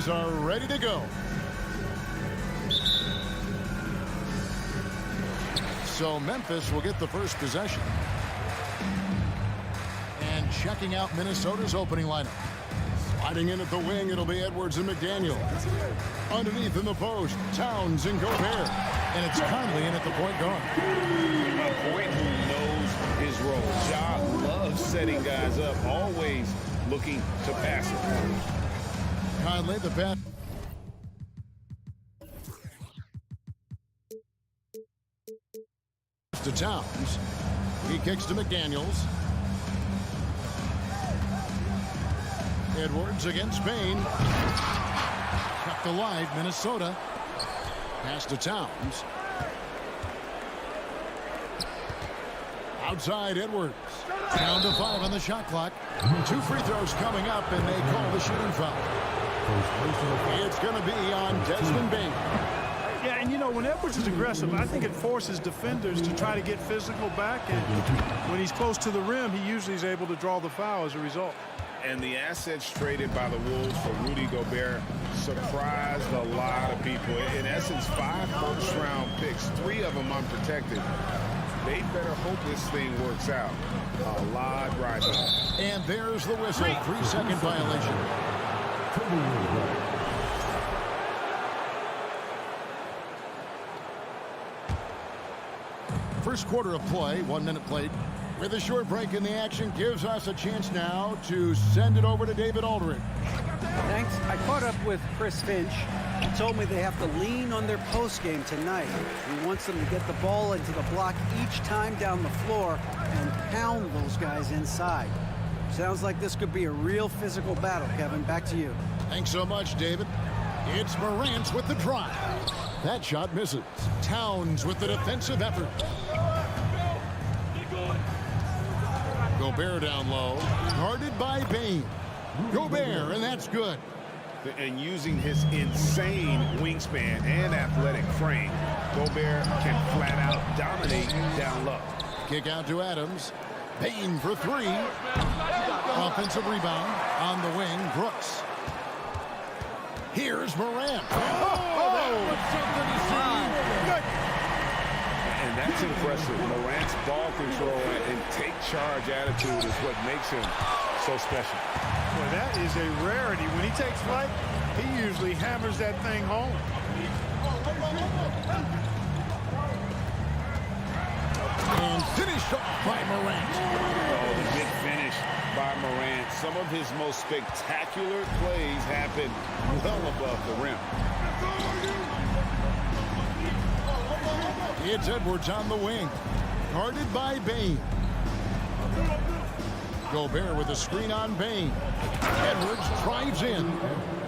Grizzlies are ready to go. So Memphis will get the first possession. And checking out Minnesota's opening lineup. Sliding in at the wing, it'll be Edwards and McDaniel. Underneath in the post, Towns and Gobert. And it's Conley in at the point guard. A point who knows his role. Ja loves setting guys up, always looking to pass it. Conley, the pass. To Towns. He kicks to McDaniels. Edwards against Bain. Kept alive, Minnesota. Pass to Towns. Outside Edwards. Down to 5 on the shot clock. 2 free throws coming up, and they call the shooting foul. It's going to be on Desmond Bain. Yeah, and you know, when Edwards is aggressive, I think it forces defenders to try to get physical back. And when he's close to the rim, he usually is able to draw the foul as a result. And the assets traded by the Wolves for Rudy Gobert surprised a lot of people. In essence, 5 first-round picks, 3 of them unprotected. They better hope this thing works out. A lot riding. And there's the whistle. 3-second violation. First quarter of play, 1 minute played. With a short break in the action, gives us a chance now to send it over to David Aldridge. Thanks. I caught up with Chris Finch. He told me they have to lean on their post game tonight. He wants them to get the ball into the block each time down the floor and pound those guys inside. Sounds like this could be a real physical battle, Kevin. Back to you. Thanks so much, David. It's Morant with the drive. That shot misses. Towns with the defensive effort. Gobert down low. Guarded by Bain. Gobert, and that's good. And using his insane wingspan and athletic frame, Gobert can flat out dominate down low. Kick out to Adams. Bain for 3. Offensive rebound on the wing. Brooks. Here's Morant. That was something to see. And that's impressive. Morant's ball control and take charge attitude is what makes him so special. Well, that is a rarity. When he takes flight, he usually hammers that thing home. And finished off by Morant. Oh, the big finish by Morant. Some of his most spectacular plays happen well above the rim. It's Edwards on the wing. Guarded by Bain. Gobert with a screen on Bain. Edwards drives in.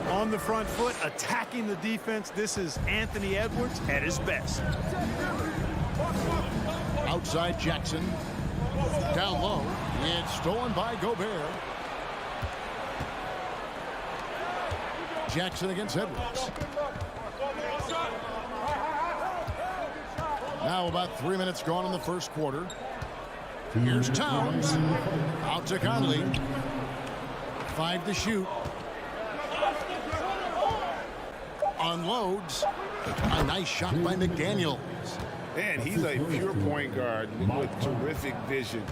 On the front foot, attacking the defense. This is Anthony Edwards at his best. Outside Jackson. Down low. It's stolen by Gobert. Jackson against Edwards. Now about 3 minutes gone in the first quarter. Here's Towns. Out to Conley. 5 to shoot. Unloads. A nice shot by McDaniels. And he's a pure point guard with terrific vision.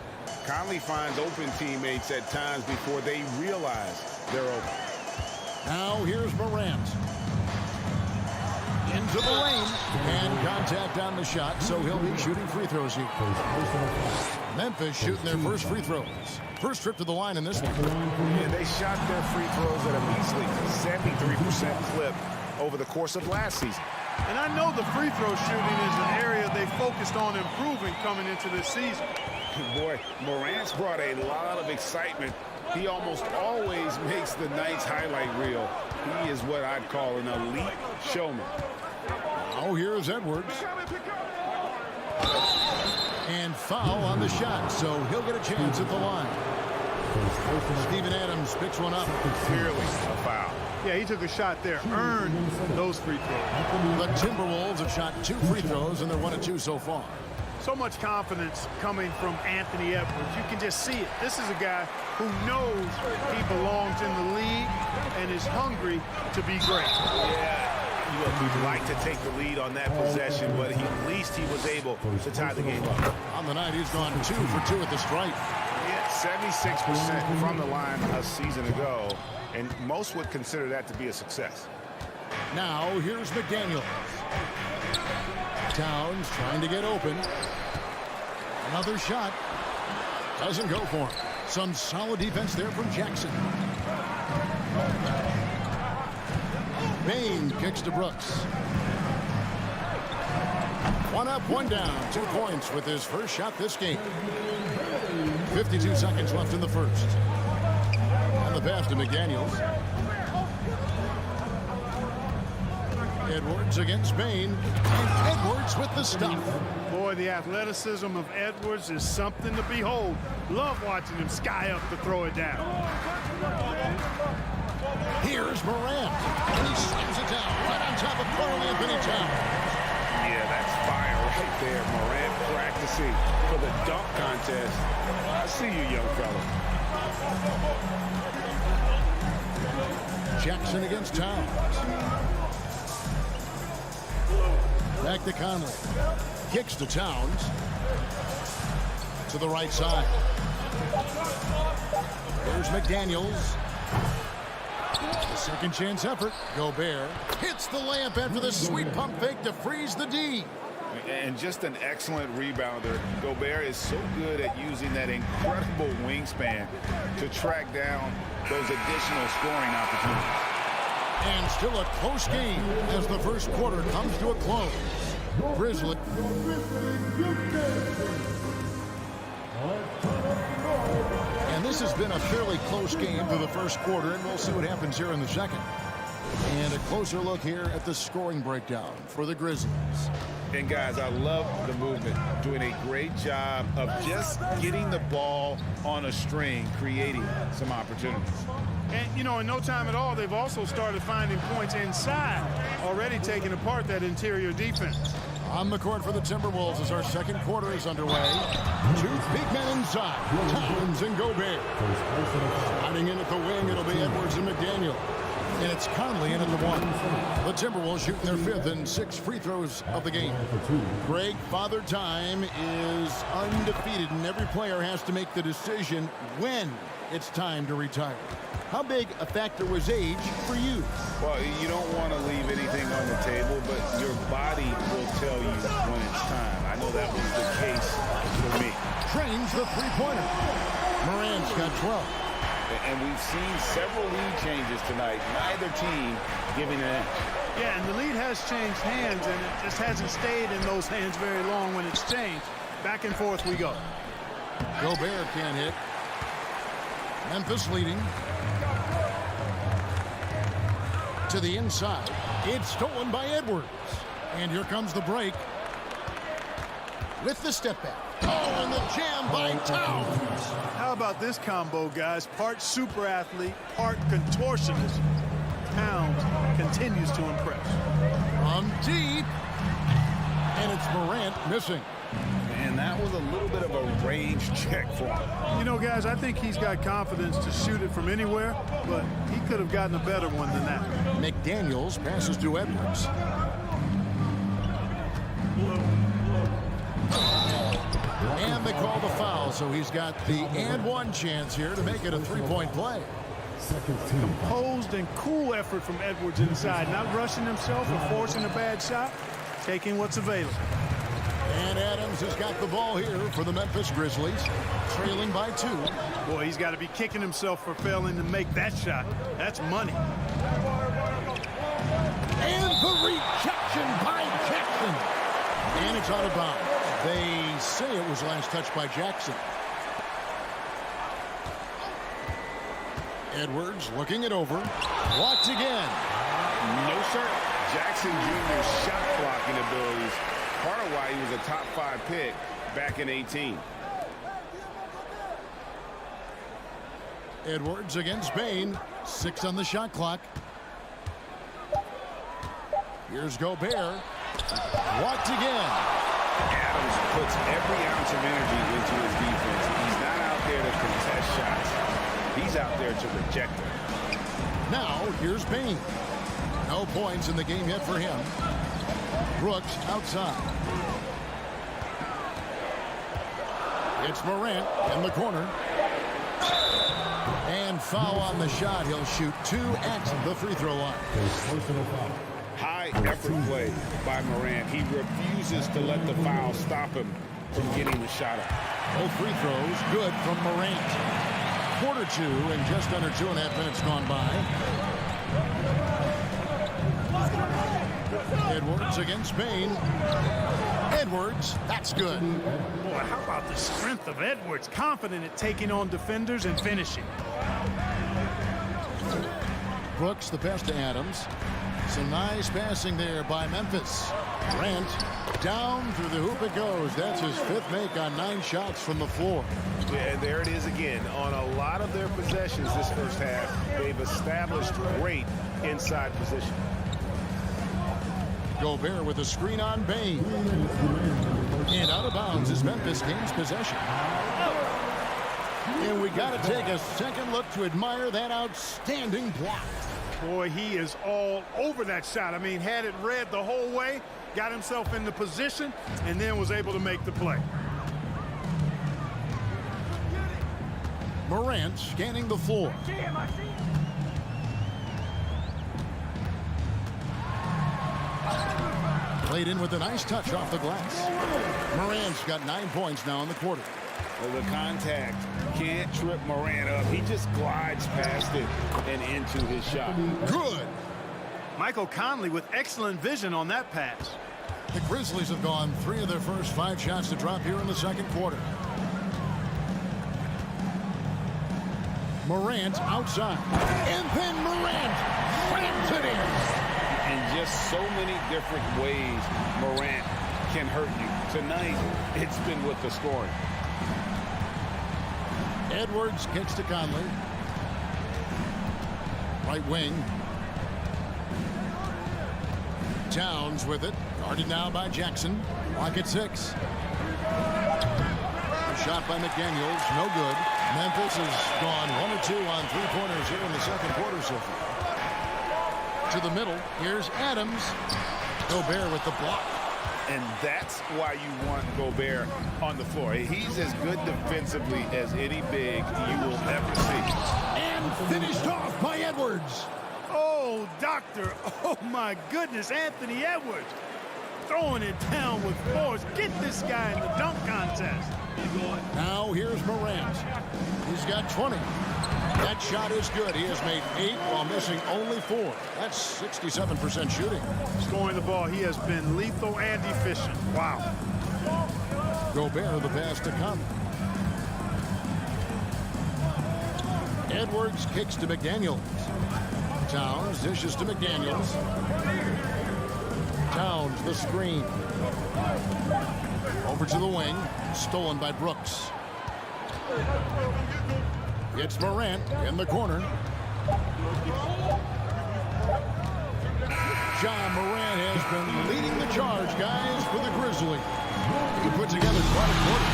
Conley finds open teammates at times before they realize they're open. Now here's Morant. Into the lane. And contact on the shot, so he'll be shooting free throws here. Memphis shooting their first free throws. First trip to the line in this one. And they shot their free throws at a measly 73% clip over the course of last season. And I know the free throw shooting is an area they focused on improving coming into this season. Boy, Morant's brought a lot of excitement. He almost always makes the night's highlight reel. He is what I'd call an elite showman. Oh, here's Edwards. And foul on the shot, so he'll get a chance at the line. Steven Adams picks one up. Clearly a foul. Yeah, he took a shot there, earned those free throws. The Timberwolves have shot 2 free throws, and they're 1 of 2 so far. So much confidence coming from Anthony Edwards. You can just see it. This is a guy who knows he belongs in the league and is hungry to be great. Yeah, you'd like to take the lead on that possession, but at least he was able to tie the game up. On the night, he's gone 2 for 2 at the stripe. Yeah, 76% from the line a season ago, and most would consider that to be a success. Now, here's McDaniels. Towns trying to get open. Another shot. Doesn't go for him. Some solid defense there from Jackson. Bain kicks to Brooks. 1 up, 1 down. 2 points with his first shot this game. 52 seconds left in the first. And the pass to McDaniels. Edwards against Bain. And Edwards with the stop. Boy, the athleticism of Edwards is something to behold. Love watching him sky up to throw it down. Here's Morant. And he slams it down right on top of Carl Anthony Towns. Yeah, that's fire right there. Morant practicing for the dunk contest. I see you, young fella. Jackson against Towns. Back to Conley. Kicks to Towns. To the right side. There's McDaniels. The second chance effort. Gobert hits the layup after the sweet pump fake to freeze the D. And just an excellent rebounder. Gobert is so good at using that incredible wingspan to track down those additional scoring opportunities. And still a close game as the first quarter comes to a close. Grizzlies. And this has been a fairly close game for the first quarter, and we'll see what happens here in the second. And a closer look here at the scoring breakdown for the Grizzlies. And guys, I love the movement. Doing a great job of just getting the ball on a string, creating some opportunities. And, you know, in no time at all, they've also started finding points inside, already taking apart that interior defense. On the court for the Timberwolves as our second quarter is underway. 2 big men inside, Towns and Gobert. Sliding in at the wing, it'll be Edwards and McDaniel. And it's Conley in at the 1. The Timberwolves shooting their 5th and 6th free throws of the game. Greg, Father Time is undefeated, and every player has to make the decision when it's time to retire. How big a factor was age for you? Well, you don't want to leave anything on the table, but your body will tell you when it's time. I know that was the case for me. Trains the three-pointer. Morant's got 12. And we've seen several lead changes tonight. Neither team giving an inch. Yeah, and the lead has changed hands, and it just hasn't stayed in those hands very long when it's changed. Back and forth we go. Gobert can't hit. Memphis leading. To the inside. It's stolen by Edwards. And here comes the break. With the step back. Oh, and the jam by Towns. How about this combo, guys? Part super athlete, part contortionist. Towns continues to impress. From deep. And it's Morant missing. And that was a little bit of a range check for him. You know, guys, I think he's got confidence to shoot it from anywhere, but he could have gotten a better one than that. McDaniels passes to Edwards. And they call the foul, so he's got the and one chance here to make it a three-point play. Composed and cool effort from Edwards inside, not rushing himself or forcing a bad shot, taking what's available. And Adams has got the ball here for the Memphis Grizzlies, trailing by 2. Boy, he's got to be kicking himself for failing to make that shot. That's money. And the rejection by Jackson. And it's out of bounds. They say it was last touched by Jackson. Edwards looking it over. Blocked again. No, sir. Jackson Jr.'s shot blocking abilities, part of why he was a top 5 pick back in 18. Edwards against Bain. 6 on the shot clock. Here's Gobert. Blocked again. Adams puts every ounce of energy into his defense. He's not out there to contest shots. He's out there to reject them. Now, here's Bain. No points in the game yet for him. Brooks outside. It's Morant in the corner. And foul on the shot. He'll shoot 2 at the free throw line. High effort play by Morant. He refuses to let the foul stop him from getting the shot up. Both free throws good from Morant. Quarter 2 and just under 2.5 minutes gone by. Edwards against Bain. Edwards, that's good. Boy, how about the strength of Edwards? Confident at taking on defenders and finishing. Brooks the pass to Adams. Some nice passing there by Memphis. Grant down through the hoop it goes. That's his 5th make on 9 shots from the floor. Yeah, there it is again. On a lot of their possessions this first half, they've established great inside position. Gobert with a screen on Bain. And out of bounds as Memphis gains possession. And we got to take a second look to admire that outstanding block. Boy, he is all over that shot. I mean, had it read the whole way, got himself in the position, and then was able to make the play. Morant scanning the floor. Played in with a nice touch off the glass. Morant's got 9 points now in the quarter. Well, the contact can't trip Morant up. He just glides past it and into his shot. Good. Michael Conley with excellent vision on that pass. The Grizzlies have gone 3 of their first 5 shots to drop here in the second quarter. Morant outside. And then Morant slams it in. In just so many different ways, Morant can hurt you. Tonight, it's been with the scoring. Edwards kicks to Conley. Right wing. Towns with it. Guarded now by Jackson. Clock at 6. Shot by McDaniels. No good. Memphis has gone 1 or 2 on 3-pointers here in the second quarter so far. To the middle. Here's Adams. Gobert with the block. And that's why you want Gobert on the floor. He's as good defensively as any big you will ever see. And finished off by Edwards. Oh, doctor. Oh, my goodness. Anthony Edwards throwing it down with force. Get this guy in the dunk contest. Now here's Morant. He's got 20. That shot is good. He has made 8 while missing only 4. That's 67% shooting. Scoring the ball, he has been lethal and efficient. Wow. Gobert the pass to come. Edwards kicks to McDaniels. Towns dishes to McDaniels. Towns the screen. Over to the wing. Stolen by Brooks. It's Morant in the corner. John Morant has been leading the charge, guys, for the Grizzlies. He put together quite a quarter.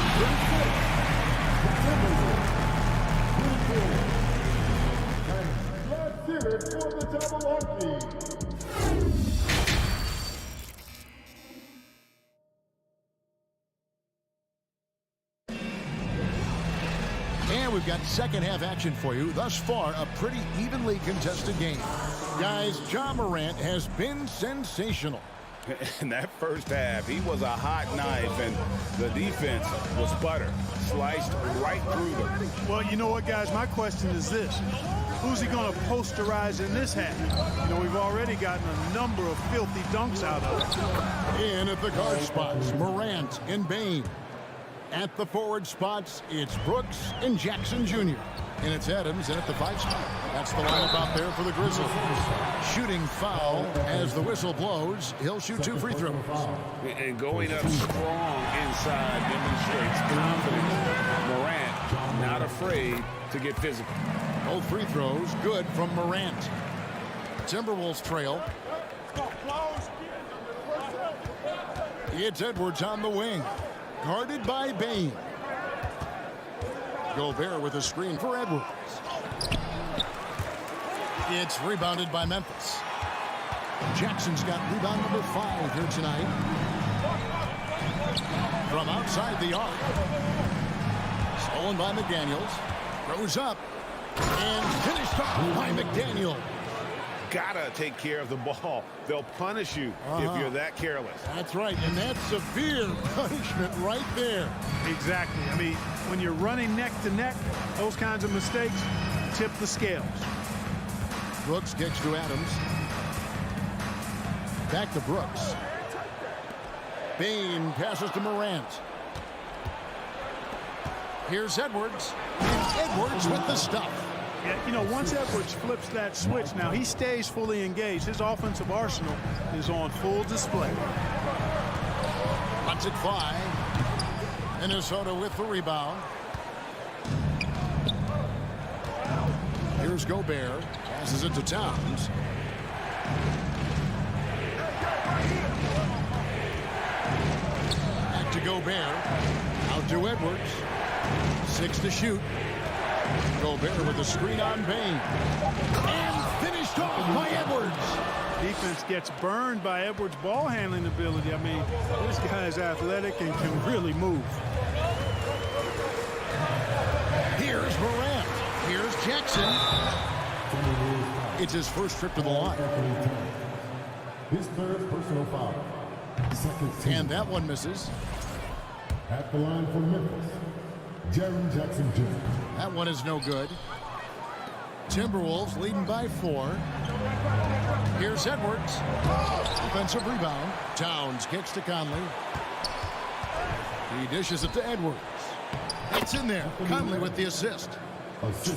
Let's hear it for the double monkey. And we've got second half action for you. Thus far, a pretty evenly contested game. Guys, John Morant has been sensational. In that first half, he was a hot knife, and the defense was butter. Sliced right through them. Well, you know what, guys? My question is this. Who's he going to posterize in this half? You know, we've already gotten a number of filthy dunks out of it. In at the guard spots, Morant and Bain. At the forward spots, it's Brooks and Jackson Jr. And it's Adams in at the 5 spot. That's the lineup out there for the Grizzlies. Shooting foul as the whistle blows. He'll shoot 2 free throws. And going up strong inside demonstrates confidence. Morant not afraid to get physical. Both free throws good from Morant. Timberwolves trail. It's Edwards on the wing. Guarded by Bain. Gobert with a screen for Edwards. It's rebounded by Memphis. Jackson's got rebound number 5 here tonight. From outside the arc. Stolen by McDaniels. Throws up. And finished off by McDaniel. Gotta take care of the ball. They'll punish you if you're that careless. That's right, and that's severe punishment right there. Exactly. I mean, when you're running neck to neck, those kinds of mistakes tip the scales. Brooks kicks to Adams. Back to Brooks. Bain passes to Morant. Here's Edwards. Edwards with the stuff. Yeah, you know, once Edwards flips that switch, now he stays fully engaged. His offensive arsenal is on full display. Cuts it 5. Minnesota with the rebound. Here's Gobert. Passes it to Towns. Back to Gobert. Out to Edwards. 6 to shoot. Gobert with a screen on Bain. And finished off by Edwards. Defense gets burned by Edwards' ball handling ability. I mean, this guy is athletic and can really move. Here's Morant. Here's Jackson. It's his first trip to the line. His third personal foul. Second team. And that one misses. At the line for Memphis, Jaren Jackson Jr. That one is no good. Timberwolves leading by 4. Here's Edwards. Defensive rebound. Towns kicks to Conley. He dishes it to Edwards. It's in there. Conley with the assist.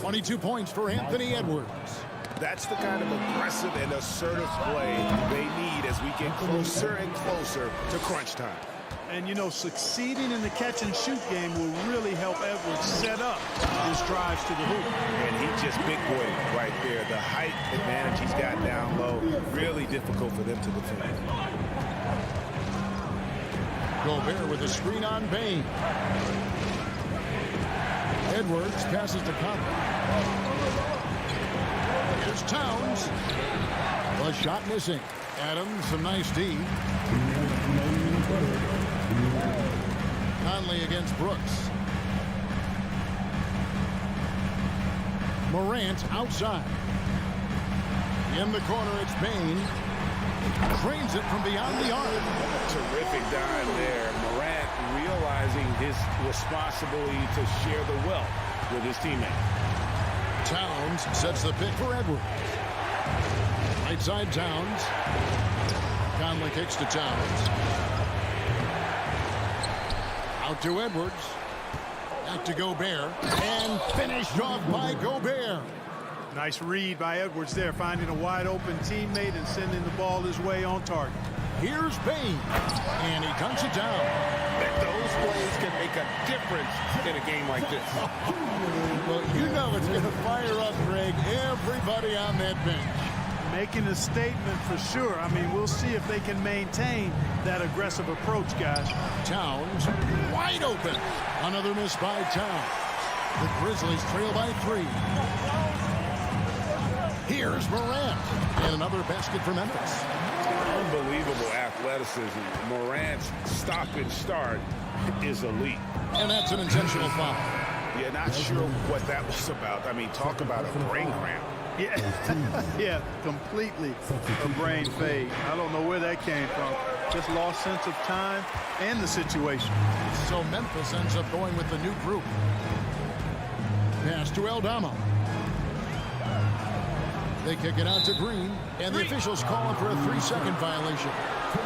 22 points for Anthony Edwards. That's the kind of aggressive and assertive play they need as we get closer and closer to crunch time. And, you know, succeeding in the catch-and-shoot game will really help Edwards set up his drives to the hoop. And he just big-boyed it right there. The height advantage he's got down low, really difficult for them to defend. Gobert with a screen on Bain. Edwards passes to Conley. Here's Towns. The shot missing. Adams, some nice D. Conley against Brooks. Morant outside. In the corner, it's Bain. Cranes it from beyond the arc. Terrific dime there. Morant realizing his responsibility to share the wealth with his teammate. Towns sets the pick for Edwards. Right side Towns. Conley kicks to Towns. Out to Edwards. Back to Gobert. And finished off by Gobert. Nice read by Edwards there, finding a wide-open teammate and sending the ball his way on target. Here's Bain. And he dunks it down. Those plays can make a difference in a game like this. Well, you know it's going to fire up, Greg, everybody on that bench. Making a statement for sure. I mean, we'll see if they can maintain that aggressive approach, guys. Towns wide open. Another miss by Towns. The Grizzlies trail by 3. Here's Morant. And another basket for Memphis. Unbelievable athleticism. Morant's stop and start is elite. And that's an intentional foul. Yeah, not sure what that was about. I mean, talk about a brain cramp. Yeah, yeah, completely a brain fade. I don't know where that came from. Just lost sense of time and the situation. So Memphis ends up going with the new group. Pass to Eldama. They kick it out to Green, and the officials calling for a 3-second violation.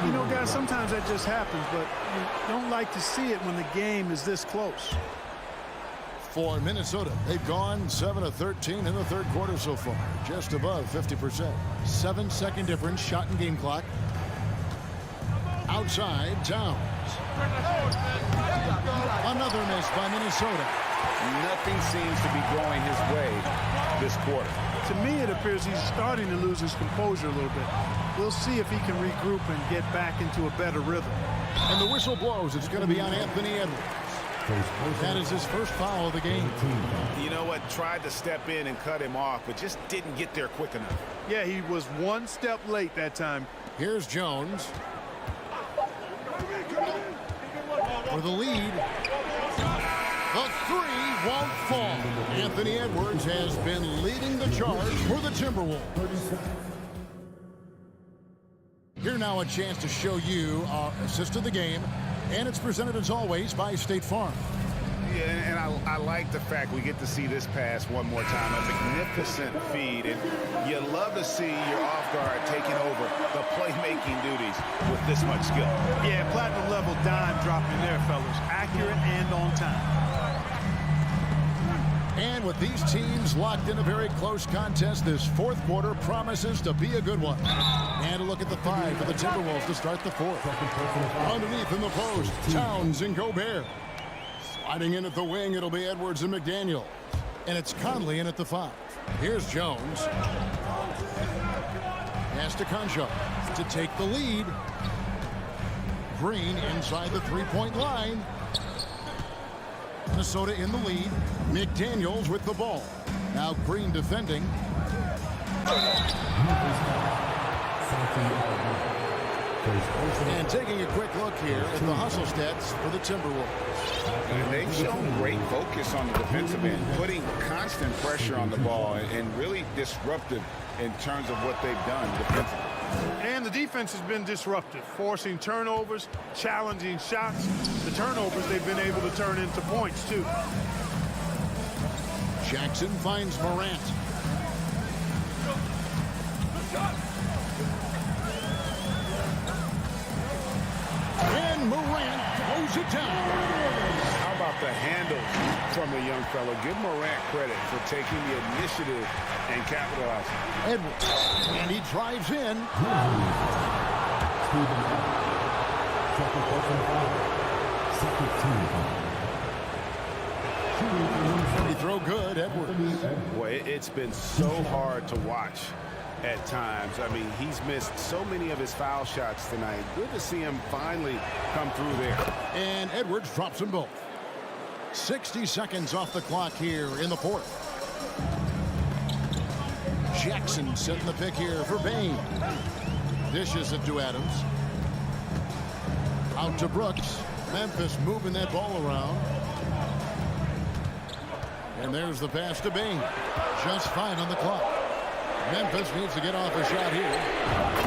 You know, guys, sometimes that just happens, but you don't like to see it when the game is this close. For Minnesota, they've gone 7 of 13 in the third quarter so far, just above 50%. 7-second difference, shot and game clock. Outside, Towns. Another miss by Minnesota. Nothing seems to be going his way this quarter. To me, it appears he's starting to lose his composure a little bit. We'll see if he can regroup and get back into a better rhythm. And the whistle blows. It's going to be on Anthony Edwards. That is his first foul of the game. You know what? Tried to step in and cut him off, but just didn't get there quick enough. Yeah, he was one step late that time. Here's Jones. For the lead. The three won't fall. Anthony Edwards has been leading the charge for the Timberwolves. Here now a chance to show you our assist of the game. And it's presented, as always, by State Farm. Yeah, and I like the fact we get to see this pass one more time. A magnificent feed, and you love to see your off guard taking over the playmaking duties with this much skill. Yeah, platinum level dime dropping there, fellas. Accurate and on time. And with these teams locked in a very close contest, this fourth quarter promises to be a good one. And a look at the five for the Timberwolves to start the fourth. Underneath in the post, Towns and Gobert. Sliding in at the wing, it'll be Edwards and McDaniel. And it's Conley in at the five. Here's Jones. Pass to Concho to take the lead. Green inside the three-point line. Minnesota in the lead. McDaniels with the ball. Now Green defending. And taking a quick look here at the hustle stats for the Timberwolves. And they've shown great focus on the defensive end, putting constant pressure on the ball and really disruptive in terms of what they've done defensively. And the defense has been disruptive, forcing turnovers, challenging shots. The turnovers they've been able to turn into points, too. Jackson finds Morant. And Morant throws it down. How about the handle from the young fella? Give Morant credit for taking the initiative and capitalizing. Edwards. And he drives in. He throw good, Edwards. Boy, it's been so hard to watch at times. I mean, he's missed so many of his foul shots tonight. Good to see him finally come through there. And Edwards drops them both. 60 seconds off the clock here in the fourth. Jackson setting the pick here for Bain. Dishes it to Adams. Out to Brooks. Memphis moving that ball around. And there's the pass to Bain. Just 5 on the clock. Memphis needs to get off a shot here.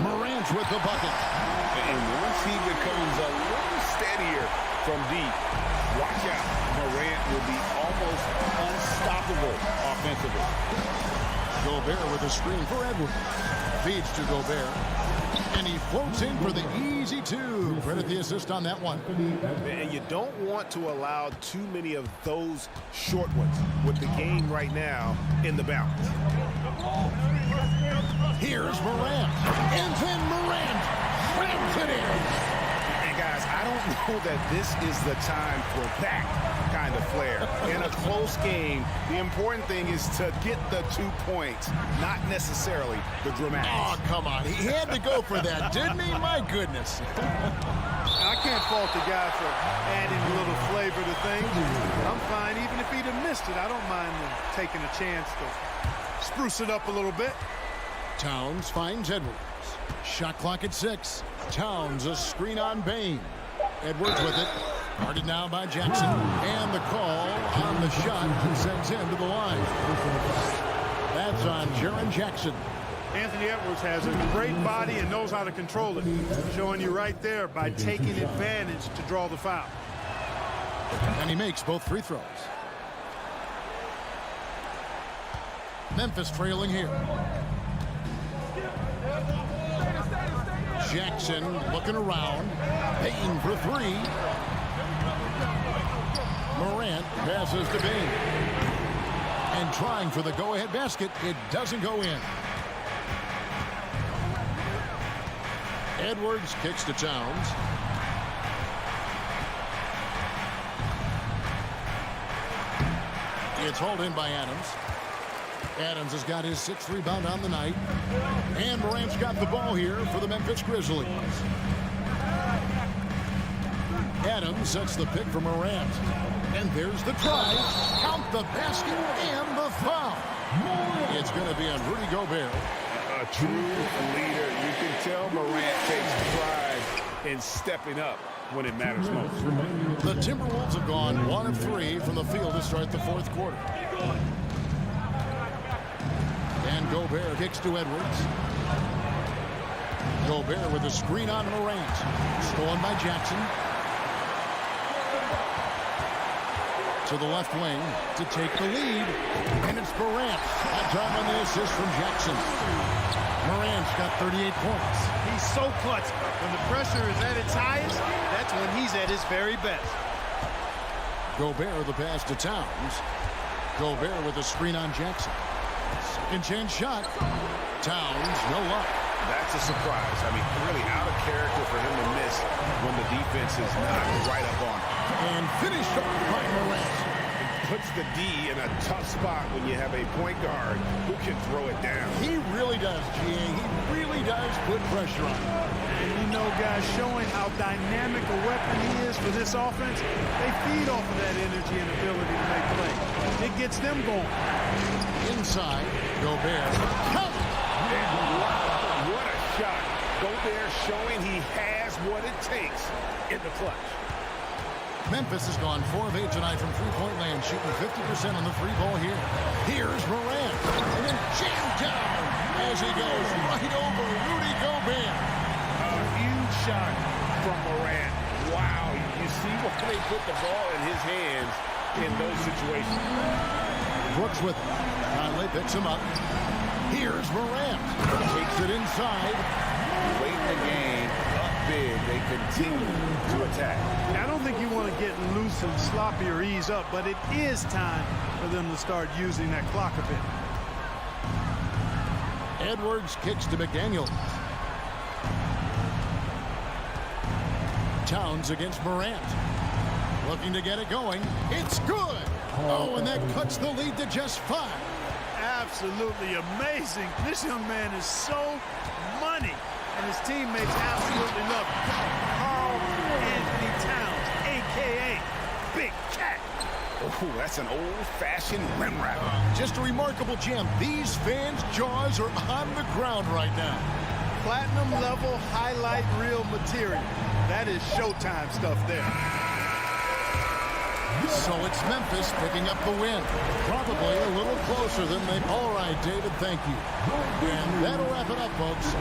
Morant's with the bucket. And once he becomes a little steadier from deep, watch out. Morant will be almost unstoppable offensively. Gobert with a screen for Edwards. Feeds to Gobert. And he floats in for the easy two. Credit the assist on that one. And you don't want to allow too many of those short ones with the game right now in the balance. Here's Morant. And then Morant slams it in. And guys, I don't know that this is the time for that kind of flair. In a close game, the important thing is to get the 2 points, not necessarily the dramatics. Oh, come on. He had to go for that, didn't he? My goodness. I can't fault the guy for adding a little flavor to things. I'm fine. Even if he'd have missed it, I don't mind him taking a chance to spruce it up a little bit. Towns finds Edwards. Shot clock at 6. Towns a screen on Bain. Edwards with it. Guarded now by Jackson. And the call on the shot sends him to the line. That's on Jaren Jackson. Anthony Edwards has a great body and knows how to control it. Showing you right there by taking advantage to draw the foul. And he makes both free throws. Memphis trailing here. Jackson looking around. Payton for 3. Morant passes to Bain. And trying for the go-ahead basket. It doesn't go in. Edwards kicks to Towns. It's hauled in by Adams. Adams has got his 6th rebound on the night. And Morant's got the ball here for the Memphis Grizzlies. Adams sets the pick for Morant. And there's the drive. Count the basket and the foul. It's going to be on Rudy Gobert. A true leader. You can tell Morant takes pride in stepping up when it matters most. The Timberwolves have gone 1 of 3 from the field to start the 4th quarter. And Gobert kicks to Edwards. Gobert with a screen on Morant. Stolen by Jackson. To the left wing to take the lead. And it's Morant. That time on the assist from Jackson. Morant's got 38 points. He's so clutch. When the pressure is at its highest, that's when he's at his very best. Gobert the pass to Towns. Gobert with a screen on Jackson. Second chance shot. Towns, no luck. That's a surprise. I mean, really out of character for him to miss when the defense is not right up on him. And finished off by Morant. Puts the D in a tough spot when you have a point guard who can throw it down. He really does, G.A. He really does put pressure on him. And you know, guys, showing how dynamic a weapon he is for this offense, they feed off of that energy and ability to make plays. It gets them going. Inside, Gobert. What a shot. Gobert showing he has what it takes in the clutch. Memphis has gone 4 of 8 tonight from three-point land, shooting 50% on the free ball here. Here's Morant. And then jammed down as he goes right over Rudy Gobert. A huge shot from Morant. Wow, you see why they put the ball in his hands in those situations. Brooks with it. Conley picks him up. Here's Morant. Takes it inside. Late in the game, up big, they continue to attack. I don't think you want to get loose and sloppy or ease up, but it is time for them to start using that clock a bit. Edwards kicks to McDaniel. Towns against Morant. Looking to get it going. It's good. Oh, and that cuts the lead to just 5. Absolutely amazing. This young man is so money, and his teammates absolutely love him. Carl Anthony Towns, a.k.a. Big Cat. Oh, that's an old-fashioned rim rapper. Just a remarkable jam. These fans' jaws are on the ground right now. Platinum level highlight reel material. That is Showtime stuff there. So it's Memphis picking up the win. Probably a little closer than they... All right, David, thank you. And that'll wrap it up, folks.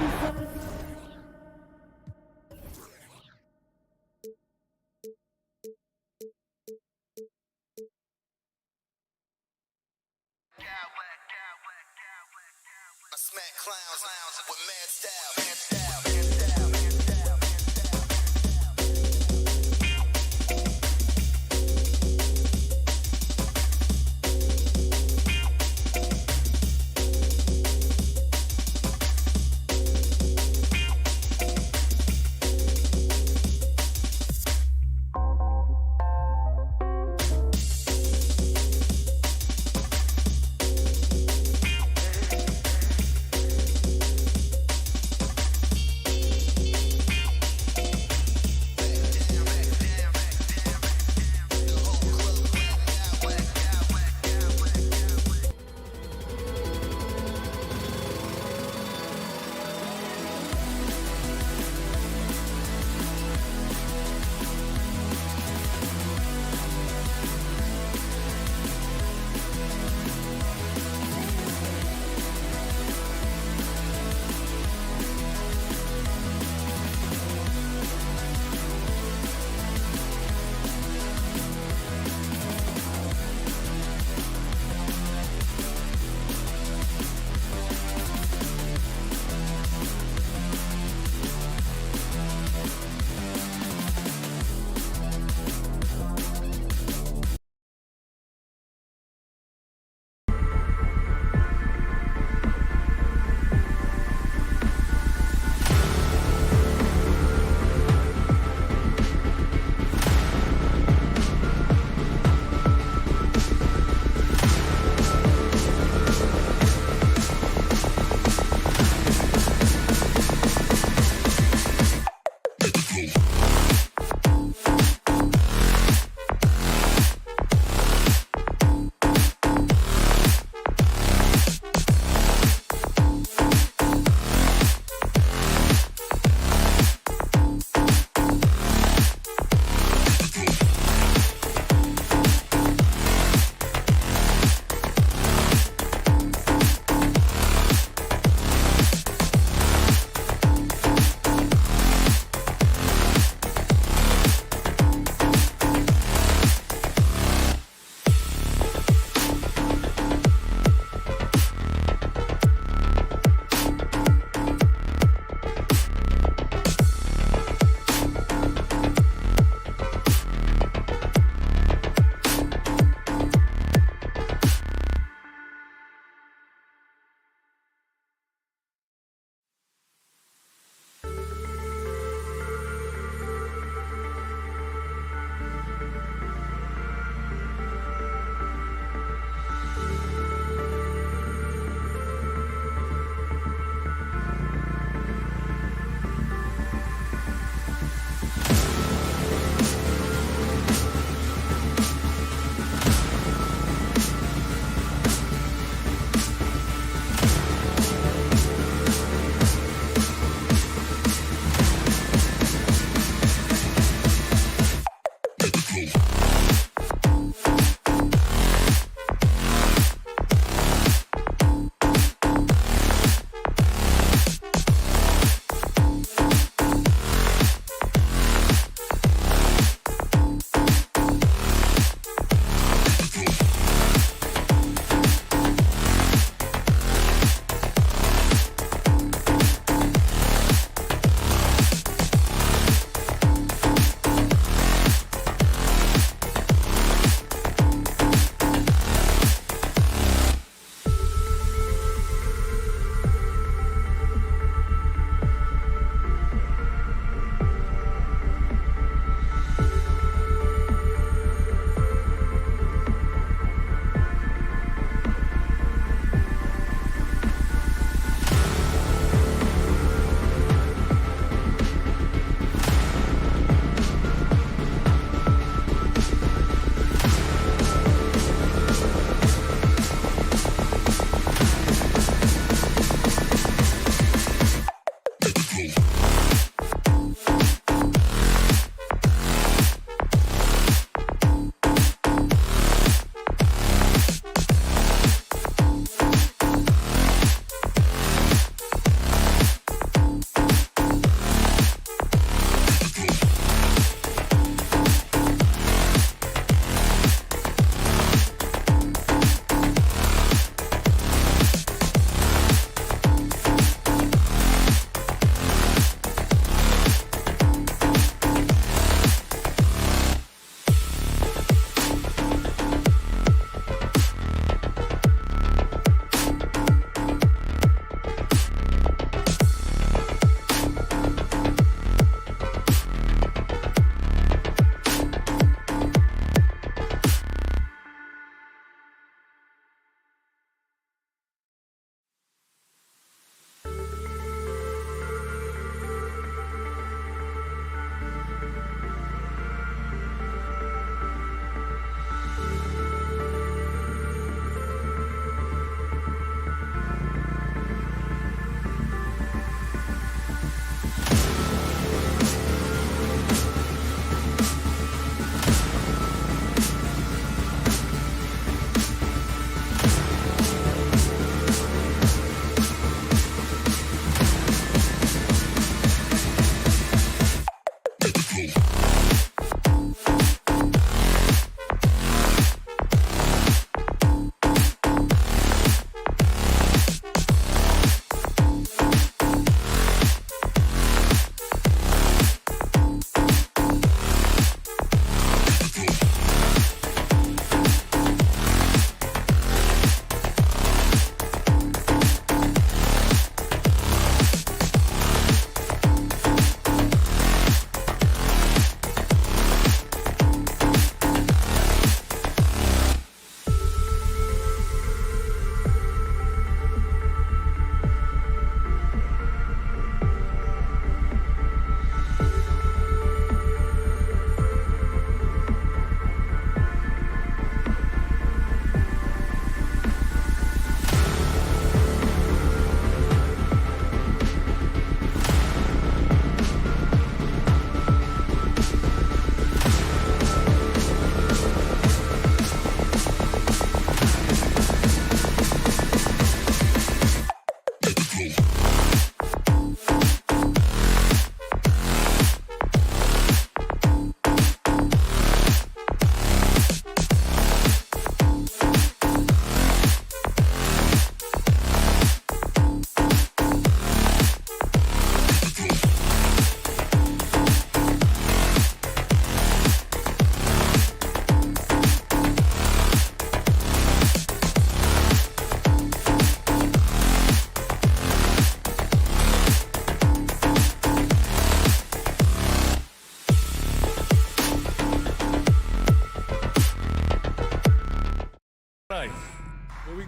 I smack clowns with mad style.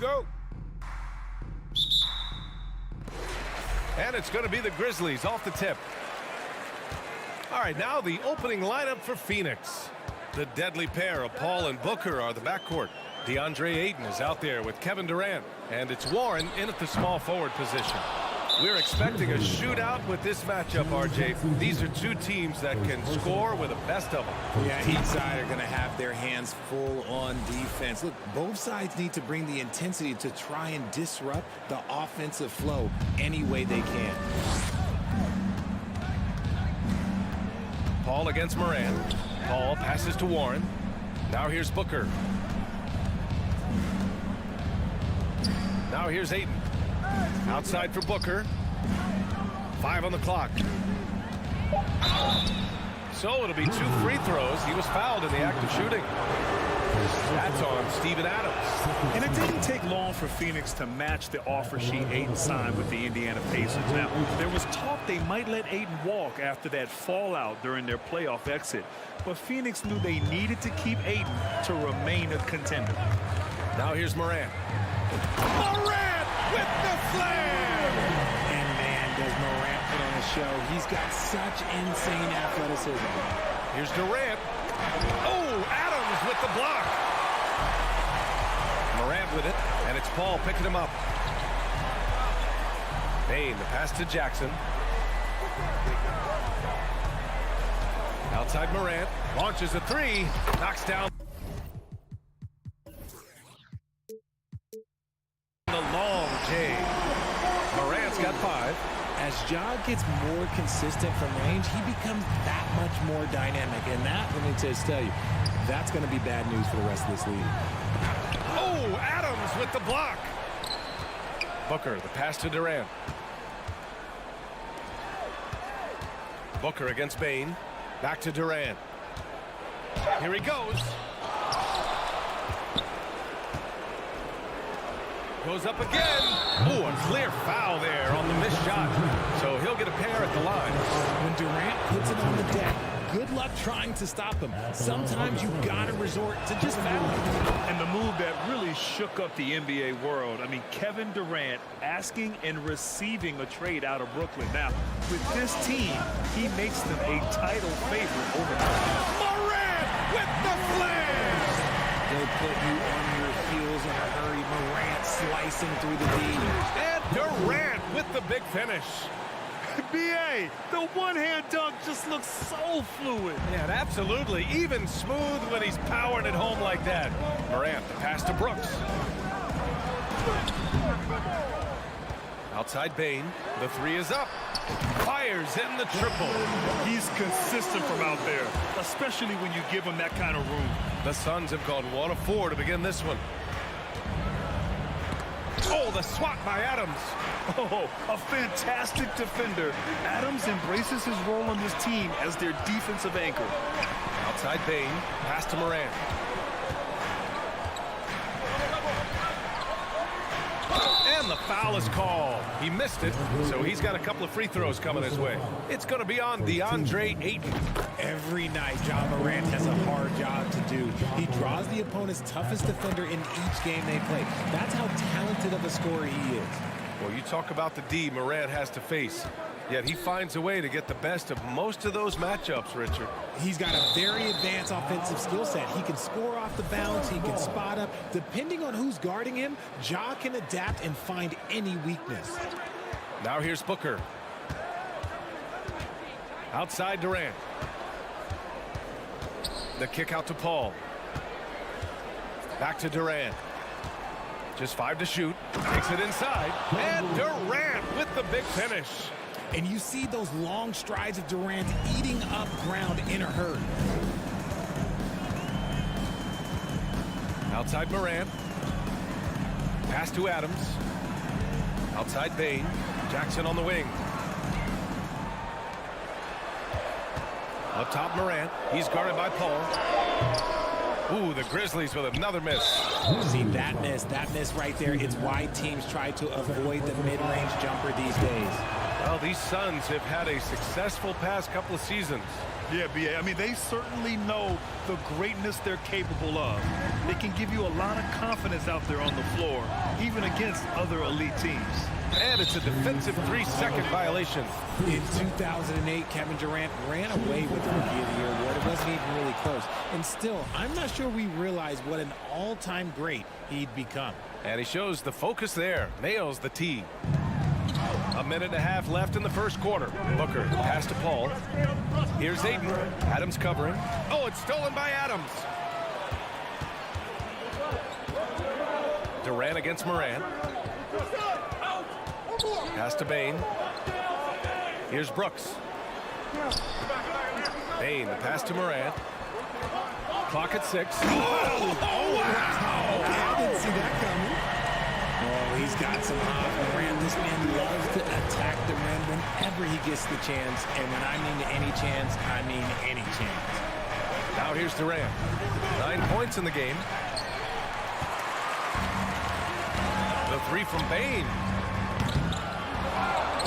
go. And it's going to be the Grizzlies off the tip. All right, now the opening lineup for Phoenix. The deadly pair of Paul and Booker are the backcourt. DeAndre Ayton is out there with Kevin Durant. And it's Warren in at the small forward position. We're expecting a shootout with this matchup, RJ. These are two teams that can score with the best of them. Yeah, each side are going to have their hands full on defense. Look, both sides need to bring the intensity to try and disrupt the offensive flow any way they can. Paul against Morant. Paul passes to Warren. Now here's Booker. Now here's Ayton. Outside for Booker. 5 on the clock. So it'll be 2 free throws. He was fouled in the act of shooting. That's on Steven Adams. And it didn't take long for Phoenix to match the offer sheet Ayton signed with the Indiana Pacers. Now, there was talk they might let Ayton walk after that fallout during their playoff exit. But Phoenix knew they needed to keep Ayton to remain a contender. Now here's Morant. Morant with the slam! And man, does Morant put on a show. He's got such insane athleticism. Here's Durant. Oh, Adams with the block. Morant with it, and it's Paul picking him up. Bane, the pass to Jackson. Outside Morant, launches a 3, knocks down the long J. Morant's got 5. As Ja gets more consistent from range, he becomes that much more dynamic. And that, let me just tell you, that's going to be bad news for the rest of this league. Oh, Adams with the block. Booker, the pass to Durant. Booker against Bane. Back to Durant. Here he goes. Goes up again. Oh, a clear foul there on the missed shot. So he'll get a pair at the line. When Durant puts it on the deck, good luck trying to stop him. Sometimes you've got to resort to just fouling. And the move that really shook up the NBA world. I mean, Kevin Durant asking and receiving a trade out of Brooklyn. Now, with this team, he makes them a title favorite overnight. Morant with the slam! They'll put you on your heels in a hurry. Morant slicing through the D. And Durant with the big finish. B.A., the one-hand dunk just looks so fluid. Yeah, absolutely. Even smooth when he's powering it home like that. Morant, the pass to Brooks. Outside Bane. The 3 is up. Fires in the triple. He's consistent from out there, especially when you give him that kind of room. The Suns have gone 1 of 4 to begin this one. Oh, the swat by Adams. Oh, a fantastic defender. Adams embraces his role on this team as their defensive anchor. Outside Bane, pass to Morant. And the foul is called. He missed it, so he's got a couple of free throws coming his way. It's going to be on DeAndre Ayton. Every night, Ja Morant has a hard job to do. He draws the opponent's toughest defender in each game they play. That's how talented of a scorer he is. Well, you talk about the D Morant has to face. Yet he finds a way to get the best of most of those matchups, Richard. He's got a very advanced offensive skill set. He can score off the bounce. He can spot up. Depending on who's guarding him, Ja can adapt and find any weakness. Now here's Booker. Outside Durant. The kick out to Paul. Back to Durant. Just 5 to shoot. Takes it inside. And Durant with the big finish. And you see those long strides of Durant eating up ground in a hurry. Outside Morant. Pass to Adams. Outside Bane. Jackson on the wing. Up top Morant. He's guarded by Paul. Ooh, the Grizzlies with another miss. See, that miss right there, it's why teams try to avoid the mid-range jumper these days. Well, these Suns have had a successful past couple of seasons. Yeah, B.A. I mean, they certainly know the greatness they're capable of. They can give you a lot of confidence out there on the floor, even against other elite teams. And it's a defensive 3-second violation. In 2008, Kevin Durant ran away with the Rookie of the Year award. It wasn't even really close. And still, I'm not sure we realize what an all-time great he'd become. And he shows the focus there. Nails the tee. A minute and a half left in the first quarter. Booker pass to Paul. Here's Aiden. Adams covering. Oh, it's stolen by Adams. Durant against Morant. Pass to Bane. Here's Brooks. Bane, the pass to Morant. Clock at 6. Oh, wow. I didn't see that coming. Oh, he's got some hop. Morant, this man loves to attack the rim whenever he gets the chance. And when I mean any chance, I mean any chance. Now here's Durant. 9 points in the game. The 3 from Bane.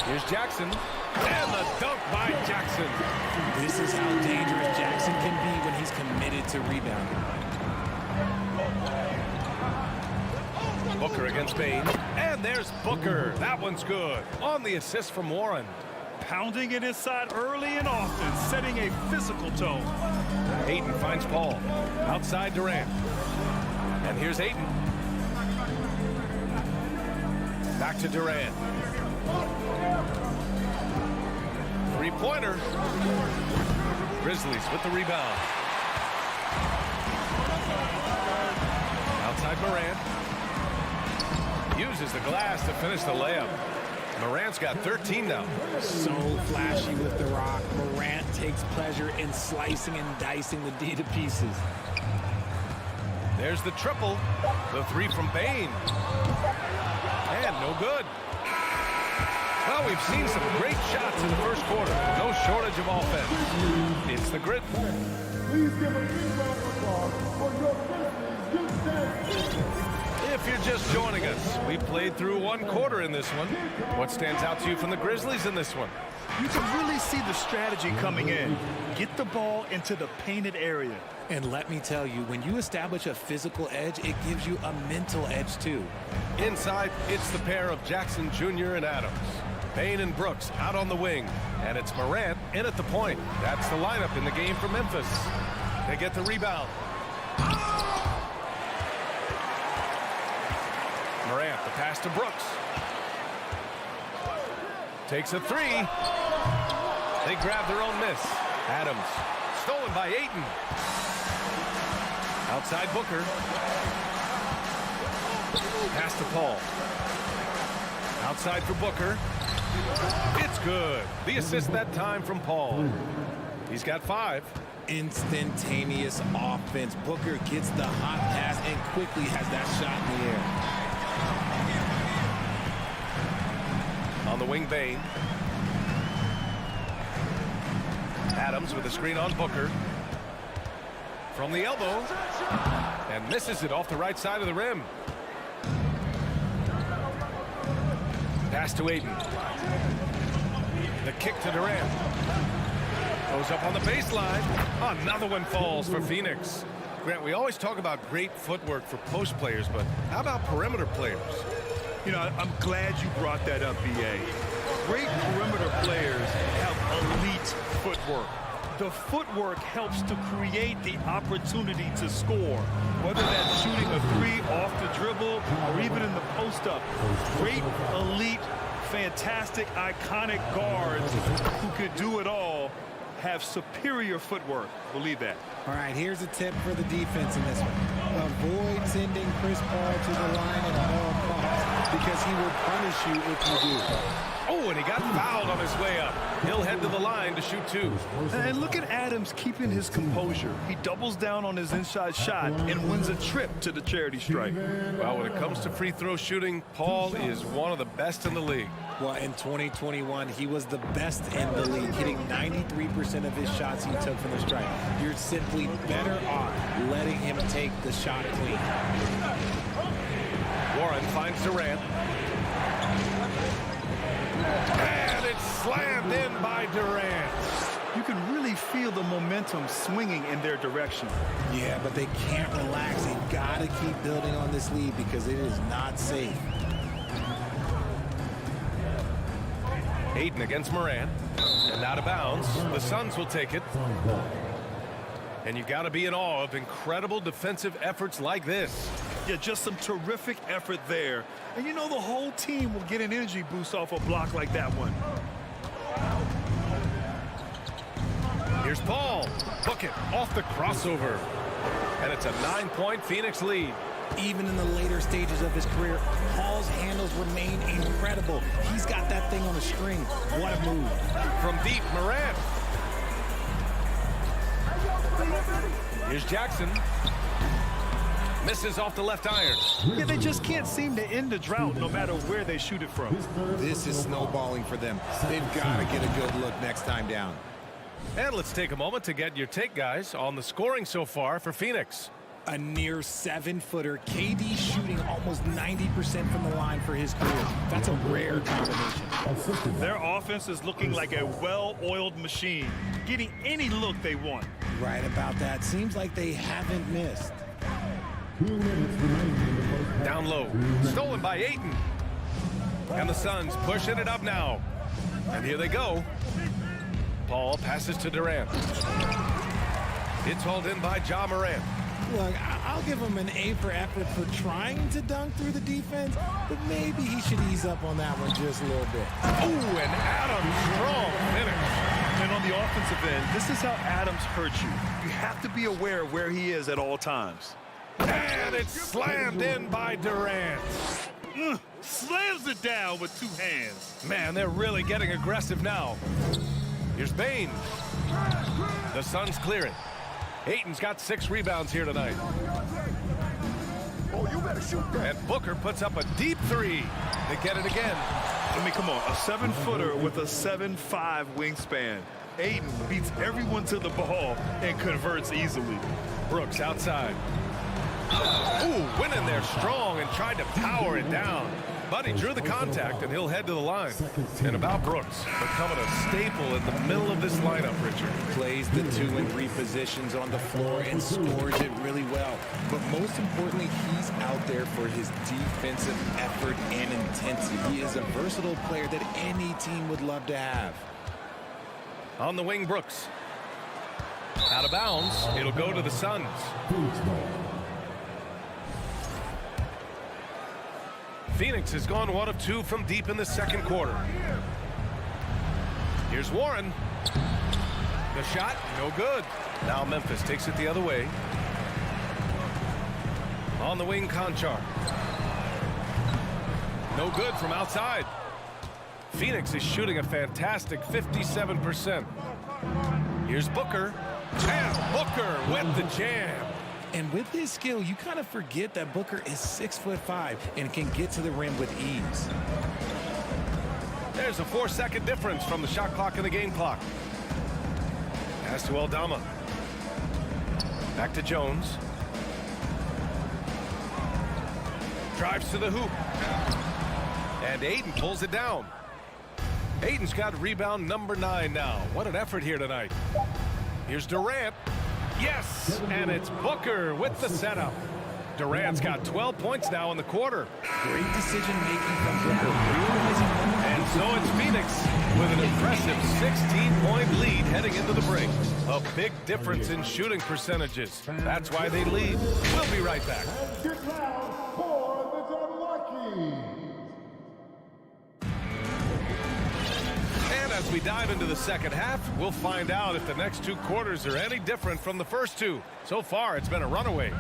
Here's Jackson. And the dunk by Jackson. This is how dangerous Jackson can be when he's committed to rebounding. Booker against Bane. And there's Booker. That one's good. On the assist from Warren. Pounding it inside early and often, setting a physical tone. Ayton finds Paul. Outside Durant. And here's Ayton. Back to Durant. Three-pointer. Grizzlies with the rebound. Outside Morant. Uses the glass to finish the layup. Morant's got 13 now. So flashy with the rock. Morant takes pleasure in slicing and dicing the D to pieces. There's the triple. The 3 from Bane. And no good. Well, we've seen some great shots in the first quarter. No shortage of offense. It's the Grit. Please give a big round of applause for your Grizzlies. If you're just joining us, we played through 1 quarter in this one. What stands out to you from the Grizzlies in this one? You can really see the strategy coming in. Get the ball into the painted area. And let me tell you, when you establish a physical edge, it gives you a mental edge too. Inside, it's the pair of Jackson Jr. and Adams. Bane and Brooks out on the wing. And it's Morant in at the point. That's the lineup in the game for Memphis. They get the rebound. Morant, the pass to Brooks. Takes a 3. They grab their own miss. Adams, stolen by Ayton. Outside Booker. Pass to Paul. Outside for Booker. It's good. The assist that time from Paul. He's got 5. Instantaneous offense. Booker gets the hot pass and quickly has that shot in the air. On the wing, Bane. Adams with a screen on Booker. From the elbow. And misses it off the right side of the rim. Pass to Ayton. The kick to Durant. Goes up on the baseline. Another one falls for Phoenix. Grant, we always talk about great footwork for post players, but how about perimeter players? You know, I'm glad you brought that up, B.A. Great perimeter players have elite footwork. The footwork helps to create the opportunity to score, whether that's shooting a 3 off the dribble or even in the post-up. Great, elite, fantastic, iconic guards who could do it all have superior footwork. Believe that. All right, here's a tip for the defense in this one. Avoid sending Chris Paul to the line at all costs because he will punish you if you do. Oh, and he got fouled on his way up. He'll head to the line to shoot 2. And look at Adams keeping his composure. He doubles down on his inside shot and wins a trip to the charity stripe. Well, when it comes to free throw shooting, Paul is one of the best in the league. Well, in 2021, he was the best in the league, hitting 93% of his shots he took from the stripe. You're simply better off letting him take the shot clean. Warren finds Durant. And it's slammed in by Durant. You can really feel the momentum swinging in their direction. Yeah, but they can't relax. They've got to keep building on this lead because it is not safe. Ayton against Morant. And out of bounds. The Suns will take it. And you got to be in awe of incredible defensive efforts like this. Yeah, just some terrific effort there. And you know the whole team will get an energy boost off a block like that one. Here's Paul. Book it off the crossover. And it's a 9-point Phoenix lead. Even in the later stages of his career, Paul's handles remain incredible. He's got that thing on a string. What a move. From deep, Morant. Here's Jackson. Misses off the left iron. Yeah, they just can't seem to end the drought no matter where they shoot it from. This is snowballing for them. They've got to get a good look next time down. And let's take a moment to get your take, guys, on the scoring so far for Phoenix. A near 7-footer. KD shooting almost 90% from the line for his career. That's a rare combination. Their offense is looking like a well-oiled machine, getting any look they want. Right about that. Seems like they haven't missed. 2 minutes remaining in the first half. Down low. Stolen by Ayton. And the Suns pushing it up now. And here they go. Paul passes to Durant. It's hauled in by Ja Morant. Look, I'll give him an A for effort for trying to dunk through the defense, but maybe he should ease up on that one just a little bit. Oh, and Adams strong finish. And on the offensive end, this is how Adams hurts you. You have to be aware of where he is at all times. And it's slammed in by Durant. Slams it down with 2 hands. Man, they're really getting aggressive now. Here's Bane. The Suns clear it. Ayton's got 6 rebounds here tonight. Oh, you better shoot that. And Booker puts up a deep 3. They get it again. I mean, come on, a 7-footer with a 7'5" wingspan. Ayton beats everyone to the ball and converts easily. Brooks outside. Ooh, went in there strong and tried to power it down. But he drew the contact, and he'll head to the line. And about Brooks, becoming a staple in the middle of this lineup, Richard. Plays the 2 and 3 positions on the floor and scores it really well. But most importantly, he's out there for his defensive effort and intensity. He is a versatile player that any team would love to have. On the wing, Brooks. Out of bounds. It'll go to the Suns. Phoenix has gone 1 of 2 from deep in the second quarter. Here's Warren. The shot, no good. Now Memphis takes it the other way. On the wing, Conchar. No good from outside. Phoenix is shooting a fantastic 57%. Here's Booker. And Booker with the jam. And with his skill, you kind of forget that Booker is 6'5" and can get to the rim with ease. There's a 4-second difference from the shot clock and the game clock. Pass to Aldama. Back to Jones. Drives to the hoop. And Ayton pulls it down. Ayton's got rebound number 9 now. What an effort here tonight. Here's Durant. Yes, and it's Booker with the setup. Durant's got 12 points now in the quarter. Great decision-making from Booker. And so it's Phoenix with an impressive 16-point lead heading into the break. A big difference in shooting percentages. That's why they lead. We'll be right back. Get loud for the Unlucky. And as we dive into the second half, we'll find out if the next 2 quarters are any different from the first 2. So far, it's been a runaway.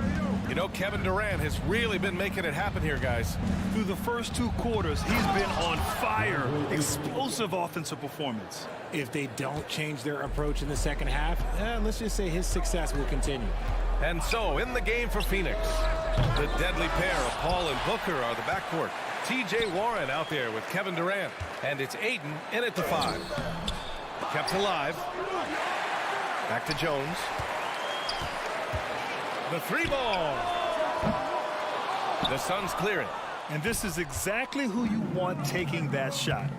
You know, Kevin Durant has really been making it happen here, guys. Through the first 2 quarters, he's been on fire. Explosive offensive performance. If they don't change their approach in the second half, let's just say his success will continue. And so, in the game for Phoenix, the deadly pair of Paul and Booker are the backcourt. T.J. Warren out there with Kevin Durant. And it's Ayton in at the 5. Kept alive. Back to Jones. The 3 ball. The Suns clear it. And this is exactly who you want taking that shot.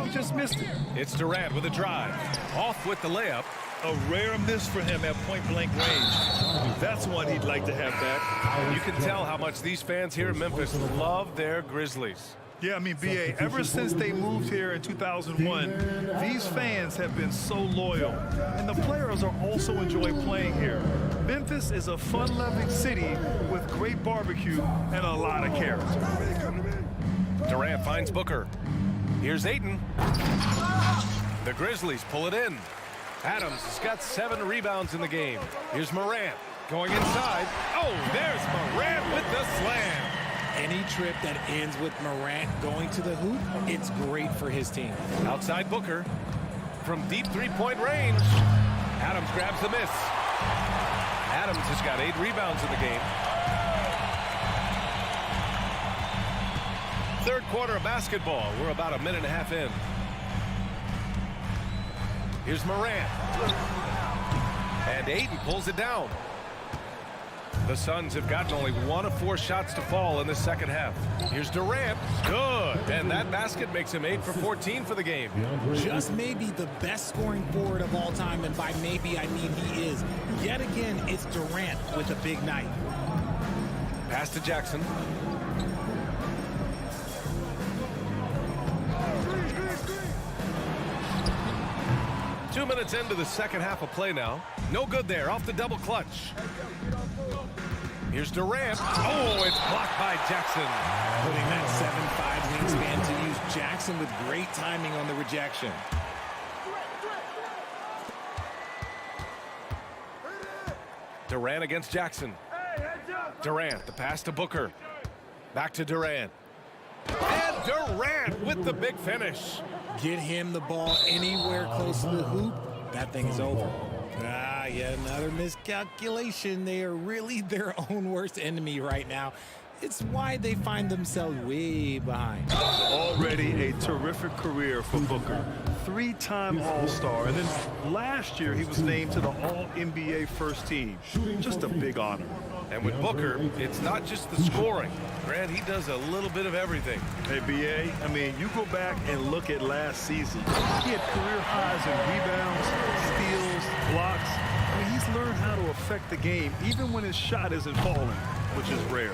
He just missed it. It's Durant with a drive. Off with the layup. A rare miss for him at point-blank range. That's one he'd like to have back. You can tell how much these fans here in Memphis love their Grizzlies. Yeah, I mean, B.A., ever since they moved here in 2001, these fans have been so loyal. And the players are also enjoy playing here. Memphis is a fun-loving city with great barbecue and a lot of character. Durant finds Booker. Here's Ayton. The Grizzlies pull it in. Adams has got 7 rebounds in the game. Here's Morant going inside. Oh, there's Morant with the slam. Any trip that ends with Morant going to the hoop, it's great for his team. Outside Booker from deep three-point range. Adams grabs the miss. Adams has got 8 rebounds in the game. Third quarter of basketball. We're about a minute and a half in. Here's Morant. And Ayton pulls it down. The Suns have gotten only 1 of 4 shots to fall in the second half. Here's Durant. Good. And that basket makes him 8 for 14 for the game. Just maybe the best scoring forward of all time, and by maybe I mean he is. Yet again, it's Durant with a big night. Pass to Jackson. Two minutes into the second half of play now. No good there. Off the double clutch. Here's Durant. Oh, it's blocked by Jackson. Putting that 7'5" wingspan to use. Jackson with great timing on the rejection. Durant against Jackson. Durant, the pass to Booker. Back to Durant. And Durant with the big finish. Get him the ball anywhere close to the hoop, that thing is over. Yet another miscalculation. They are really their own worst enemy right now. It's why they find themselves way behind. Already a terrific career for Booker. 3-time All-Star. And then last year he was named to the All-NBA first team. Just a big honor. And with Booker, it's not just the scoring. Grant, he does a little bit of everything. Hey, B.A., I mean, you go back and look at last season. He had career highs in rebounds, steals, blocks. I mean, he's learned how to affect the game, even when his shot isn't falling, which is rare.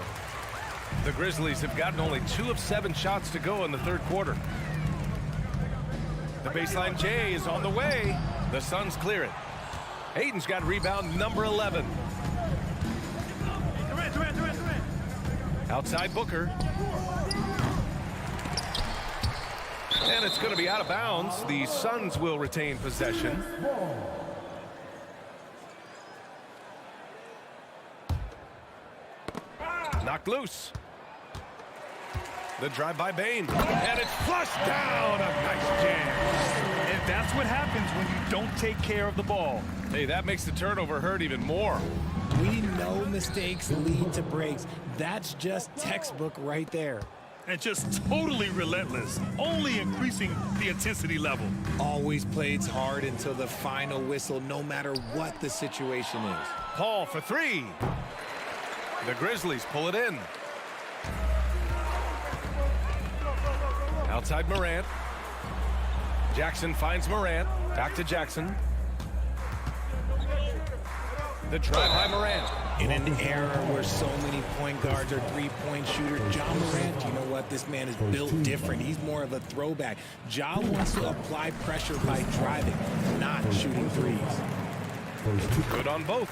The Grizzlies have gotten only 2 of 7 shots to go in the third quarter. The baseline J is on the way. The Suns clear it. Ayton's got rebound number 11. Durant. Outside Booker. And it's going to be out of bounds. The Suns will retain possession. Knocked loose. The drive by Bain. And it's flushed down. A nice jam. And that's what happens when you don't take care of the ball. Hey, that makes the turnover hurt even more. We know mistakes lead to breaks. That's just textbook right there. And just totally relentless, only increasing the intensity level. Always plays hard until the final whistle, no matter what the situation is. Paul for 3. The Grizzlies pull it in. Outside Morant. Jackson finds Morant. Back to Jackson. The drive by Morant. In an era where so many point guards are three-point shooters, Ja Morant, you know what? This man is built different. He's more of a throwback. Ja wants to apply pressure by driving, not shooting threes. Good on both.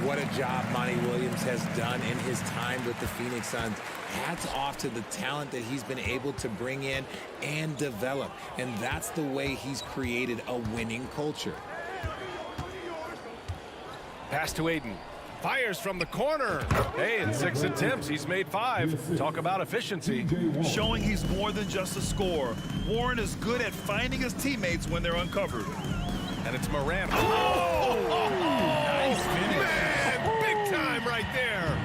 What a job Monty Williams has done in his time with the Phoenix Suns. Hats off to the talent that he's been able to bring in and develop. And that's the way he's created a winning culture. Pass to Ayton. Fires from the corner. Hey, in 6 attempts, he's made 5. Talk about efficiency. Showing he's more than just a scorer. Warren is good at finding his teammates when they're uncovered. And it's Morant. Oh! Nice finish. Man, big time right there.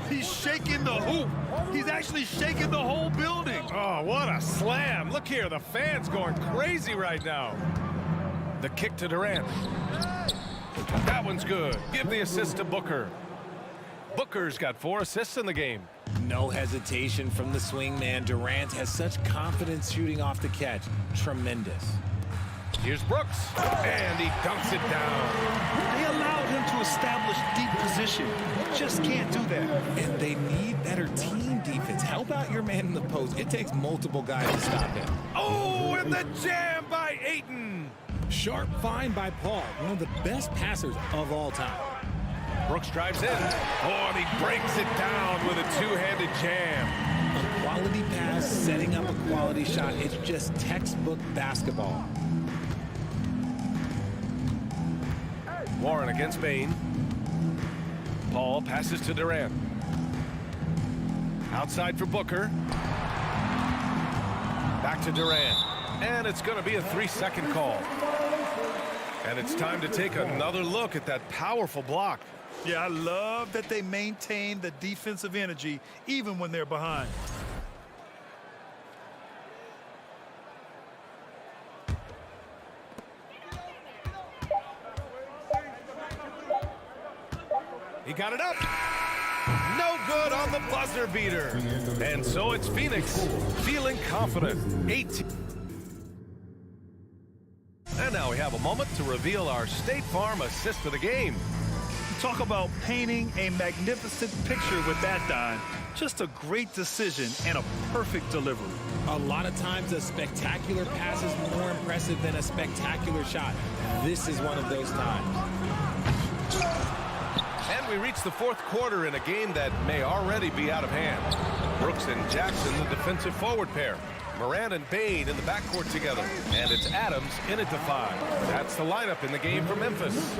He's shaking the hoop. He's actually shaking the whole building. Oh, what a slam. Look here, the fans going crazy right now. The kick to Durant. That one's good. Give the assist to Booker. Booker's got 4 assists in the game. No hesitation from the swingman. Durant has such confidence shooting off the catch. Tremendous. Here's Brooks, and he dunks it down. They allowed him to establish deep position. Just can't do that. And they need better team defense. Help out your man in the post. It takes multiple guys to stop him. Oh, and the jam by Ayton. Sharp find by Paul, one of the best passers of all time. Brooks drives in. Oh, and he breaks it down with a two-handed jam. A quality pass, setting up a quality shot. It's just textbook basketball. Warren against Bane. Paul passes to Durant. Outside for Booker. Back to Durant. And it's going to be a 3-second call. And it's time to take another look at that powerful block. Yeah, I love that they maintain the defensive energy even when they're behind. He got it up. No good on the buzzer beater. And so it's Phoenix feeling confident. 18. And now we have a moment to reveal our State Farm assist of the game. Talk about painting a magnificent picture with that dime. Just a great decision and a perfect delivery. A lot of times a spectacular pass is more impressive than a spectacular shot. This is one of those times. And we reach the 4th quarter in a game that may already be out of hand. Brooks and Jackson, the defensive forward pair. Morant and Bane in the backcourt together. And it's Adams in at the 5. That's the lineup in the game for Memphis.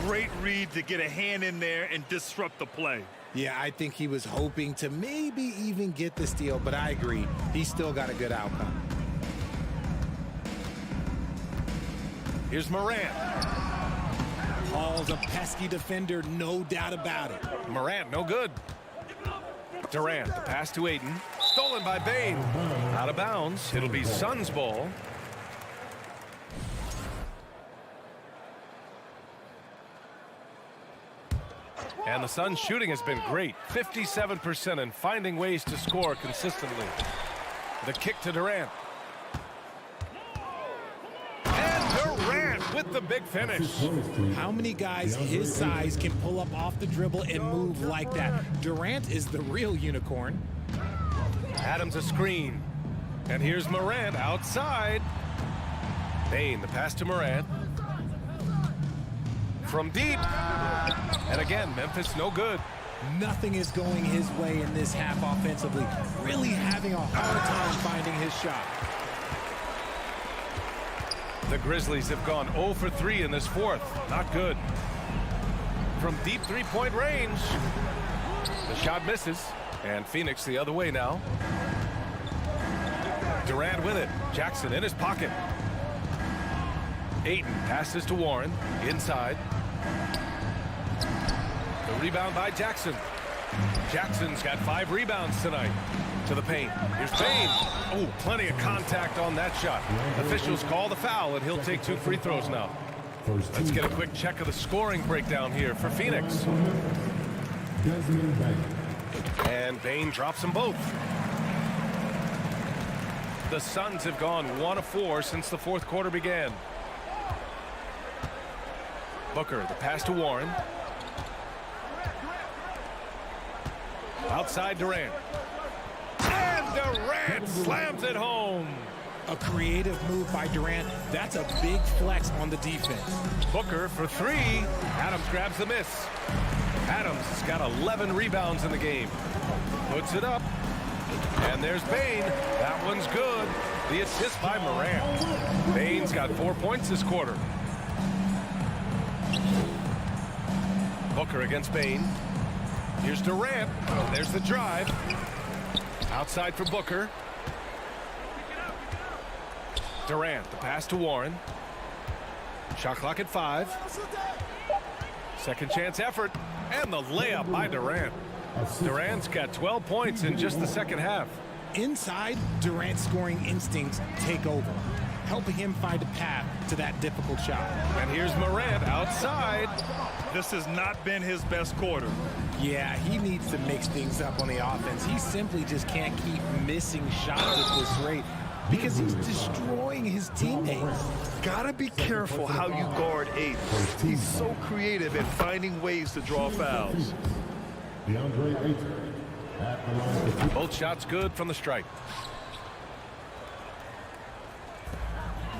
Great read to get a hand in there and disrupt the play. Yeah, I think he was hoping to maybe even get the steal, but I agree. He still got a good outcome. Here's Morant. Paul's a pesky defender, no doubt about it. Morant, no good. Durant, the pass to Ayton. Stolen by Bane. Out of bounds. It'll be Suns ball. And the Suns shooting has been great. 57% and finding ways to score consistently. The kick to Durant. And Durant with the big finish. How many guys his size can pull up off the dribble and move like that? Durant is the real unicorn. Adams a screen. And here's Morant outside. Bane, the pass to Morant. From deep. And again, Memphis no good. Nothing is going his way in this half offensively. Really having a hard time finding his shot. The Grizzlies have gone 0 for 3 in this 4th. Not good. From deep three-point range. The shot misses. And Phoenix the other way now. Durant with it. Jackson in his pocket. Ayton passes to Warren. Inside. The rebound by Jackson. Jackson's got 5 rebounds tonight. To the paint. Here's Bane. Oh, plenty of contact on that shot. Officials call the foul, and he'll take 2 free throws now. Let's get a quick check of the scoring breakdown here for Phoenix. And Bane drops them both. The Suns have gone 1 of 4 since the 4th quarter began. Booker, the pass to Warren. Outside Durant. And Durant slams it home. A creative move by Durant. That's a big flex on the defense. Booker for 3. Adams grabs the miss. Adams has got 11 rebounds in the game. Puts it up. And there's Bane. That one's good. The assist by Morant. Bane's got 4 points this quarter. Booker against Bane. Here's Durant. There's the drive. Outside for Booker. Durant, the pass to Warren. Shot clock at 5. Second chance effort. And the layup by Durant. Durant's got 12 points in just the second half. Inside, Durant's scoring instincts take over, helping him find a path to that difficult shot. And here's Morant outside. This has not been his best quarter. Yeah, he needs to mix things up on the offense. He simply just can't keep missing shots at this rate because he's destroying his teammates. Gotta be careful how you guard Aiden. He's so creative at finding ways to draw fouls. DeAndre Ayton at the line for two. Both shots good from the strike.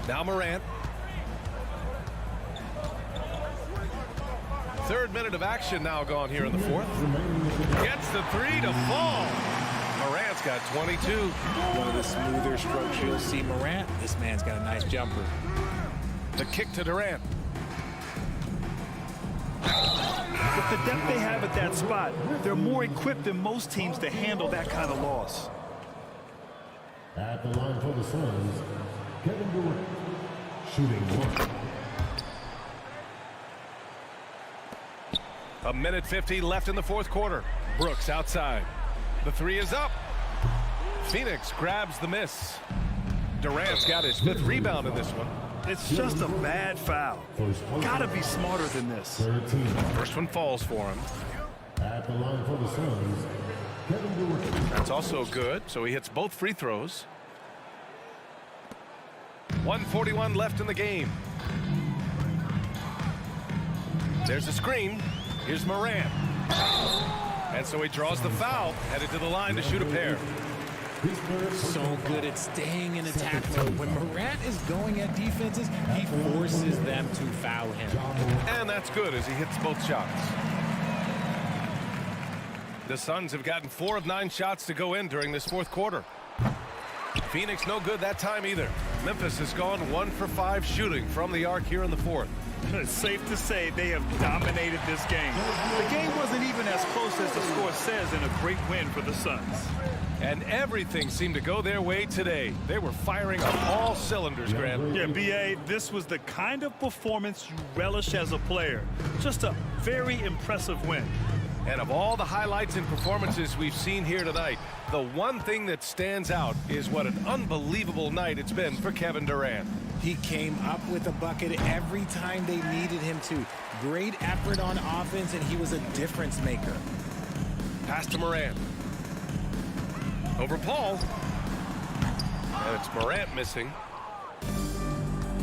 Now Morant. Third minute of action now gone here in the fourth. Gets the three to fall. Morant's got 22. One of the smoother strokes you'll see Morant. This man's got a nice jumper. The kick to Durant. With the depth they have at that spot, they're more equipped than most teams to handle that kind of loss. At the line for the Suns, Kevin Durant, shooting one. A minute 50 left in the fourth quarter. Brooks outside. The three is up. Phoenix grabs the miss. Durant's got his fifth rebound in this one. It's just a bad foul. Gotta be smarter than this. 13. First one falls for him. At the line for the Suns, Kevin Durant. That's also good, so he hits both free throws. 1:41 left in the game. There's a screen. Here's Morant. And so he draws the foul, headed to the line to shoot a pair. So good at staying in attack mode. When Morant is going at defenses, he forces them to foul him. And that's good as he hits both shots. The Suns have gotten 4 of 9 shots to go in during this fourth quarter. Phoenix no good that time either. Memphis has gone 1 for 5 shooting from the arc here in the fourth. It's safe to say they have dominated this game. The game wasn't even as close as the score says in a great win for the Suns. And everything seemed to go their way today. They were firing on all cylinders, Graham. Yeah, B.A., this was the kind of performance you relish as a player. Just a very impressive win. And of all the highlights and performances we've seen here tonight, the one thing that stands out is what an unbelievable night it's been for Kevin Durant. He came up with a bucket every time they needed him to. Great effort on offense, and he was a difference maker. Pass to Morant. Over Paul. And it's Morant missing.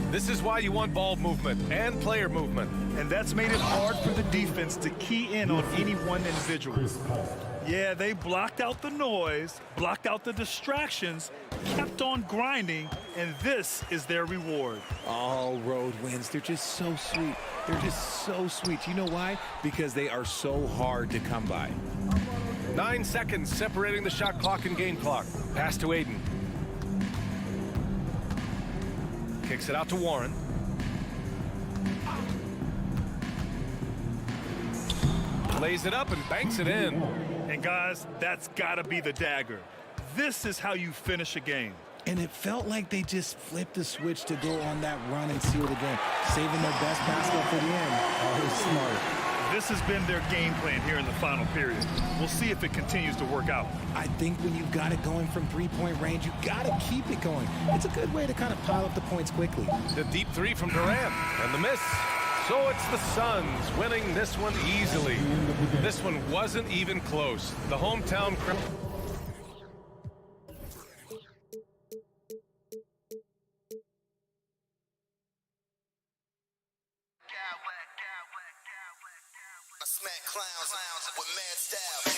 This is why you want ball movement and player movement. And that's made it hard for the defense to key in on any one individual. Yeah, they blocked out the noise, blocked out the distractions, kept on grinding, and this is their reward. All road wins. They're just so sweet. They're just so sweet. You know why? Because they are so hard to come by. 9 seconds separating the shot clock and game clock. Pass to Aiden. Kicks it out to Warren. Lays it up and banks it in. And guys, that's gotta be the dagger. This is how you finish a game. And it felt like they just flipped the switch to go on that run and seal the game, saving their best basket for the end. Oh, smart. This has been their game plan here in the final period. We'll see if it continues to work out. I think when you've got it going from three-point range, you got to keep it going. It's a good way to kind of pile up the points quickly. The deep three from Durant and the miss. So it's the Suns winning this one easily. This one wasn't even close. The hometown crowd. Smack clowns with mad style.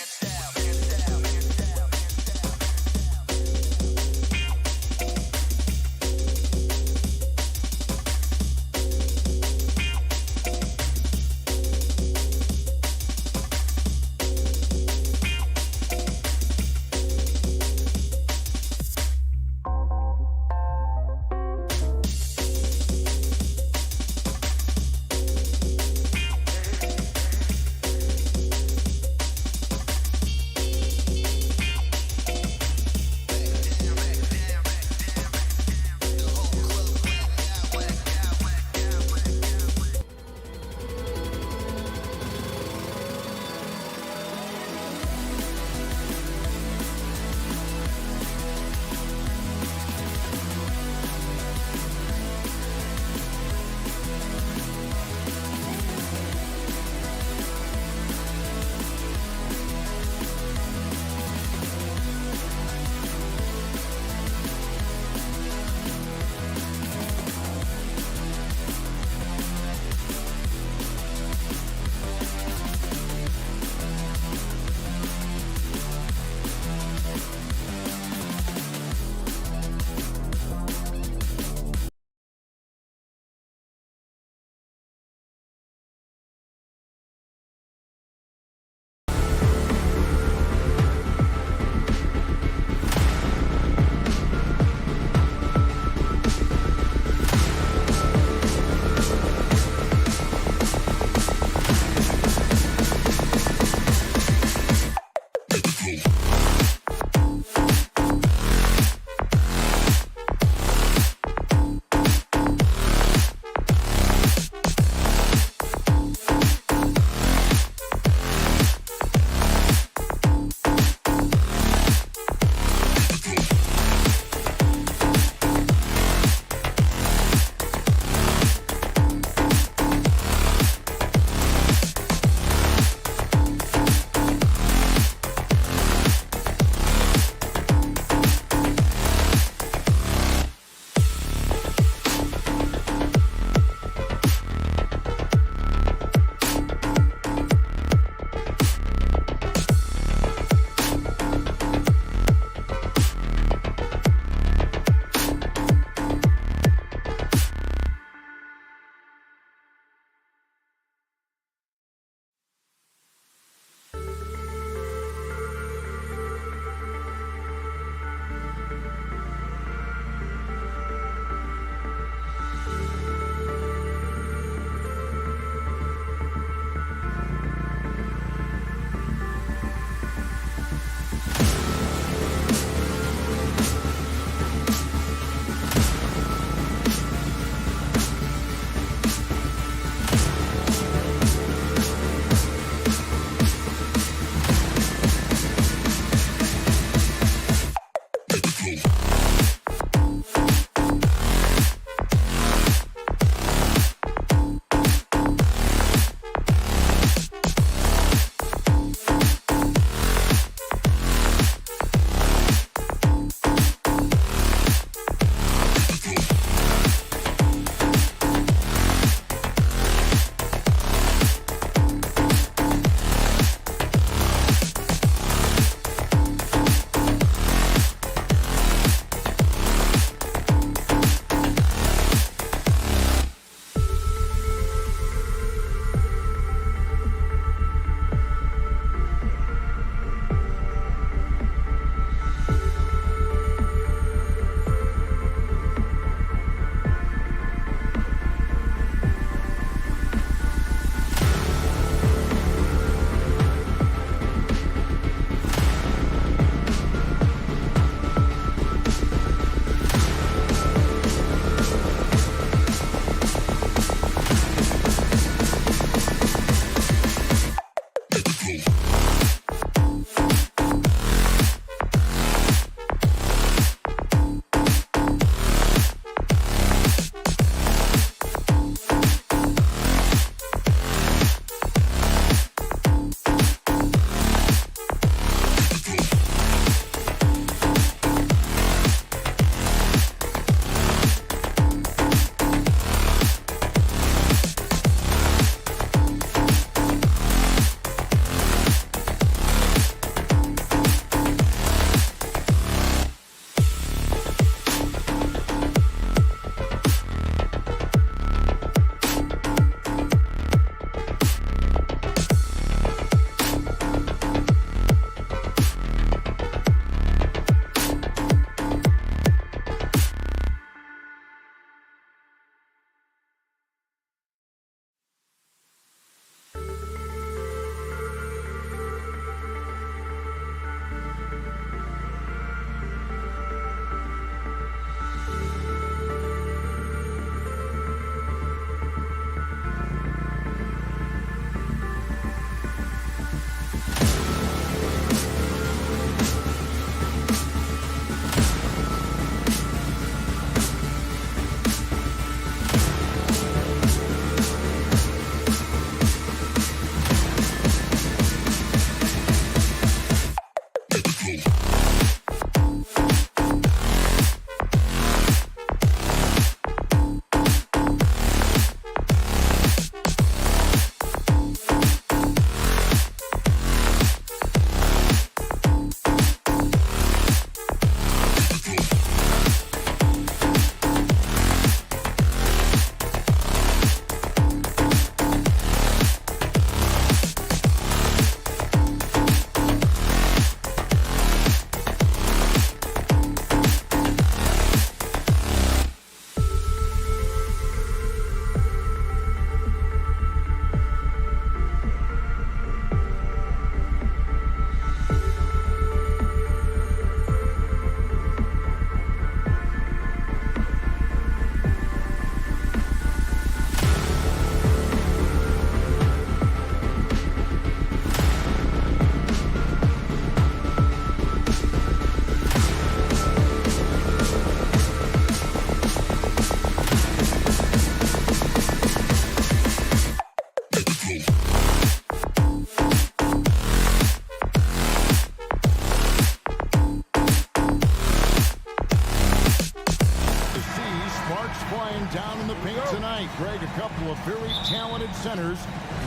Greg, a couple of very talented centers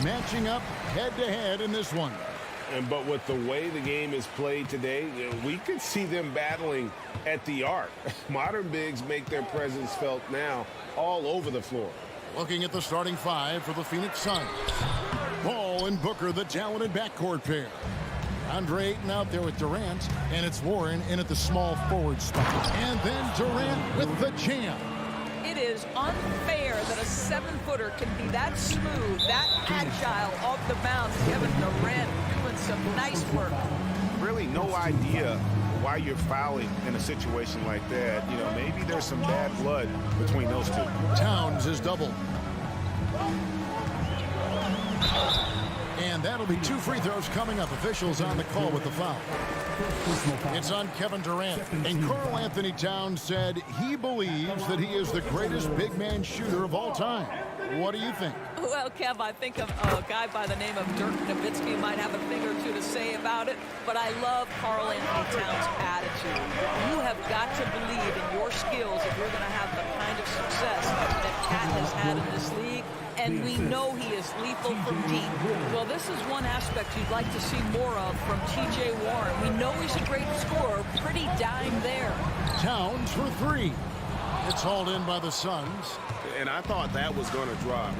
matching up head-to-head in this one. But with the way the game is played today, we could see them battling at the arc. Modern bigs make their presence felt now all over the floor. Looking at the starting five for the Phoenix Suns. Paul and Booker, the talented backcourt pair. Andre Ayton out there with Durant, and it's Warren in at the small forward spot. And then Durant with the jam. It is unfair that a 7-footer can be that smooth, that agile off the bounce. Kevin Durant doing some nice work. Really no idea why you're fouling in a situation like that. You know, maybe there's some bad blood between those two. Towns is doubled. And that'll be 2 free throws coming up. Officials on the call with the foul. It's on Kevin Durant. And Karl Anthony Towns said he believes that he is the greatest big man shooter of all time. What do you think? Well, Kev, I think a guy by the name of Dirk Nowitzki might have a thing or two to say about it, but I love Karl Anthony Towns' attitude. You have got to believe in your skills if you're going to have the kind of success that Cat has had in this league, and we know he is lethal from deep. Well, this is one aspect you'd like to see more of from T.J. Warren. We know he's a great scorer, pretty dime there. Towns for 3. It's hauled in by the Suns. And I thought that was going to drop.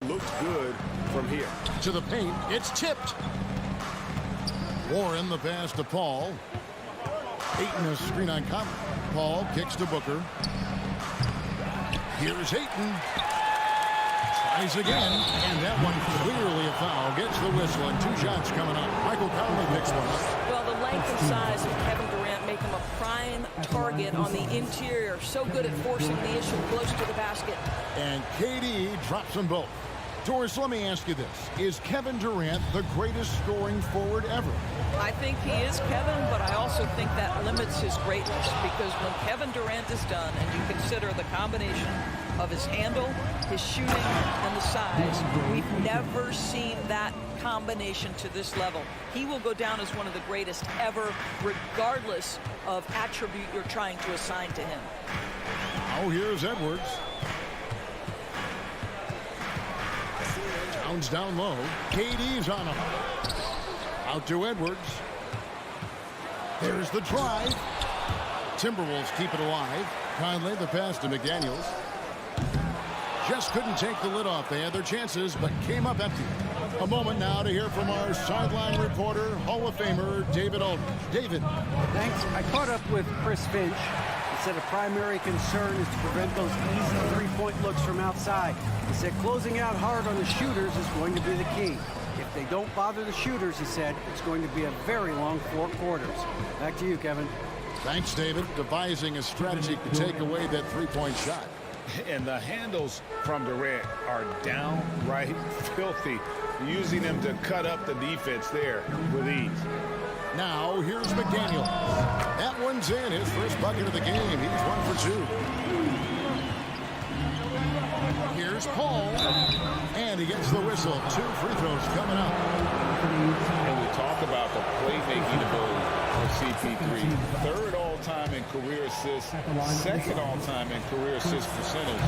Looks good from here. To the paint, it's tipped. Warren the pass to Paul. Ayton a screen on Conley. Paul kicks to Booker. Here's Ayton. Tries again, and that one clearly a foul. Gets the whistle, and 2 shots coming up. Michael Conley picks one up. Well, the length and size of Kevin Durant make him a prime target on the interior. So good at forcing the issue close to the basket. And KD drops them both. Doris, let me ask you this. Is Kevin Durant the greatest scoring forward ever? I think he is, Kevin, but I also think that limits his greatness, because when Kevin Durant is done and you consider the combination of his handle, his shooting, and the size, we've never seen that combination to this level. He will go down as one of the greatest ever, regardless of attribute you're trying to assign to him. Oh, here's Edwards. Towns down low. KD's on him. Out to Edwards. There's the drive. Timberwolves keep it alive. Conley, the pass to McDaniels. Just couldn't take the lid off. They had their chances, but came up empty. A moment now to hear from our sideline reporter, Hall of Famer David Aldridge. David. Thanks. I caught up with Chris Finch. He said a primary concern is to prevent those easy three-point looks from outside. He said closing out hard on the shooters is going to be the key. If they don't bother the shooters, he said, it's going to be a very long 4 quarters. Back to you, Kevin. Thanks, David. Devising a strategy to take away that three-point shot. And the handles from Durant are downright filthy, using them to cut up the defense there with ease. Now, here's McDaniel. That one's in. His first bucket of the game. He's 1 for 2. Here's Paul. And he gets the whistle. 2 free throws coming up. And we talk about the playmaking ability of CP3. 3rd all-time in career assists, 2nd all-time in career assist percentage.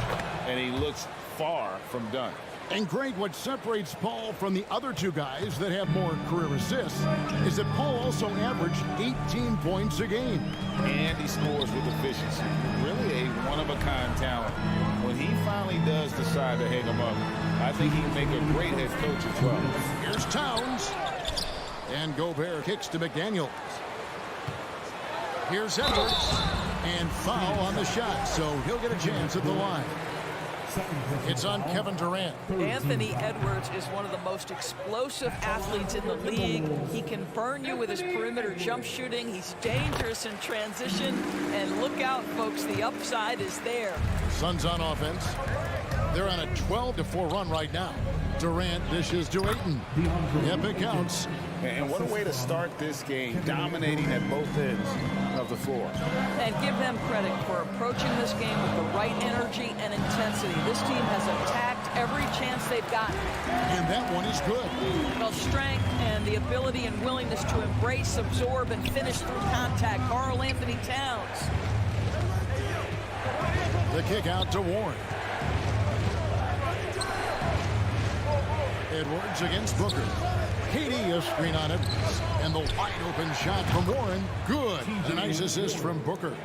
And he looks far from done. And Greg, what separates Paul from the other 2 guys that have more career assists is that Paul also averaged 18 points a game. And he scores with efficiency. Really a one-of-a-kind talent. When he finally does decide to hang him up, I think he can make a great head coach as well. Here's Towns. And Gobert kicks to McDaniels. Here's Edwards. And foul on the shot, so he'll get a chance at the line. It's on Kevin Durant. Anthony Edwards is one of the most explosive athletes in the league. He can burn you with his perimeter jump shooting. He's dangerous in transition. And look out, folks, the upside is there. Suns on offense. They're on a 12-4 run right now. Durant dishes to Ayton. Yep, it counts. And what a way to start this game, dominating at both ends of the floor. And give them credit for approaching this game with the right energy and intensity. This team has attacked every chance they've gotten. And that one is good. Well, strength and the ability and willingness to embrace, absorb, and finish through contact. Karl Anthony Towns. The kick out to Warren. Edwards against Booker. KD a screen on it. And the wide open shot from Warren. Good. A nice assist from Booker.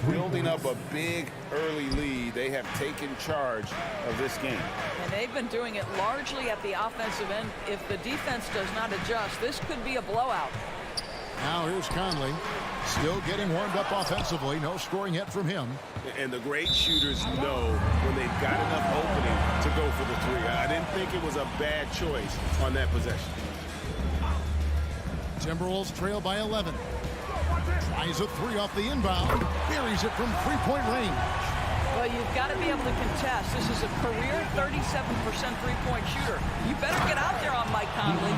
Building up a big early lead, they have taken charge of this game. And they've been doing it largely at the offensive end. If the defense does not adjust, this could be a blowout. Now here's Conley. Still getting warmed up offensively. No scoring yet from him. And the great shooters know when they've got enough opening to go for the 3. I didn't think it was a bad choice on that possession. Timberwolves trail by 11. Tries a 3 off the inbound. Buries it from 3-point range. Well, you've got to be able to contest. This is a career 37% three-point shooter. You better get out there on Mike Conley.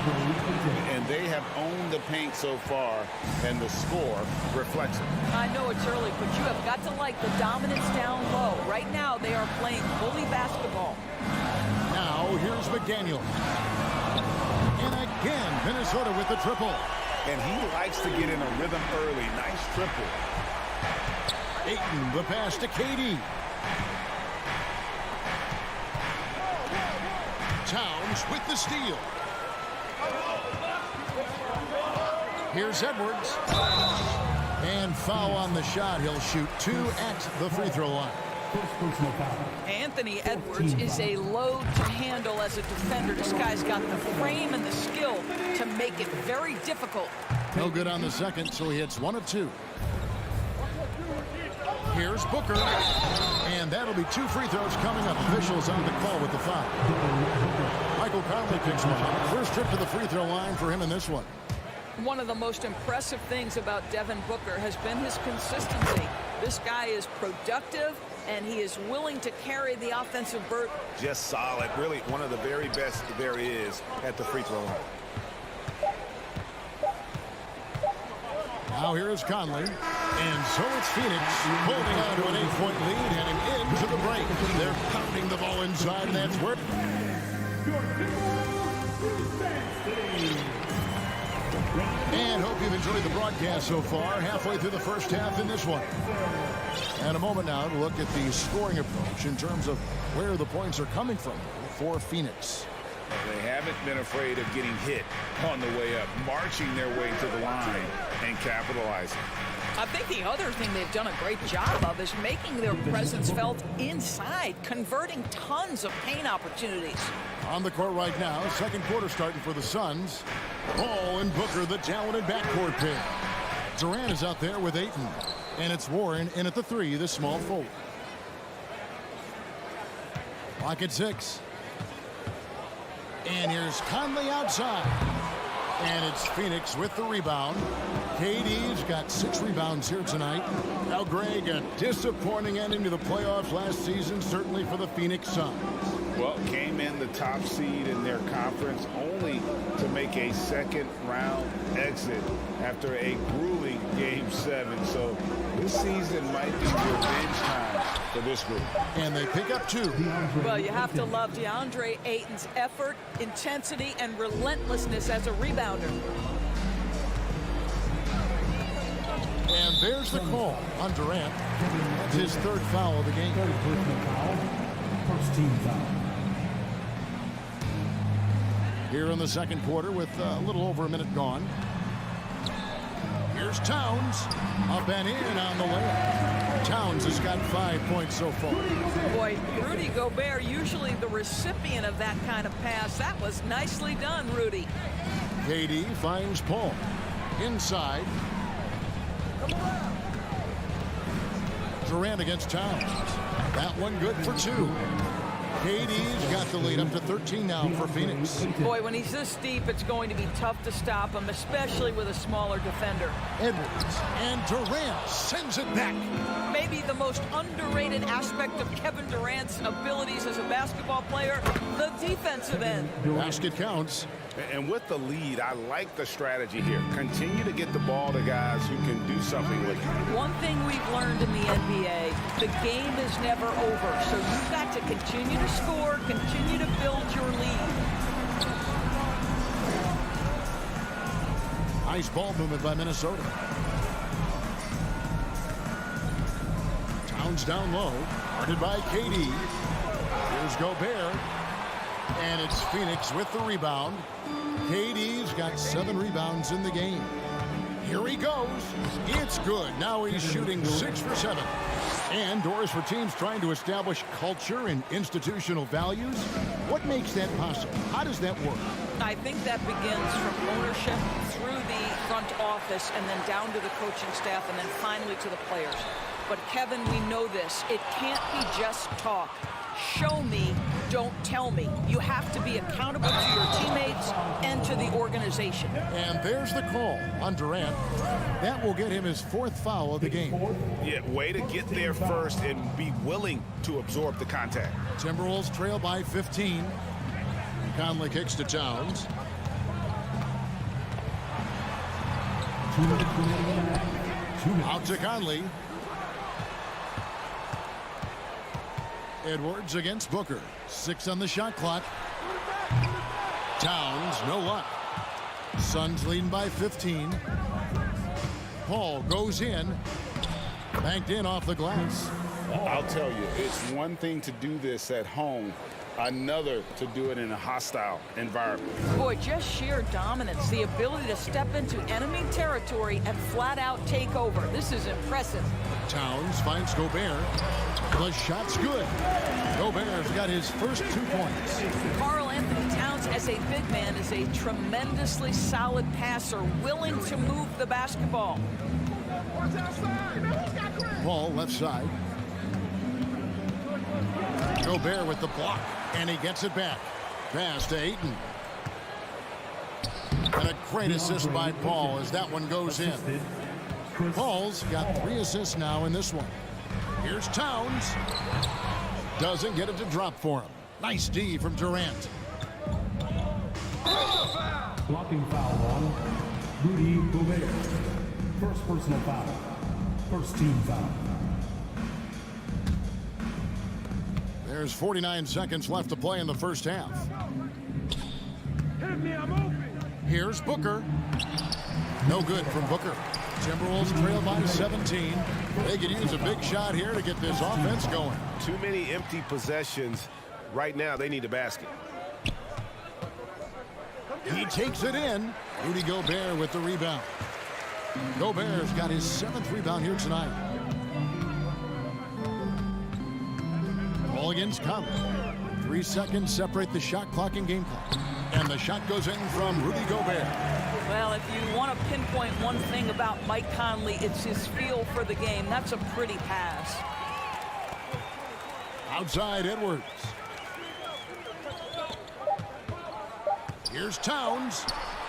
And they have owned the paint so far, and the score reflects it. I know it's early, but you have got to like the dominance down low. Right now, they are playing bully basketball. Now, here's McDaniel. And again, Minnesota with the triple. And he likes to get in a rhythm early. Nice triple. Ayton, the pass to KD. Towns with the steal. Here's Edwards. And foul on the shot. He'll shoot 2 at the free throw line. Anthony Edwards is a load to handle as a defender. This guy's got the frame and the skill to make it very difficult. No good on the second, so he hits 1 of 2. Here's Booker. And that'll be 2 free throws coming up. Officials on the call with the foul. Michael Conley picks one up. First trip to the free throw line for him in this one. One of the most impressive things about Devin Booker has been his consistency. This guy is productive, and he is willing to carry the offensive burden. Just solid. Really one of the very best there is at the free throw line. Now here is Conley. And so it's Phoenix holding on to an 8-point lead, heading into the break. They're pounding the ball inside, and that's where... And hope you've enjoyed the broadcast so far. Halfway through the first half in this one. And a moment now to look at the scoring approach in terms of where the points are coming from for Phoenix. They haven't been afraid of getting hit on the way up, marching their way to the line and capitalizing. I think the other thing they've done a great job of is making their presence felt inside, converting tons of paint opportunities. On the court right now, second quarter starting for the Suns. Ball and Booker, the talented backcourt pair. Durant is out there with Ayton. And it's Warren in at the 3, the small forward. Clock at 6. And here's Conley outside. And it's Phoenix with the rebound. KD's got 6 rebounds here tonight. Now, Greg, a disappointing ending to the playoffs last season, certainly for the Phoenix Suns. Well, came in the top seed in their conference only to make a second-round exit after a grueling Game 7. So this season might be revenge time for this group. And they pick up 2. Well, you have to love DeAndre Ayton's effort, intensity, and relentlessness as a rebounder. And there's the call on Durant. That's his 3rd foul of the game. First team foul. Here in the second quarter with a little over a minute gone. Here's Towns. Up and in on the layup. Towns has got 5 points so far. Boy, Rudy Gobert, usually the recipient of that kind of pass. That was nicely done, Rudy. KD finds Paul. Inside. Durant against Towns. That one good for 2. KD's got the lead up to 13 now for Phoenix. Boy, when he's this deep, it's going to be tough to stop him, especially with a smaller defender. Edwards and Durant sends it back. Maybe the most underrated aspect of Kevin Durant's abilities as a basketball player, the defensive end. Basket counts. And with the lead, I like the strategy here. Continue to get the ball to guys who can do something with it. One thing we've learned in the NBA, the game is never over. So you've got to continue to score, continue to build your lead. Nice ball movement by Minnesota. Towns down low, guarded by KD. Here's Gobert. And it's Phoenix with the rebound. KD's got 7 rebounds in the game. Here he goes. It's good. Now he's shooting 6 for 7. And doors for teams trying to establish culture and institutional values. What makes that possible? How does that work? I think that begins from ownership through the front office and then down to the coaching staff and then finally to the players. But Kevin, we know this. It can't be just talk. Show me, don't tell me. You have to be accountable to your teammates and to the organization. And there's the call on Durant. That will get him his 4th foul of the game. Yeah, way to get there first and be willing to absorb the contact. Timberwolves trail by 15. Conley kicks to Towns. Out to Conley. Edwards against Booker. 6 on the shot clock. Towns, no luck. Suns leading by 15. Paul goes in. Banked in off the glass. I'll tell you, it's one thing to do this at home, another to do it in a hostile environment. Boy, just sheer dominance, the ability to step into enemy territory and flat out take over. This is impressive. Towns finds Gobert. The shot's good. Gobert's got his first 2 points. Karl Anthony Towns, as a big man, is a tremendously solid passer, willing to move the basketball. Paul left side. Gobert with the block, and he gets it back. Pass to Ayton. And a great assist by Paul as that one goes in. Paul's got 3 assists now in this one. Here's Towns. Doesn't get it to drop for him. Nice D from Durant. Blocking foul on Rudy Gobert. First personal foul. First team foul. There's 49 seconds left to play in the first half. Here's Booker. No good from Booker. Timberwolves trail by 17. They could use a big shot here to get this offense going. Too many empty possessions. Right now, they need a basket. He takes it in. Rudy Gobert with the rebound. Gobert's got his 7th rebound here tonight. Ball against Conley. 3 seconds separate the shot clock and game clock. And the shot goes in from Rudy Gobert. Well, if you want to pinpoint one thing about Mike Conley, it's his feel for the game. That's a pretty pass. Outside Edwards. Here's Towns.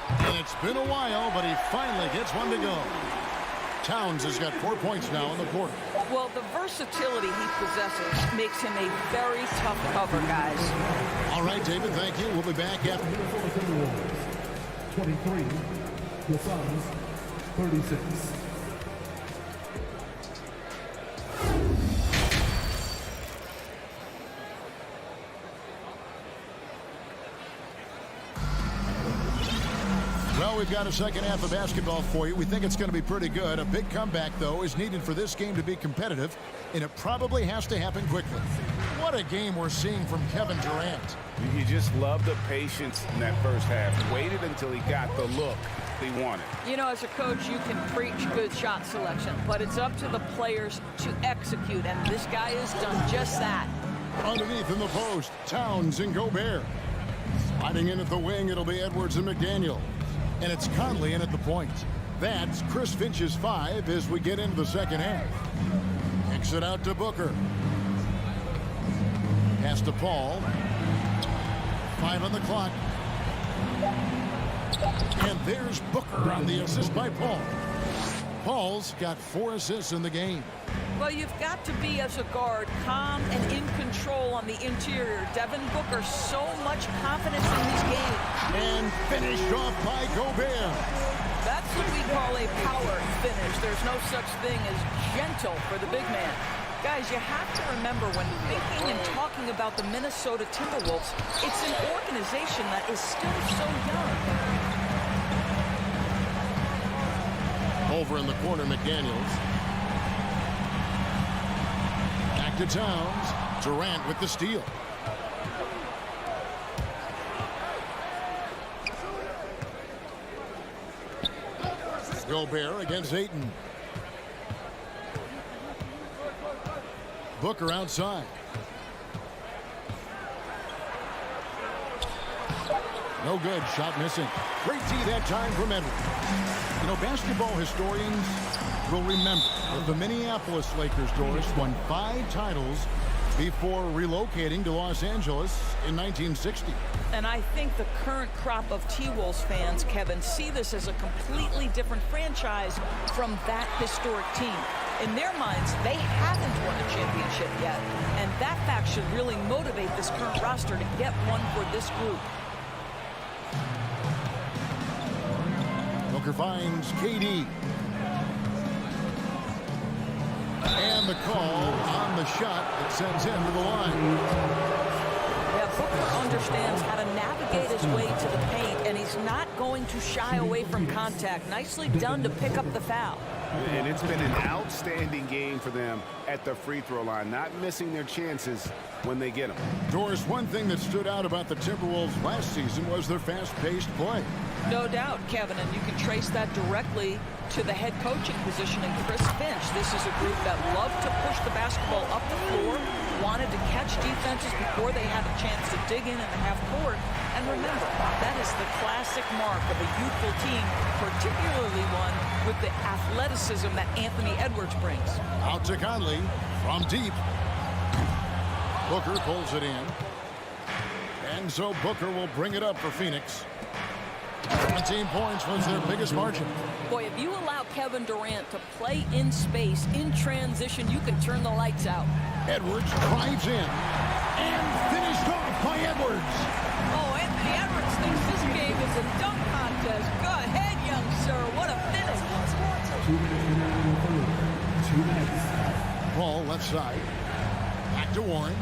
And it's been a while, but he finally gets one to go. Towns has got 4 points now in the quarter. Well, the versatility he possesses makes him a very tough cover, guys. All right, David, thank you. We'll be back after. 23. The Suns, 36. Well, we've got a second half of basketball for you. We think it's going to be pretty good. A big comeback, though, is needed for this game to be competitive, and it probably has to happen quickly. What a game we're seeing from Kevin Durant. You just love the patience in that first half. Waited until he got the look he wanted. You know, as a coach, you can preach good shot selection, but it's up to the players to execute, and this guy has done just that. Underneath in the post, Towns and Gobert. Sliding in at the wing, it'll be Edwards and McDaniel. And it's Conley in at the point. That's Chris Finch's 5 as we get into the second half. Kicks it out to Booker. Pass to Paul. 5 on the clock. And there's Booker on the assist by Paul. Paul's got 4 assists in the game. Well, you've got to be, as a guard, calm and in control on the interior. Devin Booker, so much confidence in his game. And finished off by Gobert. That's what we call a power finish. There's no such thing as gentle for the big man. Guys, you have to remember, when thinking and talking about the Minnesota Timberwolves, it's an organization that is still so young. Over in the corner, McDaniels. Back to Towns. Durant with the steal. Gobert against Ayton. Booker outside. No good. Shot missing. Great D that time from Edwards. You know, basketball historians will remember that the Minneapolis Lakers, Doris, won 5 titles before relocating to Los Angeles in 1960. And I think the current crop of T-Wolves fans, Kevin, see this as a completely different franchise from that historic team. In their minds, they haven't won a championship yet. And that fact should really motivate this current roster to get one for this group. Booker finds KD. And the call on the shot that sends him to the line. Yeah, Booker understands how to navigate his way to the paint, and he's not going to shy away from contact. Nicely done to pick up the foul. And it's been an outstanding game for them at the free throw line, not missing their chances when they get them. Doris, one thing that stood out about the Timberwolves last season was their fast-paced play. No doubt, Kevin, and you can trace that directly to the head coaching position in Chris Finch. This is a group that loved to push the basketball up the floor, wanted to catch defenses before they had a chance to dig in the half court, And remember, that is the classic mark of a youthful team, particularly one with the athleticism that Anthony Edwards brings. Out to Conley from deep. Booker pulls it in. And so Booker will bring it up for Phoenix. 17 points was their biggest margin. Boy, if you allow Kevin Durant to play in space, in transition, you can turn the lights out. Edwards drives in. And finished off by Edwards. Oh, Anthony Edwards thinks this game is a dunk contest. Go ahead, young sir. What a finish. 2 minutes. Ball left side. Back to Warren.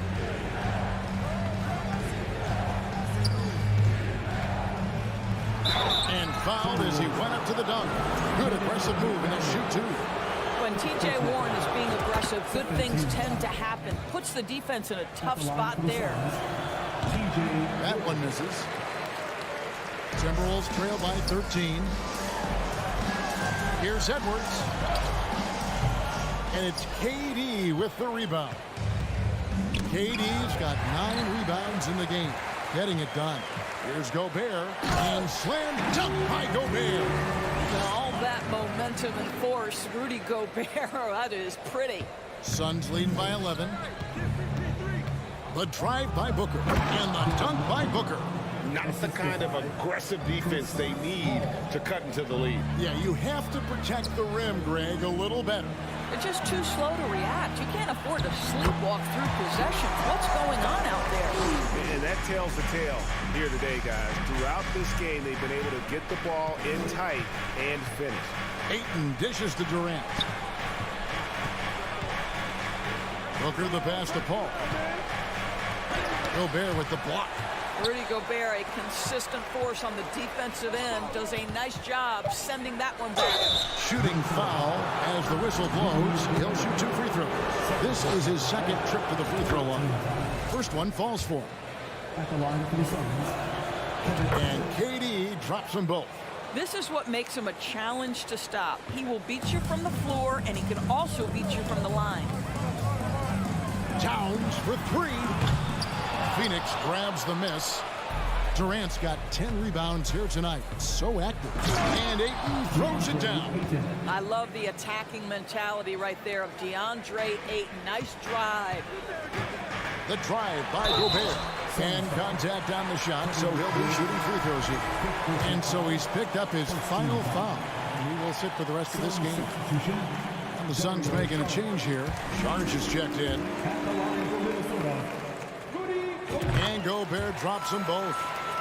And fouled as he went up to the dunk. Good aggressive move and a shoot two. When T.J. Warren is being aggressive, good things tend to happen. Puts the defense in a tough spot there. That one misses. Timberwolves trail by 13. Here's Edwards. And it's KD with the rebound. KD's got 9 rebounds in the game. Getting it done. Here's Gobert. And slam dunk by Gobert. All that momentum and force. Rudy Gobert, that is pretty. Suns leading by 11. The drive by Booker. And the dunk by Booker. Not the kind of aggressive defense they need to cut into the lead. Yeah, you have to protect the rim, Greg, a little better. They're just too slow to react. You can't afford to sleepwalk through possessions. What's going on out there? And that tells the tale here today, guys. Throughout this game, they've been able to get the ball in tight and finish. Ayton dishes to Durant. Booker the pass to Paul. Gobert with the block. Rudy Gobert, a consistent force on the defensive end, does a nice job sending that one back. Shooting foul as the whistle blows. He'll shoot 2 free throws. This is his second trip to the free throw line. First one falls for him. At the line for the Suns. And KD drops them both. This is what makes him a challenge to stop. He will beat you from the floor, and he can also beat you from the line. Towns for 3. Phoenix grabs the miss. Durant's got 10 rebounds here tonight. So active. And Ayton throws it down. I love the attacking mentality right there of DeAndre Ayton. Nice drive. The drive by Gobert. And contact on the shot, so he'll be shooting free throws here. And so he's picked up his final foul. And he will sit for the rest of this game. And the Suns making a change here. Sharge is checked in. And Gobert drops them both.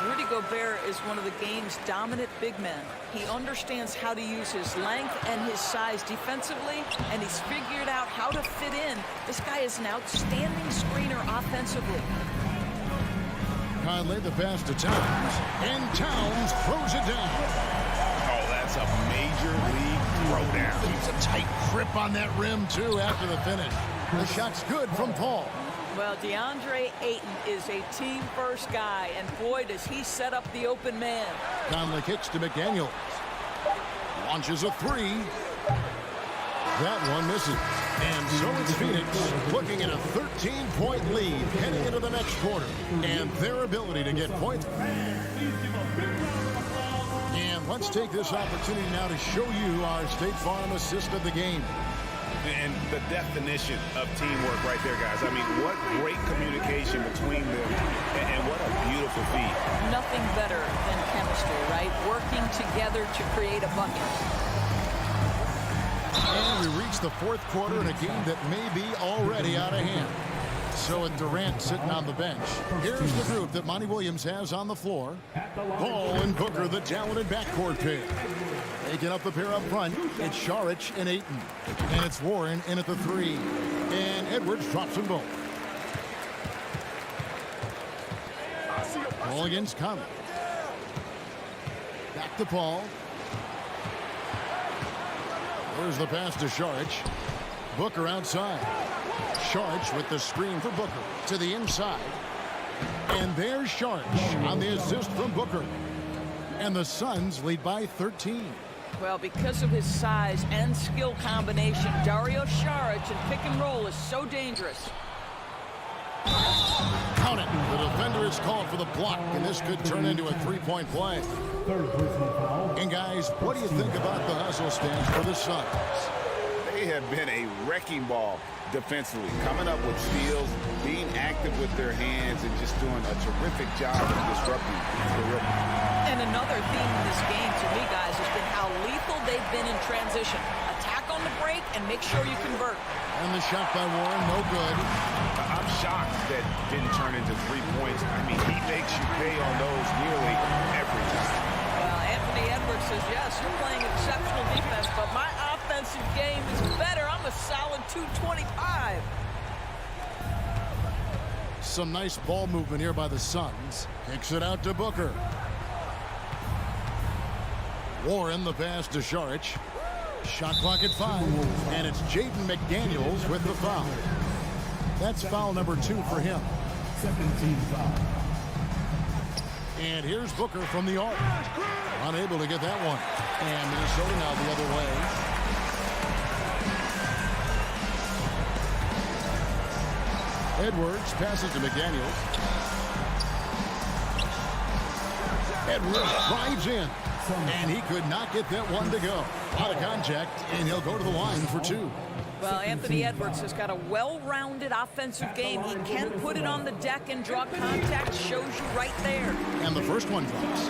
Rudy Gobert is one of the game's dominant big men. He understands how to use his length and his size defensively, and he's figured out how to fit in. This guy is an outstanding screener offensively. Conley the pass to Towns. And Towns throws it down. Oh, that's a major league throwdown. It's a tight grip on that rim, too, after the finish. The shot's good from Paul. Well, DeAndre Ayton is a team-first guy, and boy, does he set up the open man. Conley kicks to McDaniels. Launches a 3. That one misses. And so it's Phoenix looking at a 13-point lead heading into the next quarter. And their ability to get points. And let's take this opportunity now to show you our State Farm assist of the game. And the definition of teamwork right there, guys. I mean, what great communication between them, and what a beautiful feat. Nothing better than chemistry, right? Working together to create a bucket. And we reach the fourth quarter in a game that may be already out of hand. So with Durant sitting on the bench, here's the group that Monty Williams has on the floor. Paul and Booker, the talented backcourt pair. Taking up the pair up front, it's Saric and Ayton. And it's Warren in at the 3. And Edwards drops them both. Paul against Conley. Back to Paul. There's the pass to Saric. Booker outside. Saric with the screen for Booker to the inside. And there's Saric on the assist from Booker. And the Suns lead by 13. Well, because of his size and skill combination, Dario Saric in pick and roll is so dangerous. Count it. The defender is called for the block, and this could turn into a three-point play. And, guys, what do you think about the hustle stance for the Suns? They have been a wrecking ball defensively, coming up with steals, being active with their hands, and just doing a terrific job of disrupting the rim. And another theme in this game to me, guys, has been how lethal they've been in transition. Attack on the break and make sure you convert. And the shot by Warren, no good. I'm shocked that didn't turn into 3 points. I mean, he makes you pay on those nearly every time. Well, Anthony Edwards says, yes, you're playing exceptional defense, but my offensive game is better. I'm a solid 225. Some nice ball movement here by the Suns. Kicks it out to Booker. Warren, the pass to Saric. Shot clock at 5. And it's Jaden McDaniels with the foul. That's foul number 2 for him. Second team foul. And here's Booker from the arc. Unable to get that one. And Minnesota now the other way. Edwards passes to McDaniels. Edwards drives in. And he could not get that one to go. Out of contact, and he'll go to the line for 2. Well, Anthony Edwards has got a well-rounded offensive game. He can put it on the deck and draw contact. Shows you right there. And the first one drops.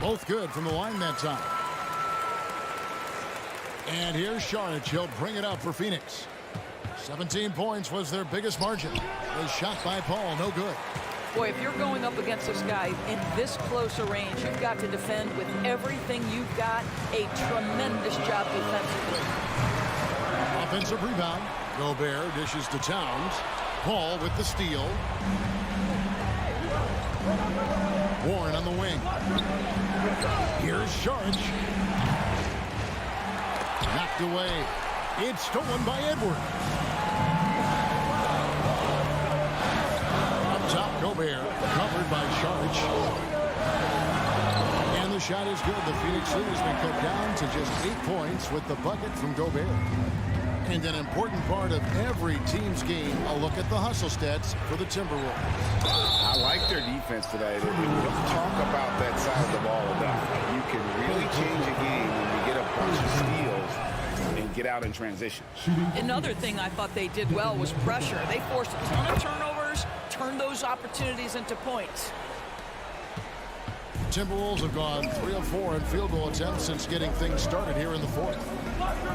Both good from the line that time. And here's Saric. He'll bring it up for Phoenix. 17 points was their biggest margin. A shot by Paul, no good. Boy, if you're going up against this guy in this close a range, you've got to defend with everything you've got. A tremendous job defensively. Offensive rebound. Gobert dishes to Towns. Paul with the steal. Warren on the wing. Here's Saric. Knocked away. It's stolen by Edwards. Top Gobert, covered by Saric. And the shot is good. The Phoenix lead has been cut down to just 8 points with the bucket from Gobert. And an important part of every team's game, a look at the hustle stats for the Timberwolves. I like their defense today. We don't talk about that side of the ball enough. You can really change a game when you get a bunch of steals and get out in transition. Another thing I thought they did well was pressure. They forced a ton of turnovers, turned those opportunities into points. Timberwolves have gone 3 of 4 in field goal attempts since getting things started here in the 4th.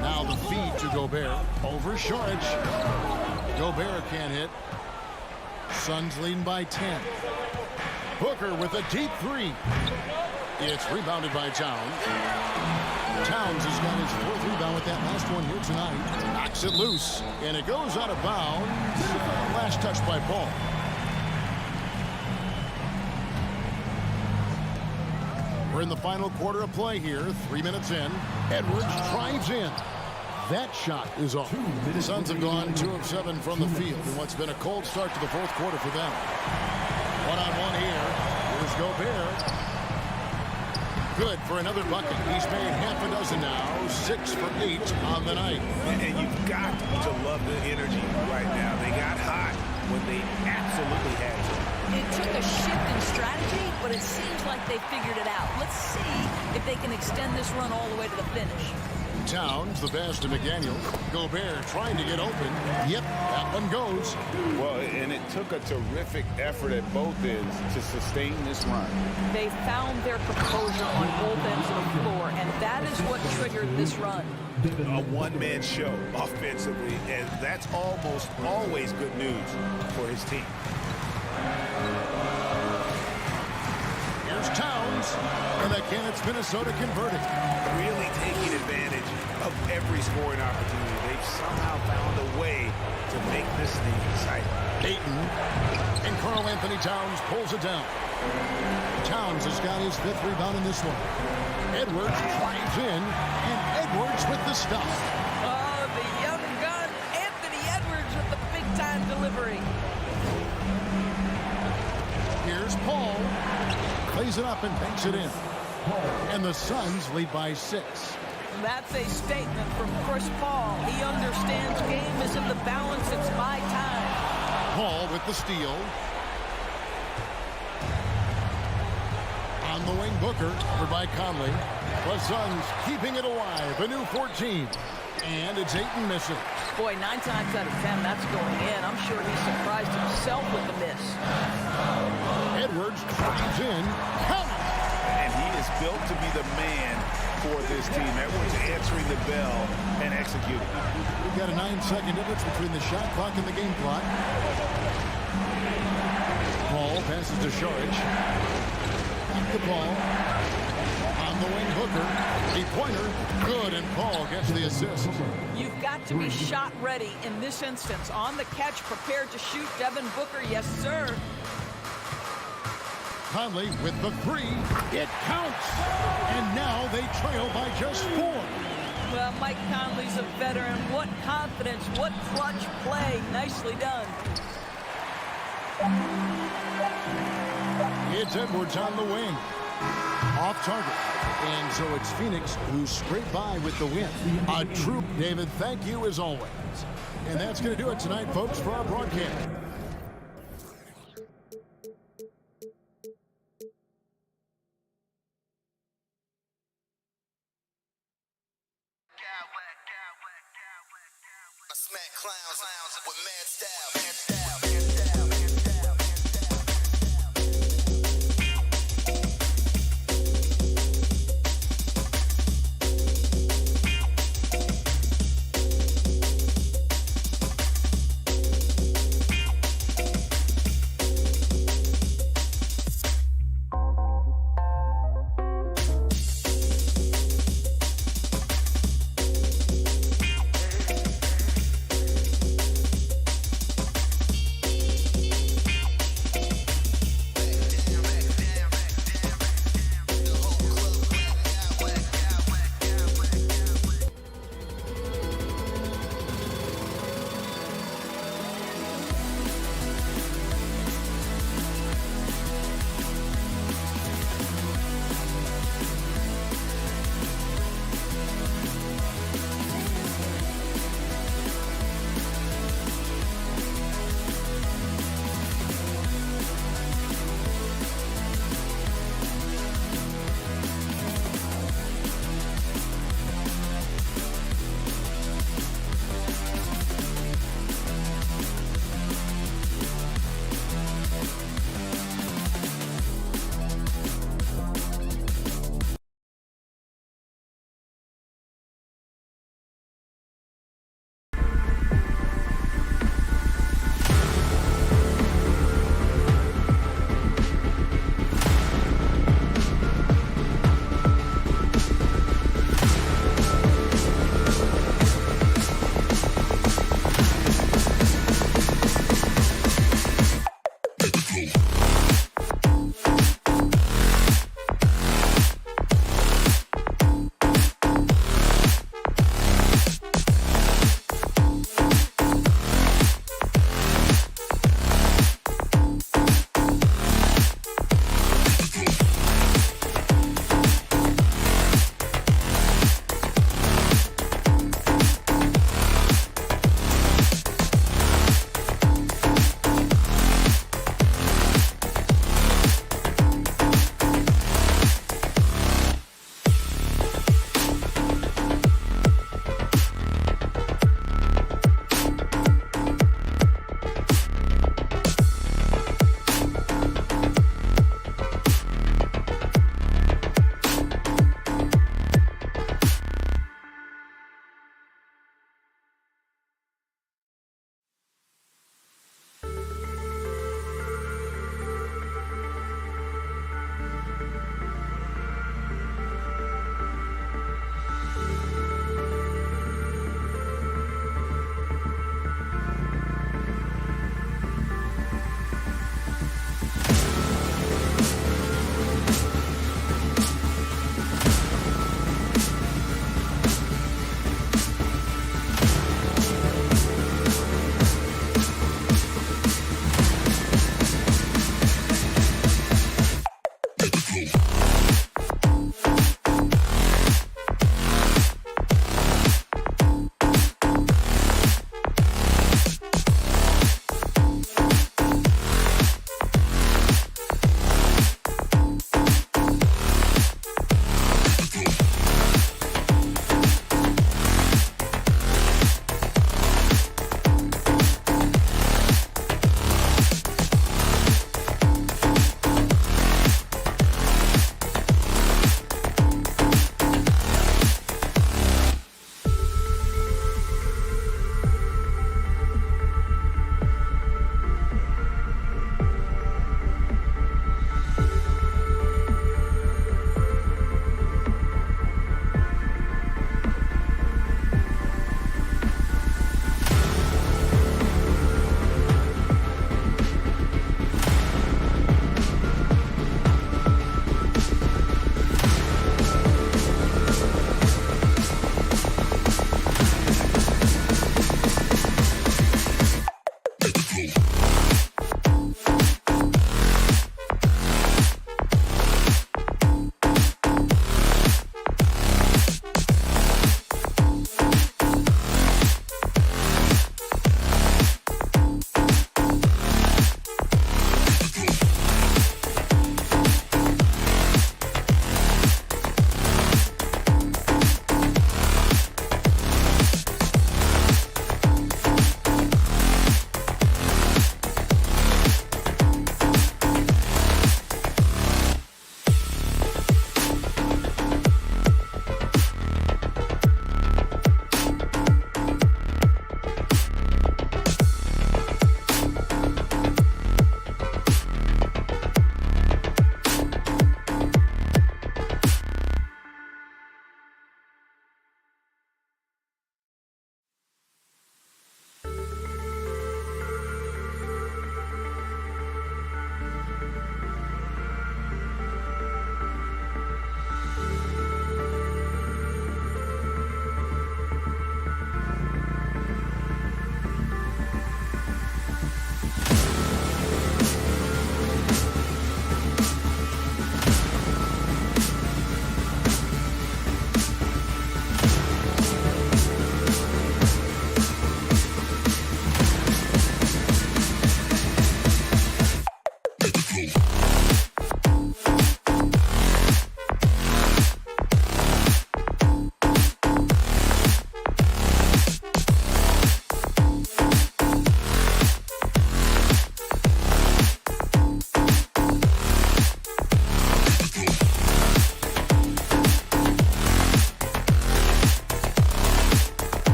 Now the feed to Gobert. Over Saric. Gobert can't hit. Suns leading by 10. Booker with a deep 3. It's rebounded by Towns. Towns has got his 4th rebound with that last one here tonight. Knocks it loose, and it goes out of bounds. Last touch by Paul. We're in the final quarter of play here, 3 minutes in. Edwards drives in. That shot is off. The Suns have gone 2 of 7 from the field in what's been a cold start to the 4th quarter for them. One-on-one here. Here's Gobert. Good for another bucket. He's made half a dozen now. 6 for 8 on the night. And you've got to love the energy right now. They got hot when they absolutely had to. It took a shift in strategy, but it seems like they figured it out. Let's see if they can extend this run all the way to the finish. Towns, the pass to McDaniel. Gobert trying to get open. Yep, that one goes. Well, and it took a terrific effort at both ends to sustain this run. They found their composure on both ends of the floor, and that is what triggered this run. A one-man show offensively, and that's almost always good news for his team. Here's Towns, and again it's Minnesota converting. Really taking advantage of every scoring opportunity. They've somehow found a way to make this thing exciting. Ayton, and Karl Anthony Towns pulls it down. Towns has got his 5th rebound in this one. Edwards drives in, and Edwards with the stop. Oh, the young gun, Anthony Edwards with the big-time delivery. Here's Paul. Plays it up and banks it in. And the Suns lead by 6. That's a statement from Chris Paul. He understands game is in the balance. It's my time. Paul with the steal. On the wing, Booker, covered by Conley. The Suns keeping it alive, a new 14. And it's Ayton missing. Boy, 9 times out of 10, that's going in. I'm sure he surprised himself with the miss. Edwards drives in. Count. And he is built to be the man for this team. Edwards answering the bell and executing. We've got a 9-second difference between the shot clock and the game clock. Paul passes to Saric. Back to Paul. On the wing, Booker. Three-pointer. Good, and Paul gets the assist. You've got to be shot ready in this instance. On the catch, prepared to shoot. Devin Booker, yes, sir. Conley with the 3. It counts. And now they trail by just 4. Well, Mike Conley's a veteran. What confidence, what clutch play. Nicely done. It's Edwards on the wing. Off target. And so it's Phoenix who scraped by with the win. A true David, thank you as always. And that's going to do it tonight, folks, for our broadcast. I smack clowns with mad style.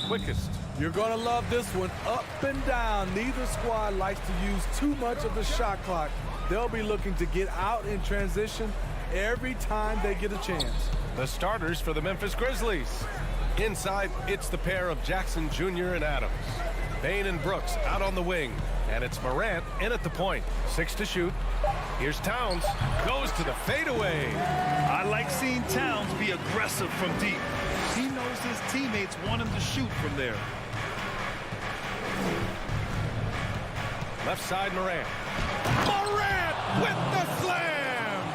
quickest. You're going to love this one. Up and down. Neither squad likes to use too much of the shot clock. They'll be looking to get out in transition every time they get a chance. The starters for the Memphis Grizzlies. Inside, it's the pair of Jackson Jr. and Adams. Bane and Brooks out on the wing. And it's Morant in at the point. 6 to shoot. Here's Towns. Goes to the fadeaway. I like seeing Towns be aggressive from deep. He knows his teammates want him to shoot from there. Left side, Morant. Morant with the slam!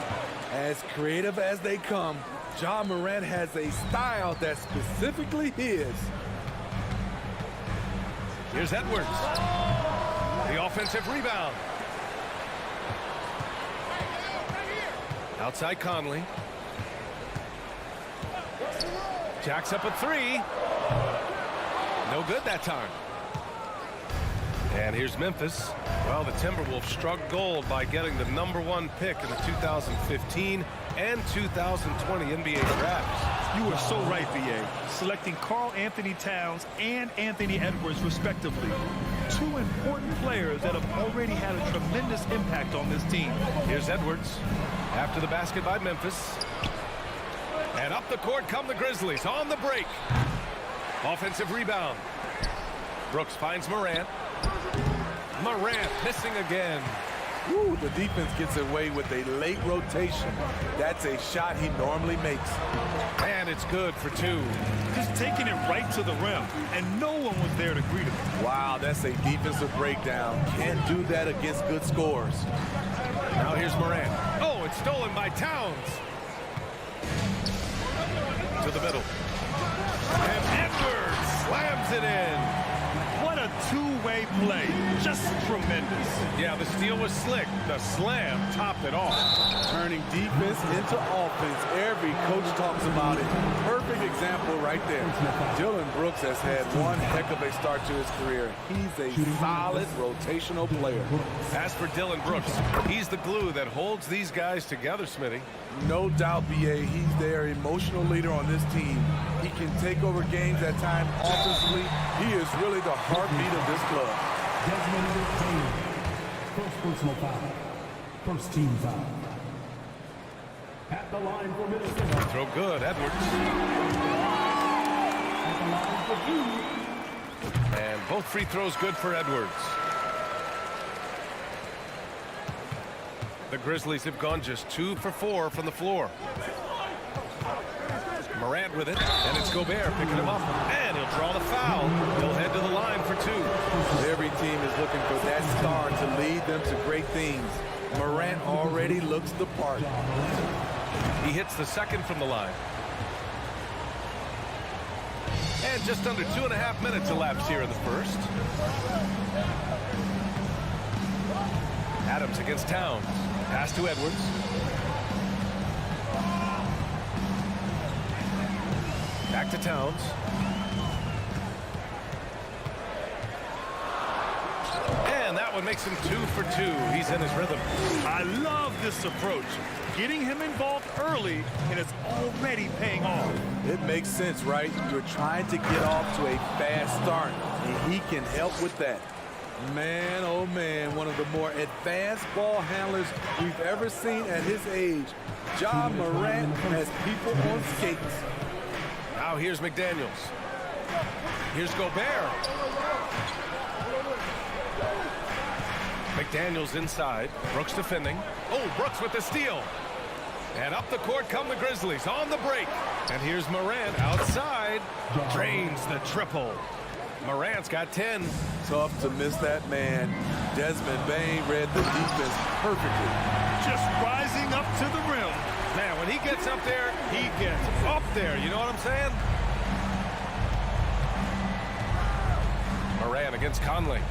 As creative as they come, Ja Morant has a style that's specifically his. Here's Edwards. The offensive rebound. Outside Conley. Jacks up a 3. No good that time. And here's Memphis. Well, the Timberwolves struck gold by getting the #1 pick in the 2015 and 2020 NBA drafts. You are so right, B.A. Selecting Karl Anthony Towns and Anthony Edwards, respectively. 2 important players that have already had a tremendous impact on this team. Here's Edwards. After the basket by Memphis. And up the court come the Grizzlies on the break. Offensive rebound. Brooks finds Morant. Morant missing again. Woo, the defense gets away with a late rotation. That's a shot he normally makes. And it's good for 2. Just taking it right to the rim, and no one was there to greet him. Wow, that's a defensive breakdown. Can't do that against good scores. Now here's Morant. Oh, it's stolen by Towns. To the middle. And Edwards slams it in. What a two-way play. Just tremendous. Yeah, the steal was slick. The slam topped it off. Turning defense into offense. Every coach talks about it. Perfect example right there. Dillon Brooks has had one heck of a start to his career. He's a solid rotational player. As for Dillon Brooks, he's the glue that holds these guys together, Smitty. No doubt, B.A. He's their emotional leader on this team. He can take over games at times offensively. He is really the heartbeat of this club. First personal foul. First team foul. At the line for Minnesota. Throw good, Edwards. At the line for 2. And both free throws good for Edwards. The Grizzlies have gone just 2 for 4 from the floor. Morant with it, and it's Gobert picking him up, and he'll draw the foul. He'll head to the line for 2. Every team is looking for that star to lead them to great things. Morant already looks the part. He hits the second from the line. And just under 2.5 minutes elapsed here in the first. Adams against Towns. Pass to Edwards. Back to Towns. And that one makes him 2 for 2. He's in his rhythm. I love this approach. Getting him involved early, and it's already paying off. It makes sense, right? You're trying to get off to a fast start, and he can help with that. Man, oh man, one of the more advanced ball handlers we've ever seen at his age. Ja Morant has people on skates. Now here's McDaniels. Here's Gobert. McDaniels inside. Brooks defending. Oh, Brooks with the steal. And up the court come the Grizzlies on the break. And here's Morant outside. Drains the triple. Morant's got 10. Tough to miss that man. Desmond Bane read the defense perfectly. Just rising up to the rim. Man, when he gets up there, he gets up there. You know what I'm saying? Morant against Conley.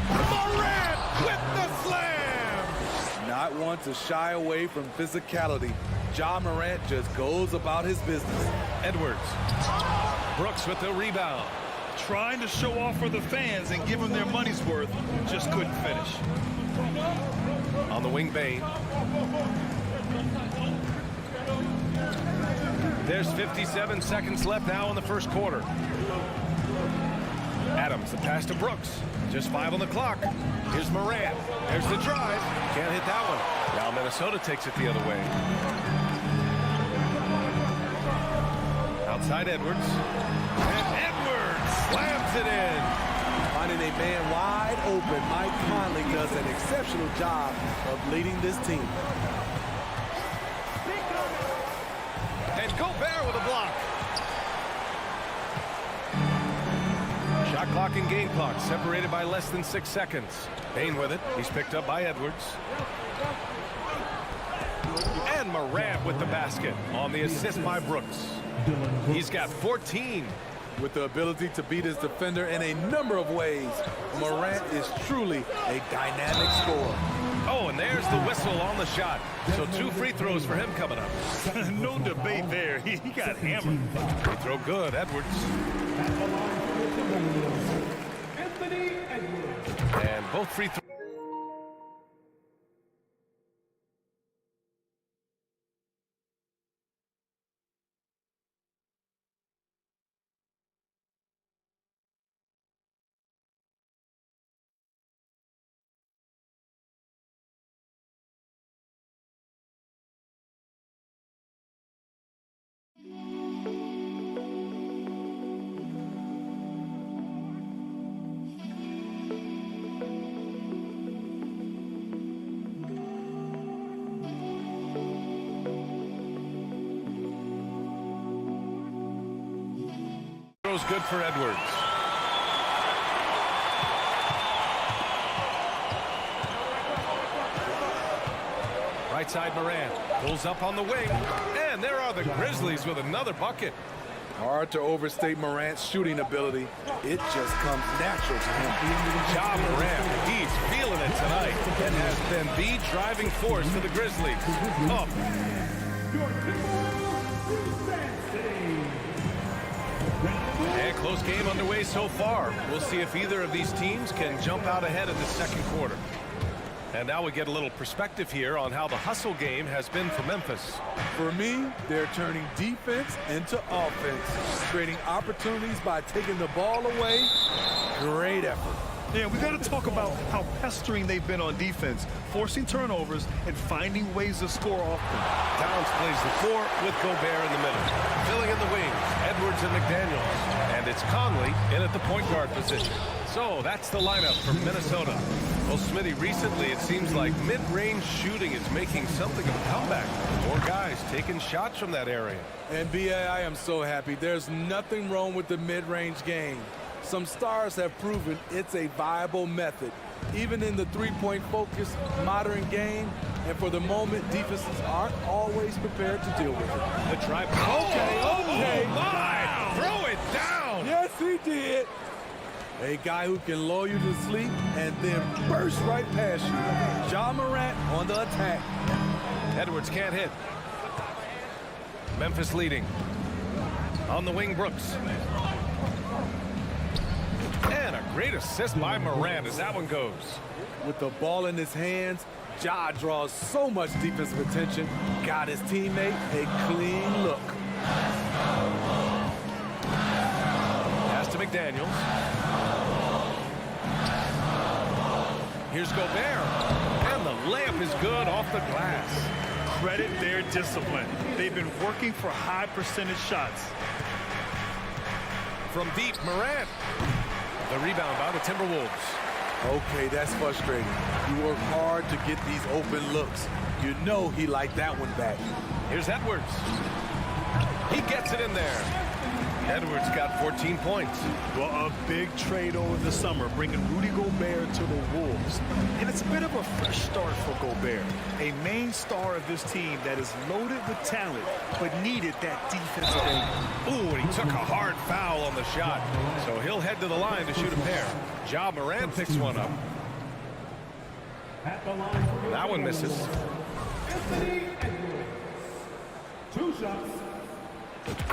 Morant with the slam! Not one to shy away from physicality. Ja Morant just goes about his business. Edwards. Brooks with the rebound. Trying to show off for the fans and give them their money's worth. Just couldn't finish. On the wing, Bane. There's 57 seconds left now in the first quarter. Adams, the pass to Brooks. Just 5 on the clock. Here's Morant. There's the drive. Can't hit that one. Now Minnesota takes it the other way. Outside Edwards. And Edwards slams it in. Finding a man wide open, Mike Conley does an exceptional job of leading this team. And Gobert with a block. Shot clock and game clock separated by less than 6 seconds. Payne with it. He's picked up by Edwards. And Morant with the basket on the assist by Brooks. He's got 14. With the ability to beat his defender in a number of ways, Morant is truly a dynamic scorer. Oh, and there's the whistle on the shot. So 2 free throws for him coming up. No debate there. He got hammered. Free throw good, Edwards. And both free throws. Good for Edwards. Right side Morant pulls up on the wing, and there are the Grizzlies with another bucket. Hard to overstate Morant's shooting ability. It just comes natural to him. Ja Morant, he's feeling it tonight and has been the driving force for the Grizzlies. Oh. And close game underway so far. We'll see if either of these teams can jump out ahead in the second quarter. And now we get a little perspective here on how the hustle game has been for Memphis. For me, they're turning defense into offense, creating opportunities by taking the ball away. Great effort. Yeah, we got to talk about how pestering they've been on defense, forcing turnovers and finding ways to score often. Downs plays the 4 with Gobert in the middle. Filling in the wings, Edwards and McDaniels. And it's Conley in at the point guard position. So that's the lineup for Minnesota. Well, Smitty, recently it seems like mid-range shooting is making something of a comeback. More guys taking shots from that area. And B.A., I am so happy. There's nothing wrong with the mid-range game. Some stars have proven it's a viable method, even in the three-point focused modern game. And for the moment, defenses aren't always prepared to deal with it. The drive. Okay. My! Throw it down! Yes, he did. A guy who can lull you to sleep and then burst right past you. Ja Morant on the attack. Edwards can't hit. Memphis leading. On the wing, Brooks. And a great assist by Morant as that one goes. With the ball in his hands, Ja draws so much defensive attention. Got his teammate a clean look. Pass to McDaniels. Here's Gobert. And the layup is good off the glass. Credit their discipline. They've been working for high percentage shots. From deep, Morant. The rebound by the Timberwolves. Okay, that's frustrating. You work hard to get these open looks. You know he liked that one back. Here's Edwards. He gets it in there. Edwards got 14 points. Well, a big trade over the summer, bringing Rudy Gobert to the Wolves. And it's a bit of a fresh start for Gobert, a main star of this team that is loaded with talent, but needed that defensive aid. Ooh, and he took a hard foul on the shot. So he'll head to the line to shoot a pair. Ja Morant picks one up. That one misses. 2 shots.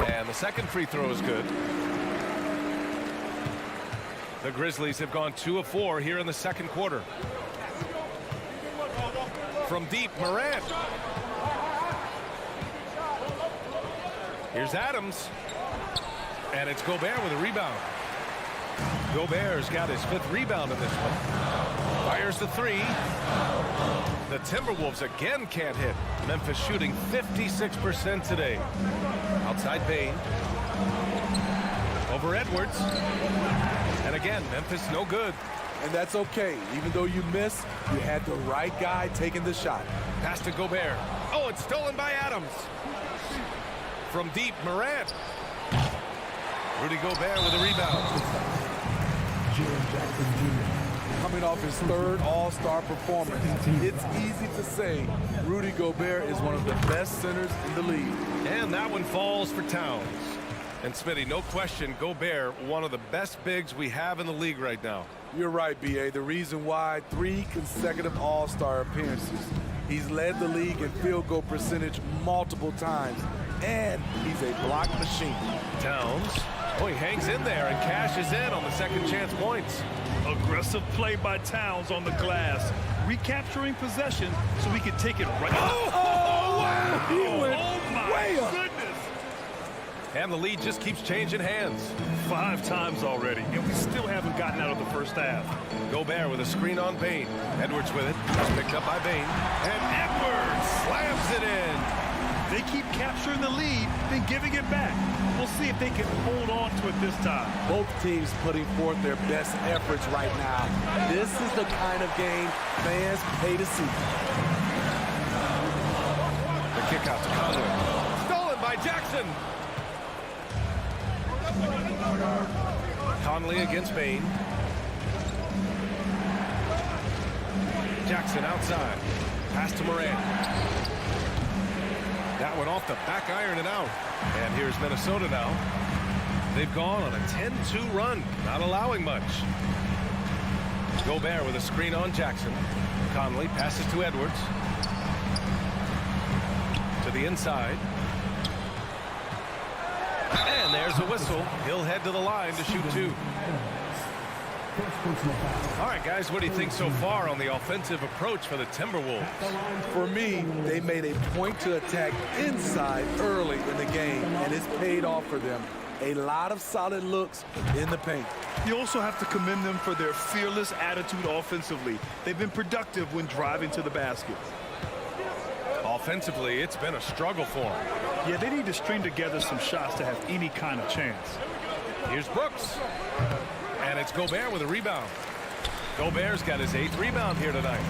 And the second free throw is good. The Grizzlies have gone 2 of 4 here in the second quarter. From deep, Morant. Here's Adams. And it's Gobert with a rebound. Gobert's got his 5th rebound in this one. Fires the 3. The Timberwolves again can't hit. Memphis shooting 56% today. Outside Bane. Over Edwards. And again, Memphis no good. And that's okay. Even though you miss, you had the right guy taking the shot. Pass to Gobert. Oh, it's stolen by Adams. From deep, Morant. Rudy Gobert with a rebound. Coming off his 3rd All-Star performance, it's easy to say Rudy Gobert is one of the best centers in the league. And that one falls for Towns. And Smitty, no question, Gobert, one of the best bigs we have in the league right now. You're right, B.A. The reason why 3 consecutive All-Star appearances. He's led the league in field goal percentage multiple times, and he's a block machine. Towns, oh, he hangs in there and cashes in on the second chance points. Aggressive play by Towns on the glass, recapturing possession so he can take it right. Oh, wow! He went way up. Goodness. And the lead just keeps changing hands. 5 times already, and we still haven't gotten out of the first half. Gobert with a screen on Bane. Edwards with it. It's picked up by Bane. And Edwards slams it in. They keep capturing the lead, then giving it back. We'll see if they can hold on to it this time. Both teams putting forth their best efforts right now. This is the kind of game fans pay to see. The kick out to Conley. Stolen by Jackson. Conley against Bane. Jackson outside. Pass to Morant. That one off the back iron and out. And here's Minnesota now. They've gone on a 10-2 run, not allowing much. Gobert with a screen on Jackson. Conley passes to Edwards. To the inside. And there's a whistle. He'll head to the line to shoot 2. All right, guys, what do you think so far on the offensive approach for the Timberwolves? For me, they made a point to attack inside early in the game, and it's paid off for them. A lot of solid looks in the paint. You also have to commend them for their fearless attitude offensively. They've been productive when driving to the basket. Offensively, it's been a struggle for them. Yeah, they need to string together some shots to have any kind of chance. Here's Brooks. And it's Gobert with a rebound. Gobert's got his 8th rebound here tonight.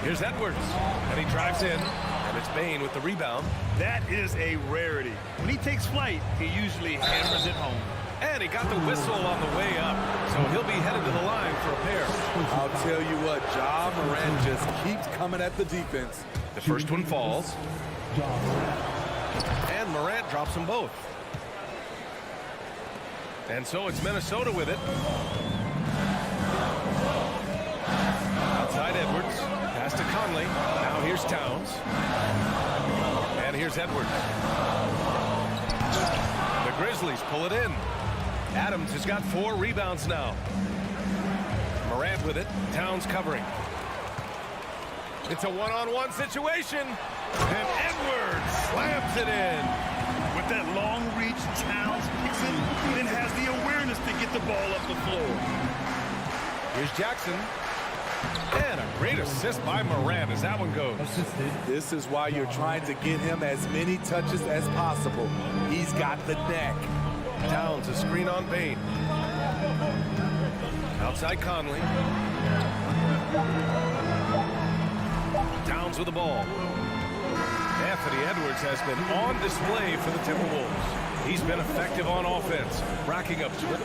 Here's Edwards. And he drives in. And it's Bane with the rebound. That is a rarity. When he takes flight, he usually hammers it home. And he got the whistle on the way up. So he'll be headed to the line for a pair. I'll tell you what, Ja Morant just keeps coming at the defense. The first one falls. And Morant drops them both. And so it's Minnesota with it. Outside Edwards. Pass to Conley. Now here's Towns. And here's Edwards. The Grizzlies pull it in. Adams has got 4 rebounds now. Morant with it. Towns covering. It's a one-on-one situation. And Edwards slams it in. With that long reach, Towns picks it, then has the awareness to get the ball up the floor. Here's Jackson. And a great assist by Morant as that one goes. This is why you're trying to get him as many touches as possible. He's got the neck. Towns a screen on Bane. Outside Conley. Towns with the ball. Anthony Edwards has been on display for the Timberwolves. He's been effective on offense, racking up 20.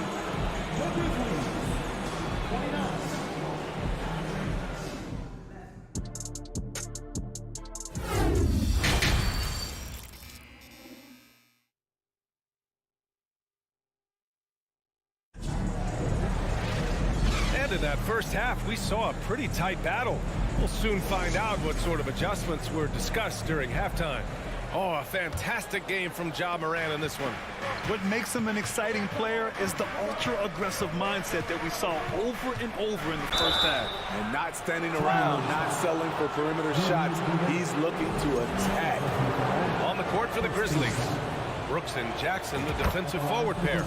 And in that first half, we saw a pretty tight battle. We'll soon find out what sort of adjustments were discussed during halftime. Oh, a fantastic game from Ja Morant in this one. What makes him an exciting player is the ultra-aggressive mindset that we saw over and over in the first half. And not standing around, not settling for perimeter shots. He's looking to attack. On the court for the Grizzlies. Brooks and Jackson, the defensive forward pair.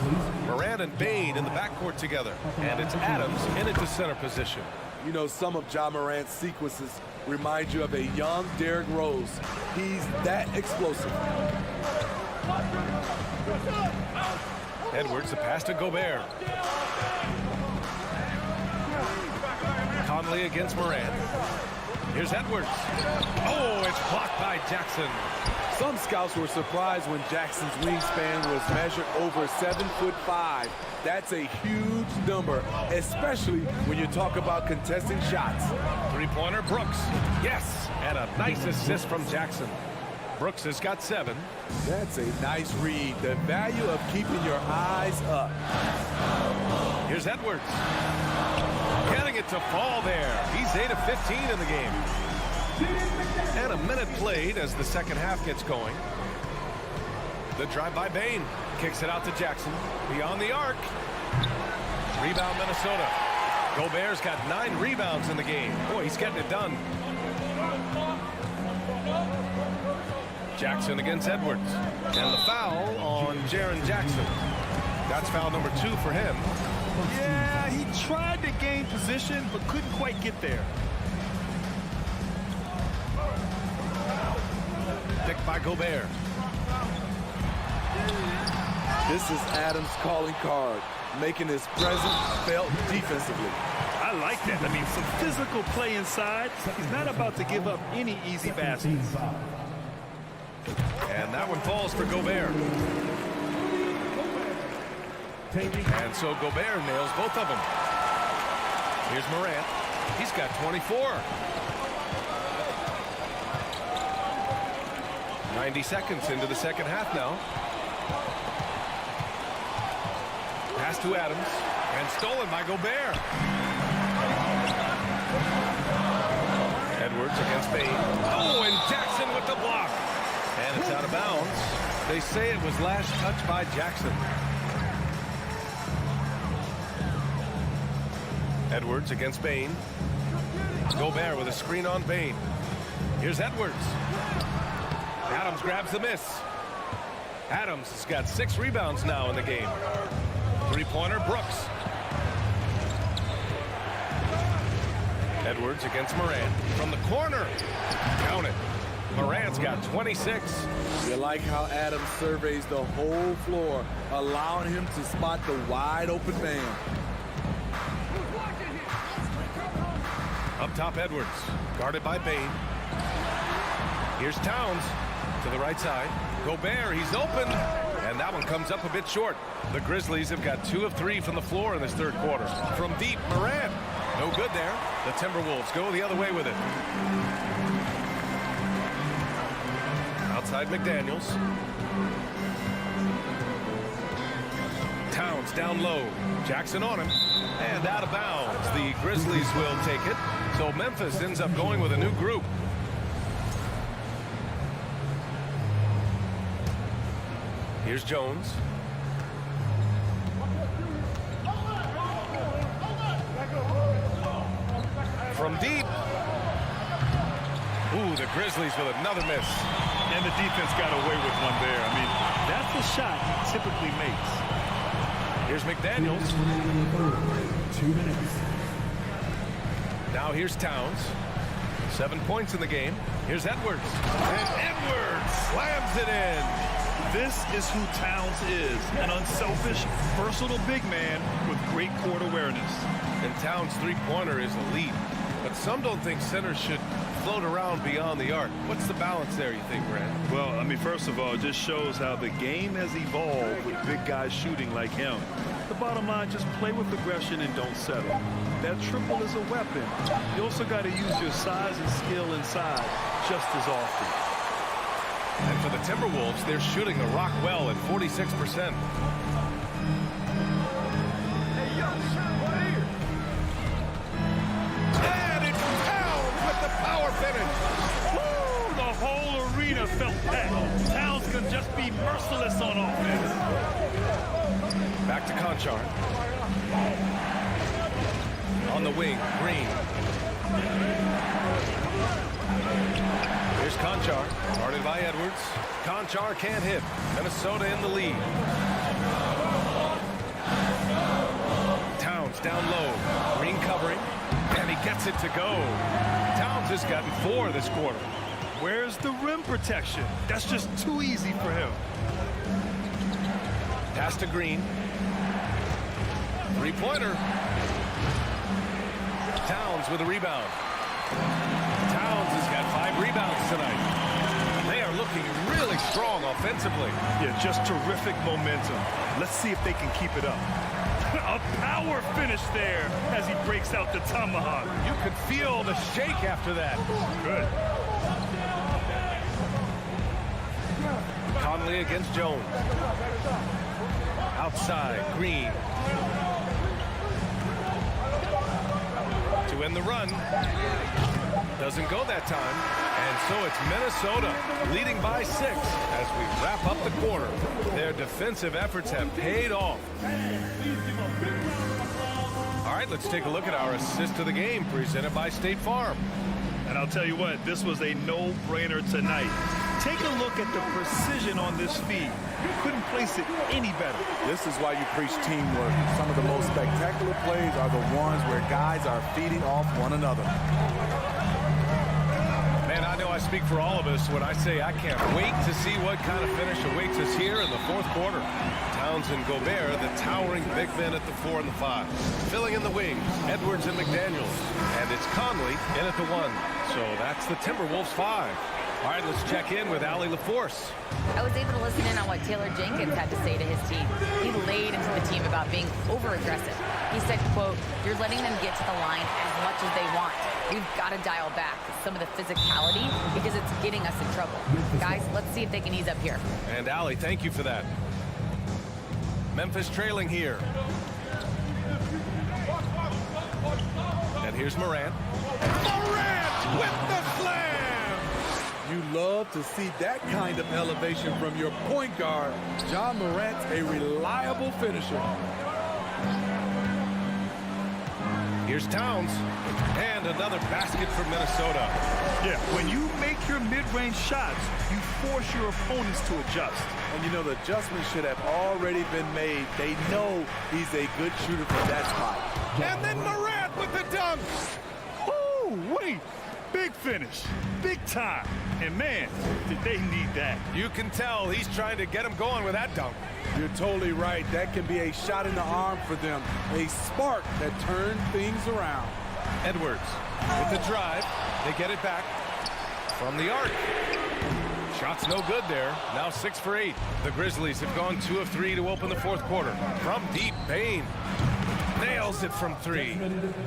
Morant and Bane in the backcourt together. And it's Adams in at the center position. You know, some of Ja Morant's sequences remind you of a young Derrick Rose. He's that explosive. Edwards, the pass to Gobert. Conley against Morant. Here's Edwards. Oh, it's blocked by Jackson. Some scouts were surprised when Jackson's wingspan was measured over 7'5". That's a huge number, especially when you talk about contesting shots. Three-pointer, Brooks. Yes, and a nice assist from Jackson. Brooks has got 7. That's a nice read. The value of keeping your eyes up. Here's Edwards. Getting it to fall there. He's 8 of 15 in the game. And a minute played as the second half gets going. The drive by Bane. Kicks it out to Jackson. Beyond the arc. Rebound Minnesota. Gobert's got 9 rebounds in the game. Boy, he's getting it done. Jackson against Edwards. And the foul on Jaren Jackson. That's foul number 2 for him. Yeah, he tried to gain position, but couldn't quite get there. Picked by Gobert. This is Adams' calling card, making his presence felt defensively. I like that. I mean, some physical play inside. He's not about to give up any easy baskets. And that one falls for Gobert. And so Gobert nails both of them. Here's Morant. He's got 24. 90 seconds into the second half now. Pass to Adams. And stolen by Gobert. Edwards against Bane. Oh, and Jackson with the block. And it's out of bounds. They say it was last touch by Jackson. Edwards against Bane. Gobert with a screen on Bane. Here's Edwards. Adams grabs the miss. Adams has got 6 rebounds now in the game. Three-pointer, Brooks. Edwards against Morant. From the corner. Count it. Morant's got 26. You like how Adams surveys the whole floor, allowing him to spot the wide-open man. Up top, Edwards. Guarded by Bane. Here's Towns to the right side. Gobert, he's open. And that one comes up a bit short. The Grizzlies have got 2 of 3 from the floor in this third quarter. From deep, Morant. No good there. The Timberwolves go the other way with it. Outside McDaniels. Towns down low. Jackson on him. And out of bounds. The Grizzlies will take it. So Memphis ends up going with a new group. Here's Jones. From deep. Ooh, the Grizzlies with another miss. And the defense got away with one there. I mean, that's the shot he typically makes. Here's McDaniels. 2 minutes. Now here's Towns. 7 points in the game. Here's Edwards. And Edwards slams it in. This is who Towns is. An unselfish, versatile big man with great court awareness. And Towns' three-pointer is elite. But some don't think centers should float around beyond the arc. What's the balance there, you think, Brad? Well, I mean, first of all, it just shows how the game has evolved with big guys shooting like him. The bottom line, just play with aggression and don't settle. That triple is a weapon. You also got to use your size and skill inside just as often. And for the Timberwolves, they're shooting the rock well at 46%. And it's Towns with the power finish. Woo! The whole arena felt that. Towns can just be merciless on offense. Back to Conchar. On the wing, Green. Here's Conchar, guarded by Edwards. Conchar can't hit. Minnesota in the lead. Towns down low. Green covering, and he gets it to go. Towns has gotten 4 this quarter. Where's the rim protection? That's just too easy for him. Pass to Green. Three-pointer. Towns with a rebound. Towns has got 5 rebounds tonight. They are looking really strong offensively. Yeah, just terrific momentum. Let's see if they can keep it up. A power finish there as he breaks out the tomahawk. You could feel the shake after that. Good. Conley against Jones. Outside, Green. To end the run. Doesn't go that time. And so it's Minnesota leading by 6 as we wrap up the quarter. Their defensive efforts have paid off. All right, let's take a look at our assist of the game presented by State Farm. And I'll tell you what, this was a no-brainer tonight. Take a look at the precision on this feed. You couldn't place it any better. This is why you preach teamwork. Some of the most spectacular plays are the ones where guys are feeding off one another. Man, I know I speak for all of us when I say I can't wait to see what kind of finish awaits us here in the 4th quarter. Towns and Gobert, the towering big men at the 4 and the 5. Filling in the wings, Edwards and McDaniels. And it's Conley in at the 1. So that's the Timberwolves 5. All right, let's check in with Allie LaForce. I was able to listen in on what Taylor Jenkins had to say to his team. He laid into the team about being over-aggressive. He said, quote, "You're letting them get to the line as much as they want. We've got to dial back some of the physicality because it's getting us in trouble. Guys, let's see if they can ease up here." And Allie, thank you for that. Memphis trailing here. And here's Morant. Morant with the slam! You love to see that kind of elevation from your point guard. John Morant's a reliable finisher. Here's Towns. And another basket for Minnesota. Yeah, when you make your mid-range shots, you force your opponents to adjust. And you know the adjustment should have already been made. They know he's a good shooter from that spot. And then Morant with the dunk. Oh, wait. Big finish. Big time. And man, did they need that. You can tell he's trying to get him going with that dunk. You're totally right. That can be a shot in the arm for them. A spark that turns things around. Edwards with the drive. They get it back from the arc. Shot's no good there. Now 6 for 8. The Grizzlies have gone 2 of 3 to open the 4th quarter. From deep, Bain nails it from 3.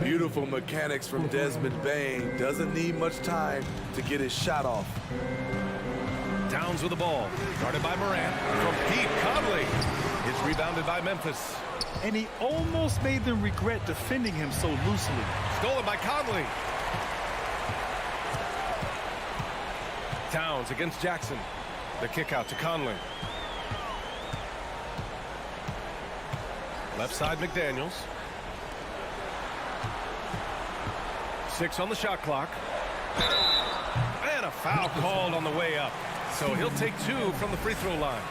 Beautiful mechanics from Desmond Bain. Doesn't need much time to get his shot off. Towns with the ball. Guarded by Morant. From deep, Conley. It's rebounded by Memphis. And he almost made them regret defending him so loosely. Stolen by Conley. Towns against Jackson. The kick out to Conley. Left side, McDaniels. 6 on the shot clock. And a foul called on the way up. So he'll take 2 from the free throw line.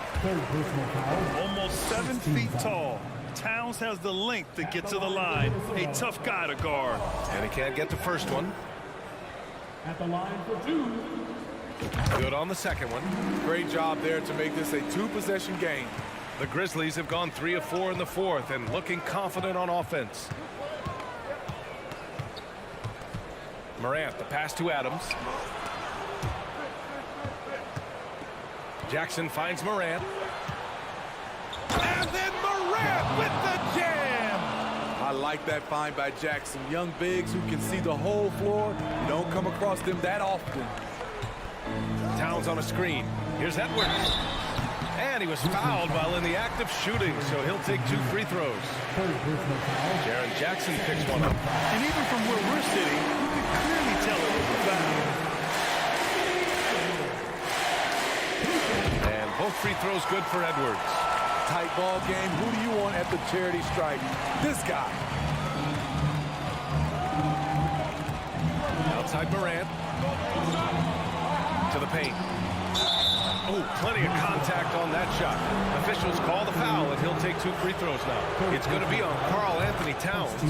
Almost 7 feet tall. Towns has the length to get to the line. A tough guy to guard. And he can't get the first one. At the line for 2. Good on the second one. Great job there to make this a 2-possession game. The Grizzlies have gone 3 of 4 in the 4th and looking confident on offense. Morant, the pass to Adams. Jackson finds Morant. And then Morant with the jam! I like that find by Jackson. Young bigs who can see the whole floor. You don't come across them that often. Towns on a screen. Here's Edwards. And he was fouled while in the act of shooting, so he'll take 2 free throws. Jaren Jackson picks one up. And even from where we're sitting, you can clearly tell it was a foul. And both free throws good for Edwards. Tight ball game. Who do you want at the charity stripe? This guy. side, Morant. To the paint. Oh, plenty of contact on that shot. Officials call the foul, and he'll take 2 free throws now. It's going to be on Karl Anthony Towns.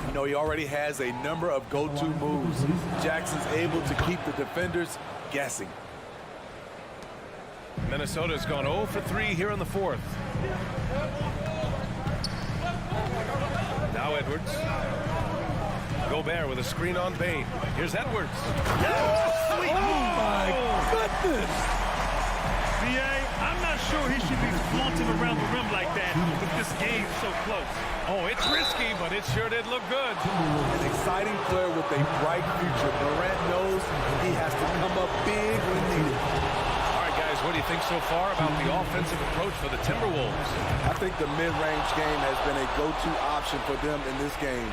You know, he already has a number of go-to moves. Jackson's able to keep the defenders guessing. Minnesota's gone 0 for 3 here in the 4th. Now Edwards. Gobert with a screen on Bane. Here's Edwards. Oh, sweet move. My goodness. B.A., I'm not sure he should be flaunting around the rim like that with this game so close. Oh, it's risky, but it sure did look good. An exciting player with a bright future. Morant knows he has to come up big when needed. All right, guys, what do you think so far about the offensive approach for the Timberwolves? I think the mid-range game has been a go-to option for them in this game.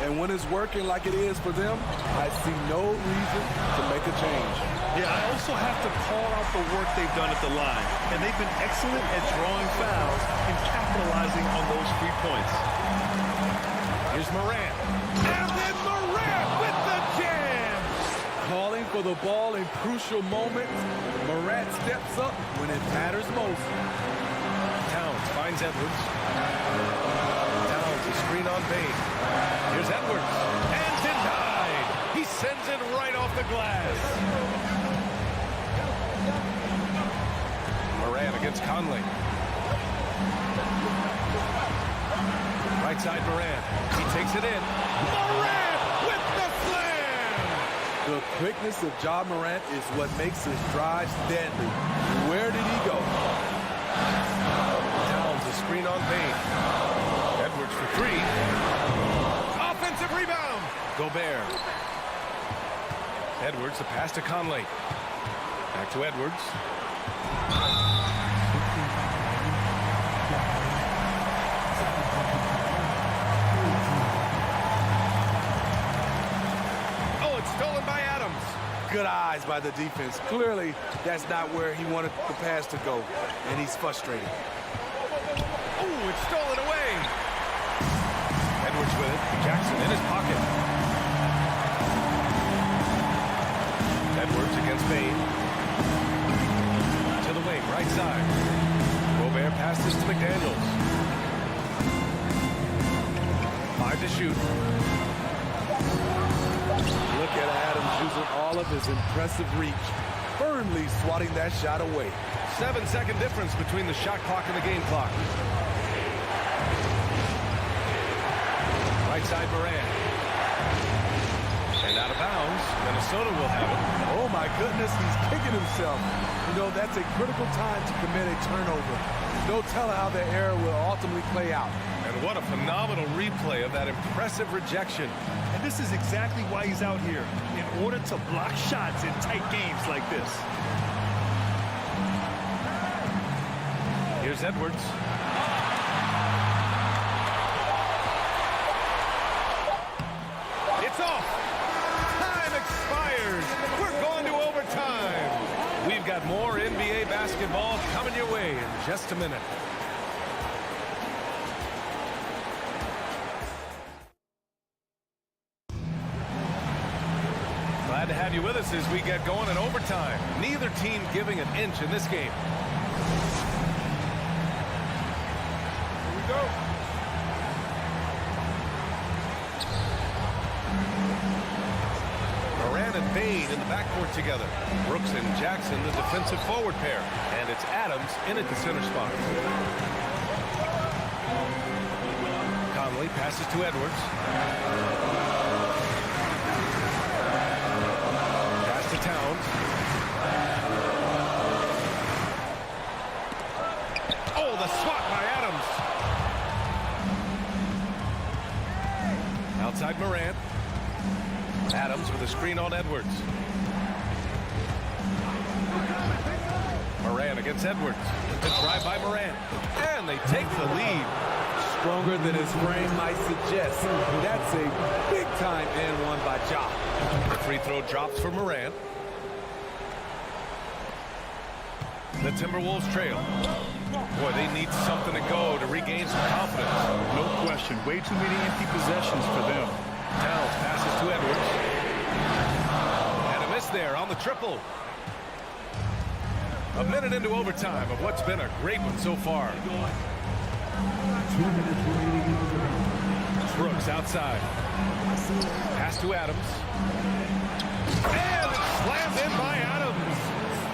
And when it's working like it is for them, I see no reason to make a change. Yeah, I also have to call out the work they've done at the line. And they've been excellent at drawing fouls and capitalizing on those free points. Here's Morant. And then Morant with the jam! Calling for the ball in crucial moments. Morant steps up when it matters most. Towns finds Edwards. Towns, a screen on Bane. Here's Edwards. And denied! He sends it right off the glass. Morant against Conley. Right side Morant. He takes it in. Morant with the slam! The quickness of Ja Morant is what makes his drives deadly. Where did he go? Towns, a screen on Bane. Edwards for 3. Offensive rebound. Gobert. Edwards, the pass to Conley. Back to Edwards. Oh, it's stolen by Adams. Good eyes by the defense. Clearly, that's not where he wanted the pass to go, and he's frustrated. Oh, it's stolen away. Edwards with it. Jackson in his pocket. Edwards against Bane. To the wing, right side. Gobert passes to McDaniels. 5 to shoot. Look at Adams using all of his impressive reach, firmly swatting that shot away. 7-second difference between the shot clock and the game clock. Right side Morant. And out of bounds. Minnesota will have it. Oh my goodness, he's kicking himself. You know, that's a critical time to commit a turnover. No telling how the error will ultimately play out. And what a phenomenal replay of that impressive rejection. And this is exactly why he's out here, in order to block shots in tight games like this. Here's Edwards. It's off. Time expires. We're going to overtime. We've got more NBA basketball coming your way in just a minute. Glad to have you with us as we get going in overtime. Neither team giving an inch in this game. Here we go. Morant and Bane in the backcourt together. Brooks and Jackson, the defensive forward pair. And it's Adams in at the center spot. Conley passes to Edwards. Pass to Towns. Oh, the swat by Adams. Outside Morant. Adams with a screen on Edwards. Morant against Edwards. The drive by Morant. And they take the lead. Stronger than his frame might suggest. That's a big-time and one by Ja. The free throw drops for Morant. The Timberwolves trail. Boy, they need something to go to regain some confidence. No question. Way too many empty possessions for them. Towns passes to Edwards. there on the triple. A minute into overtime of what's been a great one so far. 2 minutes remaining. Brooks outside. Pass to Adams. And it's slammed in by Adams.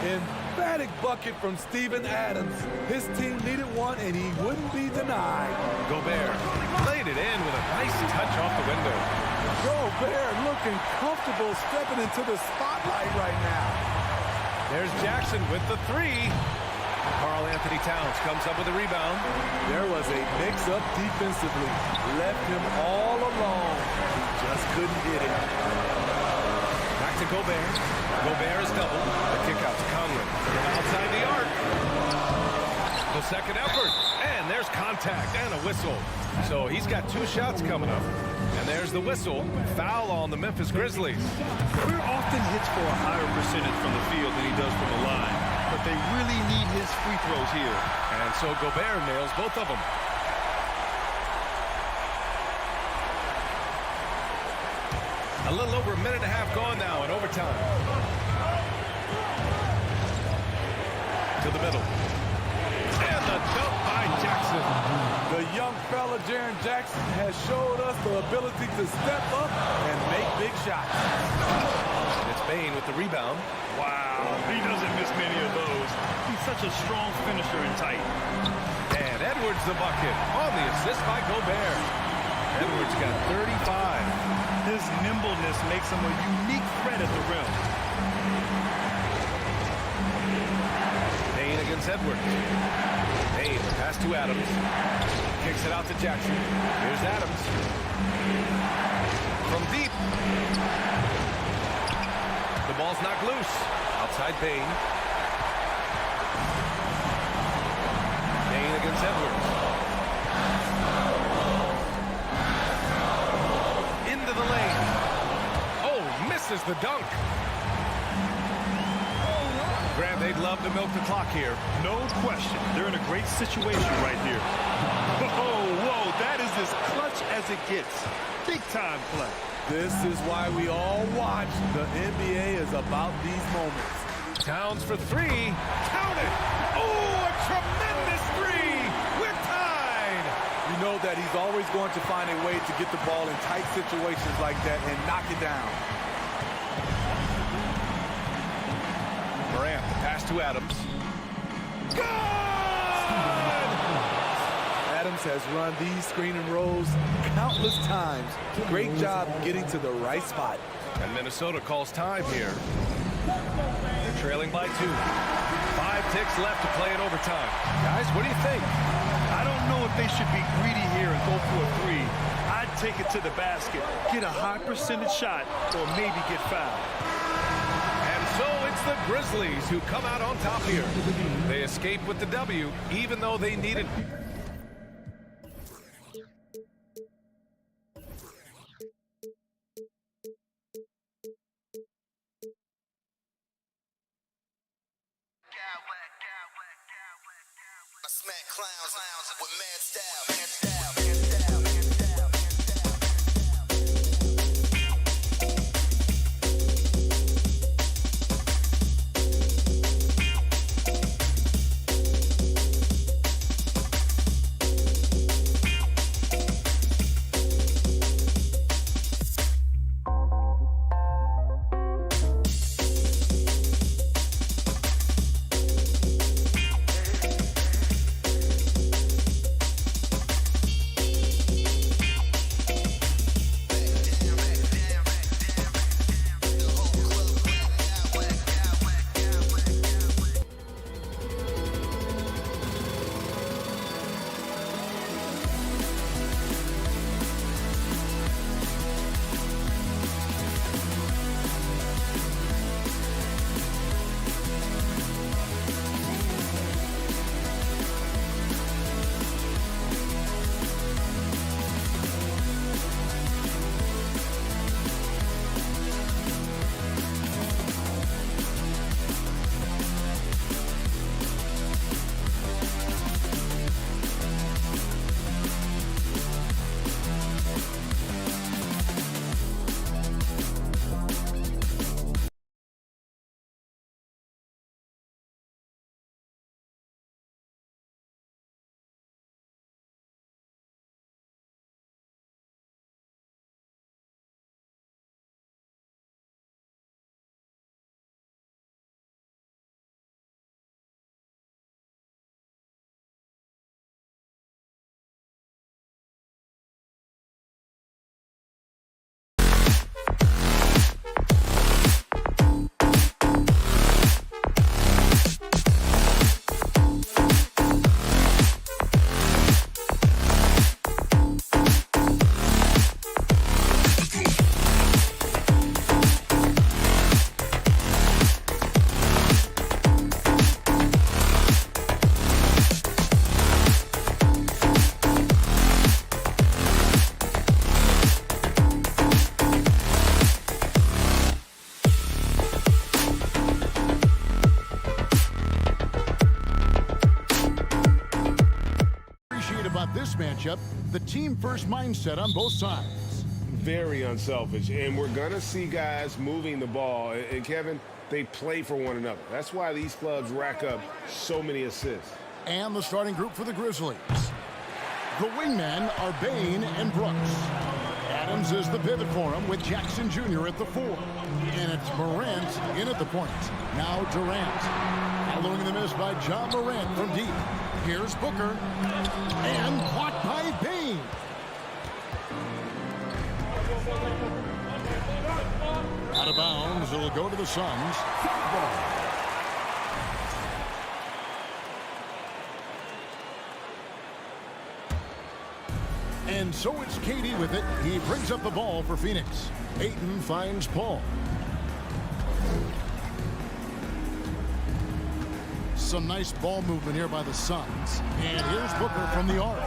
Emphatic bucket from Steven Adams. His team needed one, and he wouldn't be denied. Gobert laid it in with a nice touch off the window. Gobert looking comfortable stepping into the spotlight right now. There's Jackson with the three. Karl Anthony Towns comes up with a rebound. There was a mix-up defensively. Left him all alone. He just couldn't get it. Back to Gobert. Gobert is doubled. The kick out to Conley. Outside the arc. The second effort. And there's contact and a whistle. So he's got 2 shots coming up. And there's the whistle. Foul on the Memphis Grizzlies. We're often hits for a higher percentage from the field than he does from the line. But they really need his free throws here. And so Gobert nails both of them. A little over a minute and a half gone now in overtime. To the middle. And the dunk by Jackson. The young fella, Jaren Jackson, has showed us the ability to step up and make big shots. And it's Bane with the rebound. Wow, he doesn't miss many of those. He's such a strong finisher and tight. And Edwards the bucket on the assist by Gobert. Edwards got 35. His nimbleness makes him a unique threat at the rim. Bane against Edwards. Bane pass to Adams. Kicks it out to Jackson. Here's Adams. From deep. The ball's knocked loose. Outside Bane. Bane against Edwards. Into the lane. Oh, misses the dunk. Grant, they'd love to milk the clock here. No question. They're in a great situation right here. Whoa, that is as clutch as it gets. Big time play. This is why we all watch. The NBA is about these moments. Towns for 3. Count it. Oh, a tremendous 3. We're tied. You know that he's always going to find a way to get the ball in tight situations like that and knock it down. Morant, the pass to Adams. Good! Adams has run these screen and rolls countless times. Great job getting to the right spot. And Minnesota calls time here. They're trailing by 2. 5 ticks left to play in overtime. Guys, what do you think? I don't know if they should be greedy here and go for a 3. I'd take it to the basket, get a high percentage shot, or maybe get fouled. And so it's the Grizzlies who come out on top here. They escape with the W, even though they needed... I smack clowns with mad style. about this matchup? The team-first mindset on both sides. Very unselfish, and we're going to see guys moving the ball. And, Kevin, they play for one another. That's why these clubs rack up so many assists. And the starting group for the Grizzlies. The wingmen are Bain and Brooks. Adams is the pivot for him with Jackson Jr. at the 4. And it's Morant in at the point. Now Durant. Following the miss by John Morant from deep. Here's Booker. And blocked by Bain. Out of bounds. It'll go to the Suns. And so it's KD with it. He brings up the ball for Phoenix. Ayton finds Paul. Some nice ball movement here by the Suns. And here's Booker from the arc.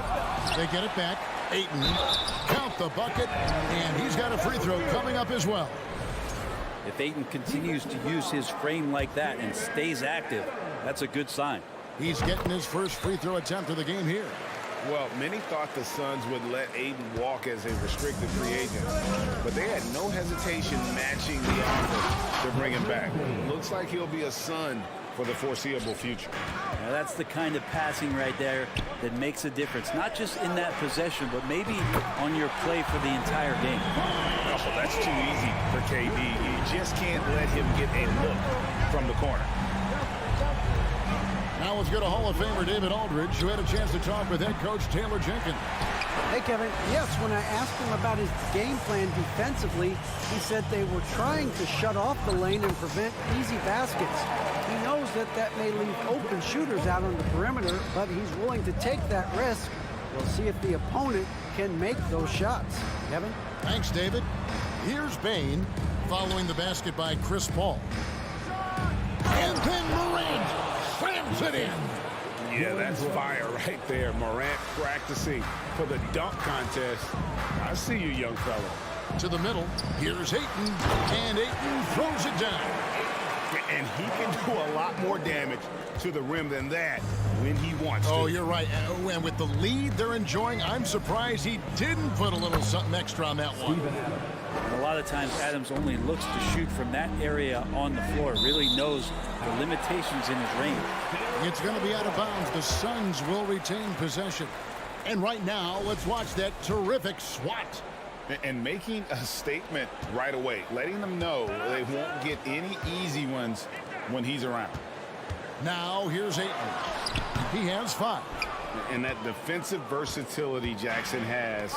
They get it back. Ayton, count the bucket. And he's got a free throw coming up as well. If Ayton continues to use his frame like that and stays active, that's a good sign. He's getting his first free throw attempt of the game here. Well, many thought the Suns would let Ayton walk as a restricted free agent, but they had no hesitation matching the offer to bring him back. Looks like he'll be a Sun for the foreseeable future. Now that's the kind of passing right there that makes a difference, not just in that possession, but maybe on your play for the entire game. Oh, that's too easy for KD. You just can't let him get a look from the corner. Now let's go to Hall of Famer David Aldridge, who had a chance to talk with head coach Taylor Jenkins. Hey, Kevin. Yes, when I asked him about his game plan defensively, he said they were trying to shut off the lane and prevent easy baskets. He knows that may leave open shooters out on the perimeter, but he's willing to take that risk. We'll see if the opponent can make those shots. Kevin? Thanks, David. Here's Bain following the basket by Chris Paul. And then Morant slams it in. Yeah, that's fire right there. Morant practicing for the dunk contest. I see you, young fella. To the middle. Here's Ayton. And Ayton throws it down. And he can do a lot more damage to the rim than that when he wants to. Oh, you're right. And with the lead they're enjoying, I'm surprised he didn't put a little something extra on that one. A lot of times Adams only looks to shoot from that area on the floor, really knows the limitations in his range. It's going to be out of bounds. The Suns will retain possession. And right now, let's watch that terrific swat. And making a statement right away, letting them know they won't get any easy ones when he's around. Now, here's Ayton. He has 5. And that defensive versatility Jackson has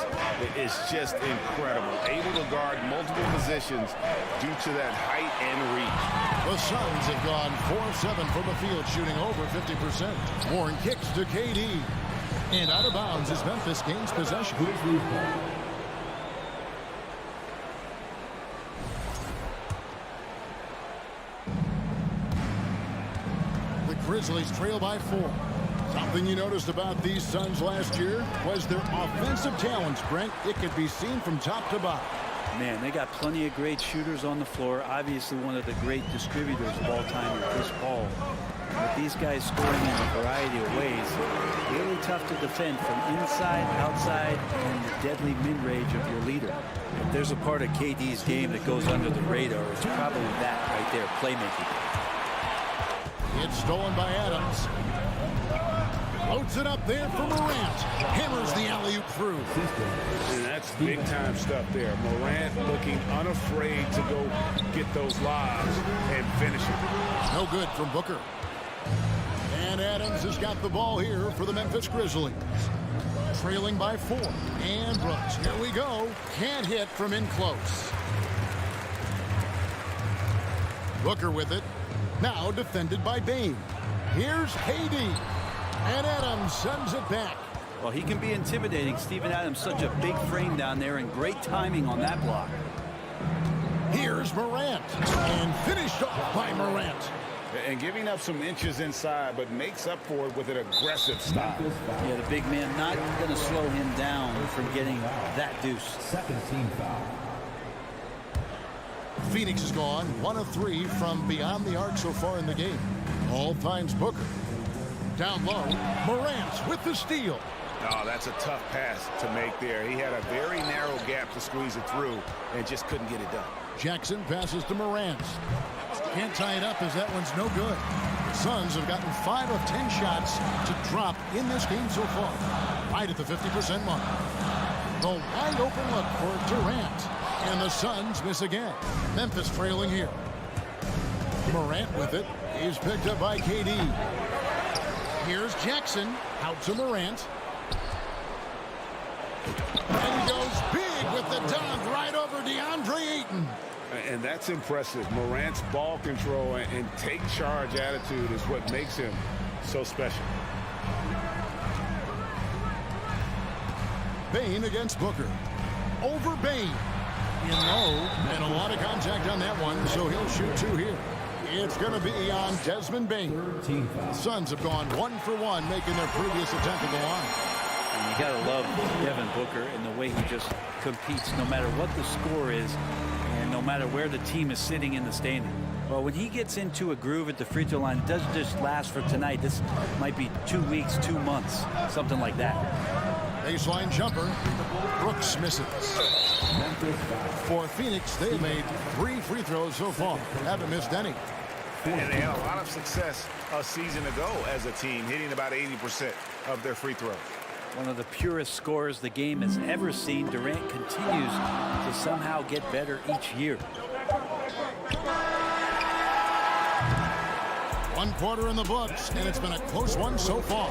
is just incredible. Able to guard multiple positions due to that height and reach. The Suns have gone 4-7 from the field, shooting over 50%. Warren kicks to KD. And out of bounds as Memphis gains possession. The Grizzlies trail by 4. Something you noticed about these Suns last year was their offensive talents, Brent. It could be seen from top to bottom. Man, they got plenty of great shooters on the floor. Obviously one of the great distributors of all time, Chris Paul. But these guys scoring in a variety of ways. Really tough to defend from inside, outside, and the deadly mid-range of your leader. If there's a part of KD's game that goes under the radar, it's probably that right there, playmaking. It's stolen by Adams. Floats it up there for Morant. Hammers the alley-oop through. And that's big-time stuff there. Morant looking unafraid to go get those lobs and finish it. No good from Booker. And Adams has got the ball here for the Memphis Grizzlies. Trailing by 4. And Brooks. Here we go. Can't hit from in close. Booker with it. Now defended by Bain. Here's KD. And Adams sends it back. Well, he can be intimidating. Steven Adams, such a big frame down there, and great timing on that block. Here's Morant. And finished off by Morant. And giving up some inches inside, but makes up for it with an aggressive style. Yeah, the big man not going to slow him down from getting that deuce. Second team foul. Phoenix has gone 1 of 3 from beyond the arc so far in the game. All finds Booker. Down low, Morant with the steal. Oh, that's a tough pass to make there. He had a very narrow gap to squeeze it through and just couldn't get it done. Jackson passes to Morant. Can't tie it up as that one's no good. The Suns have gotten 5 of 10 shots to drop in this game so far. Right at the 50% mark. The wide open look for Durant. And the Suns miss again. Memphis trailing here. Morant with it. He's picked up by KD. Here's Jackson. Out to Morant. And he goes big with the dunk right over DeAndre Ayton. And that's impressive. Morant's ball control and take charge attitude is what makes him so special. Bane against Booker. Over Bane. In low. And a lot of contact on that one, so he'll shoot 2 here. It's going to be on Desmond Bane. The Suns have gone 1 for 1, making their previous attack of the line. And you got to love Devin Booker and the way he just competes no matter what the score is and no matter where the team is sitting in the standing. Well, when he gets into a groove at the free throw line, it doesn't just last for tonight. This might be 2 weeks, 2 months, something like that. Baseline jumper. Brooks misses. For Phoenix, they've made 3 free throws so far. Haven't missed any. And they had a lot of success a season ago as a team, hitting about 80% of their free throws. One of the purest scorers the game has ever seen. Durant continues to somehow get better each year. 1 quarter in the books, and it's been a close one so far.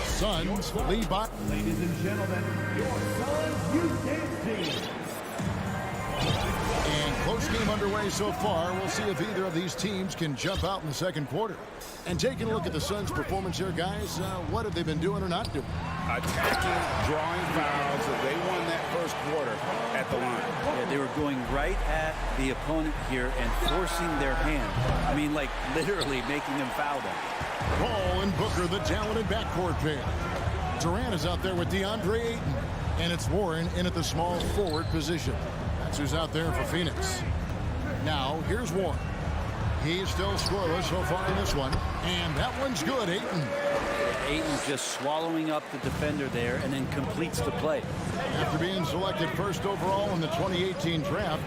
Suns lead by. Ladies and gentlemen, your Suns Youth Games team. And close game underway so far. We'll see if either of these teams can jump out in the second quarter. And taking a look at the Suns' performance here, guys, what have they been doing or not doing? Attacking, drawing fouls. They won that first quarter at the line. Yeah, they were going right at the opponent here and forcing their hand. I mean, like literally making them foul them. Ball and Booker, the talented backcourt pair. Durant is out there with DeAndre Ayton. And it's Warren in at the small forward position. That's who's out there for Phoenix. Now, here's Warren. He's still scoreless so far in this one. And that one's good, Ayton. Ayton just swallowing up the defender there and then completes the play. After being selected first overall in the 2018 draft,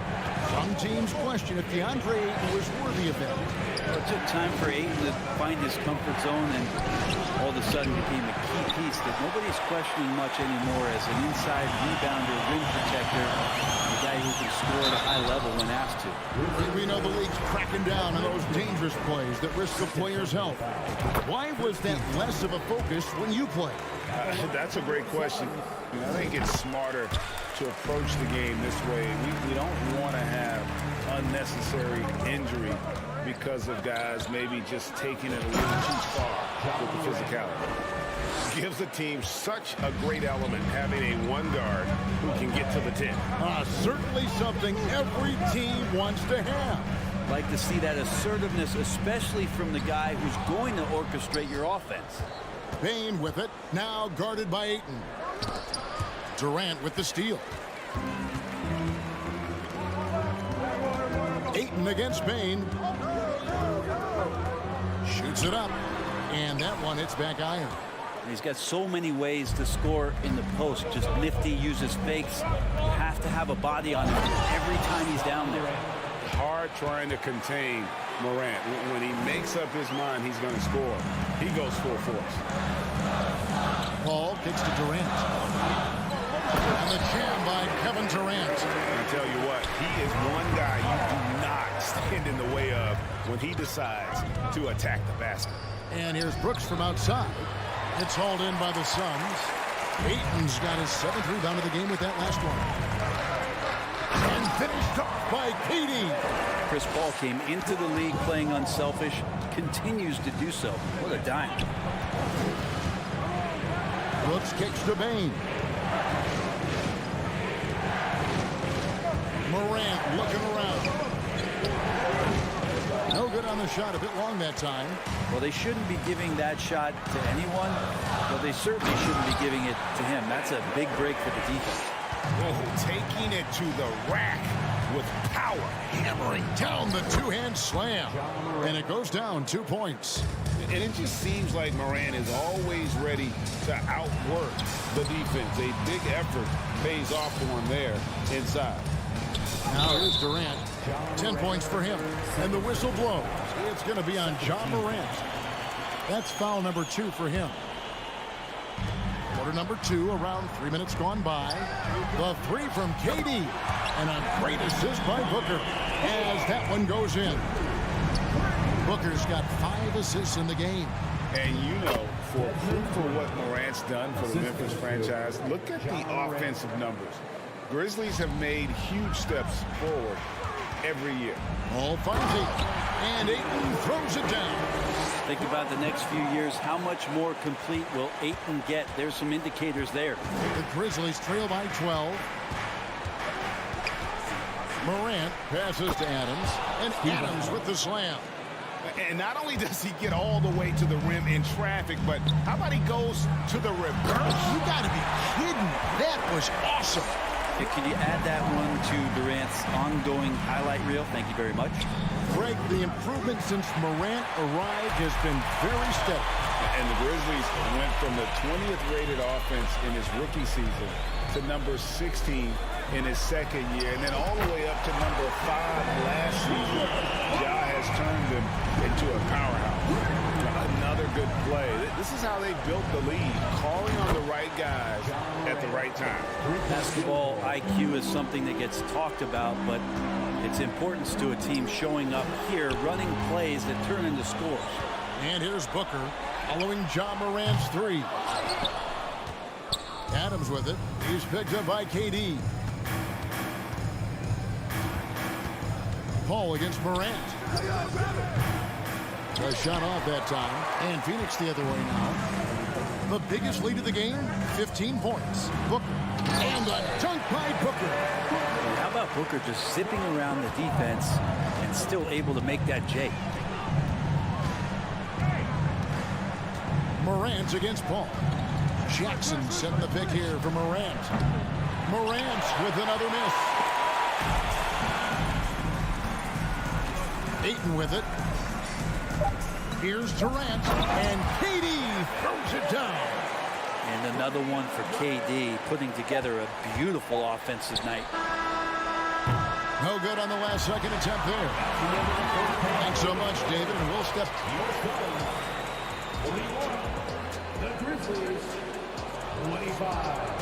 some teams question if DeAndre Ayton was worthy of that. Well, it took time for Ayton to find his comfort zone and all of a sudden became a key piece that nobody's questioning much anymore as an inside rebounder, rim protector, a guy who can score at a high level when asked to. We know the league's cracking down on those dangerous plays that risk the player's health. Why was that less of a focus when you played? That's a great question. I think it's smarter to approach the game this way. We don't want to have unnecessary injury because of guys maybe just taking it a little too far with the physicality. Gives the team such a great element having a one guard who can get to the 10. Certainly something every team wants to have. Like to see that assertiveness, especially from the guy who's going to orchestrate your offense. Bane with it, now guarded by Ayton. Durant with the steal. Ayton against Bane. Shoots it up. And that one hits back iron. He's got so many ways to score in the post. Just nifty, uses fakes. You have to have a body on him every time he's down there. Hard trying to contain Morant. When he makes up his mind he's going to score, he goes full force. Paul kicks to Durant. And the jam by Kevin Durant. I tell you what, he is one guy you do not stand in the way of when he decides to attack the basket. And here's Brooks from outside. It's hauled in by the Suns. Ayton's got his 7th rebound of the game with that last one. And finished off by KD. Chris Paul came into the league playing unselfish, continues to do so. What a dime. Brooks kicks to Bane. Morant looking around. No good on the shot, a bit long that time. Well, they shouldn't be giving that shot to anyone, but they certainly shouldn't be giving it to him. That's a big break for the defense. Oh, taking it to the rack. with power. Hammering down the two-hand slam. And it goes down 2 points. And it just seems like Morant is always ready to outwork the defense. A big effort pays off for him there inside. Now here's Durant. 10 points for him. And the whistle blows. It's going to be on Ja Morant. That's foul number 2 for him. Quarter number 2, around 3 minutes gone by. The 3 from KD. And a great assist by Booker as that one goes in. Booker's got 5 assists in the game. And you know, for proof of what Morant's done for the Memphis franchise, look at the offensive numbers. Grizzlies have made huge steps forward every year. All finds it. And Ayton throws it down. Think about the next few years. How much more complete will Ayton get? There's some indicators there. The Grizzlies trail by 12. Morant passes to Adams. And Adams with the slam. And not only does he get all the way to the rim in traffic, but how about he goes to the reverse? You got to be kidding. That was awesome. Can you add that one to Durant's ongoing highlight reel? Thank you very much. Greg, the improvement since Morant arrived has been very steady. And the Grizzlies went from the 20th rated offense in his rookie season to number 16 in his second year, and then all the way up to number 5 last season. Ja has turned them into a powerhouse. Another good play. This is how they built the lead, calling on the right guys at the right time. Basketball IQ is something that gets talked about, but its importance to a team showing up here, running plays that turn into scores. And here's Booker following Ja Morant's 3. Adams with it. He's picked up by KD. Paul against Morant. A shot off that time. And Phoenix the other way now. The biggest lead of the game, 15 points. Booker. And a dunk by Booker. How about Booker just zipping around the defense and still able to make that J? Morant against Paul. Jackson setting the pick here for Morant. Morant with another miss. Ayton with it. Here's Durant, and KD throws it down. And another one for KD, putting together a beautiful offensive night. No good on the last second attempt there. Thanks so much, David, and we'll step. The Grizzlies, 25.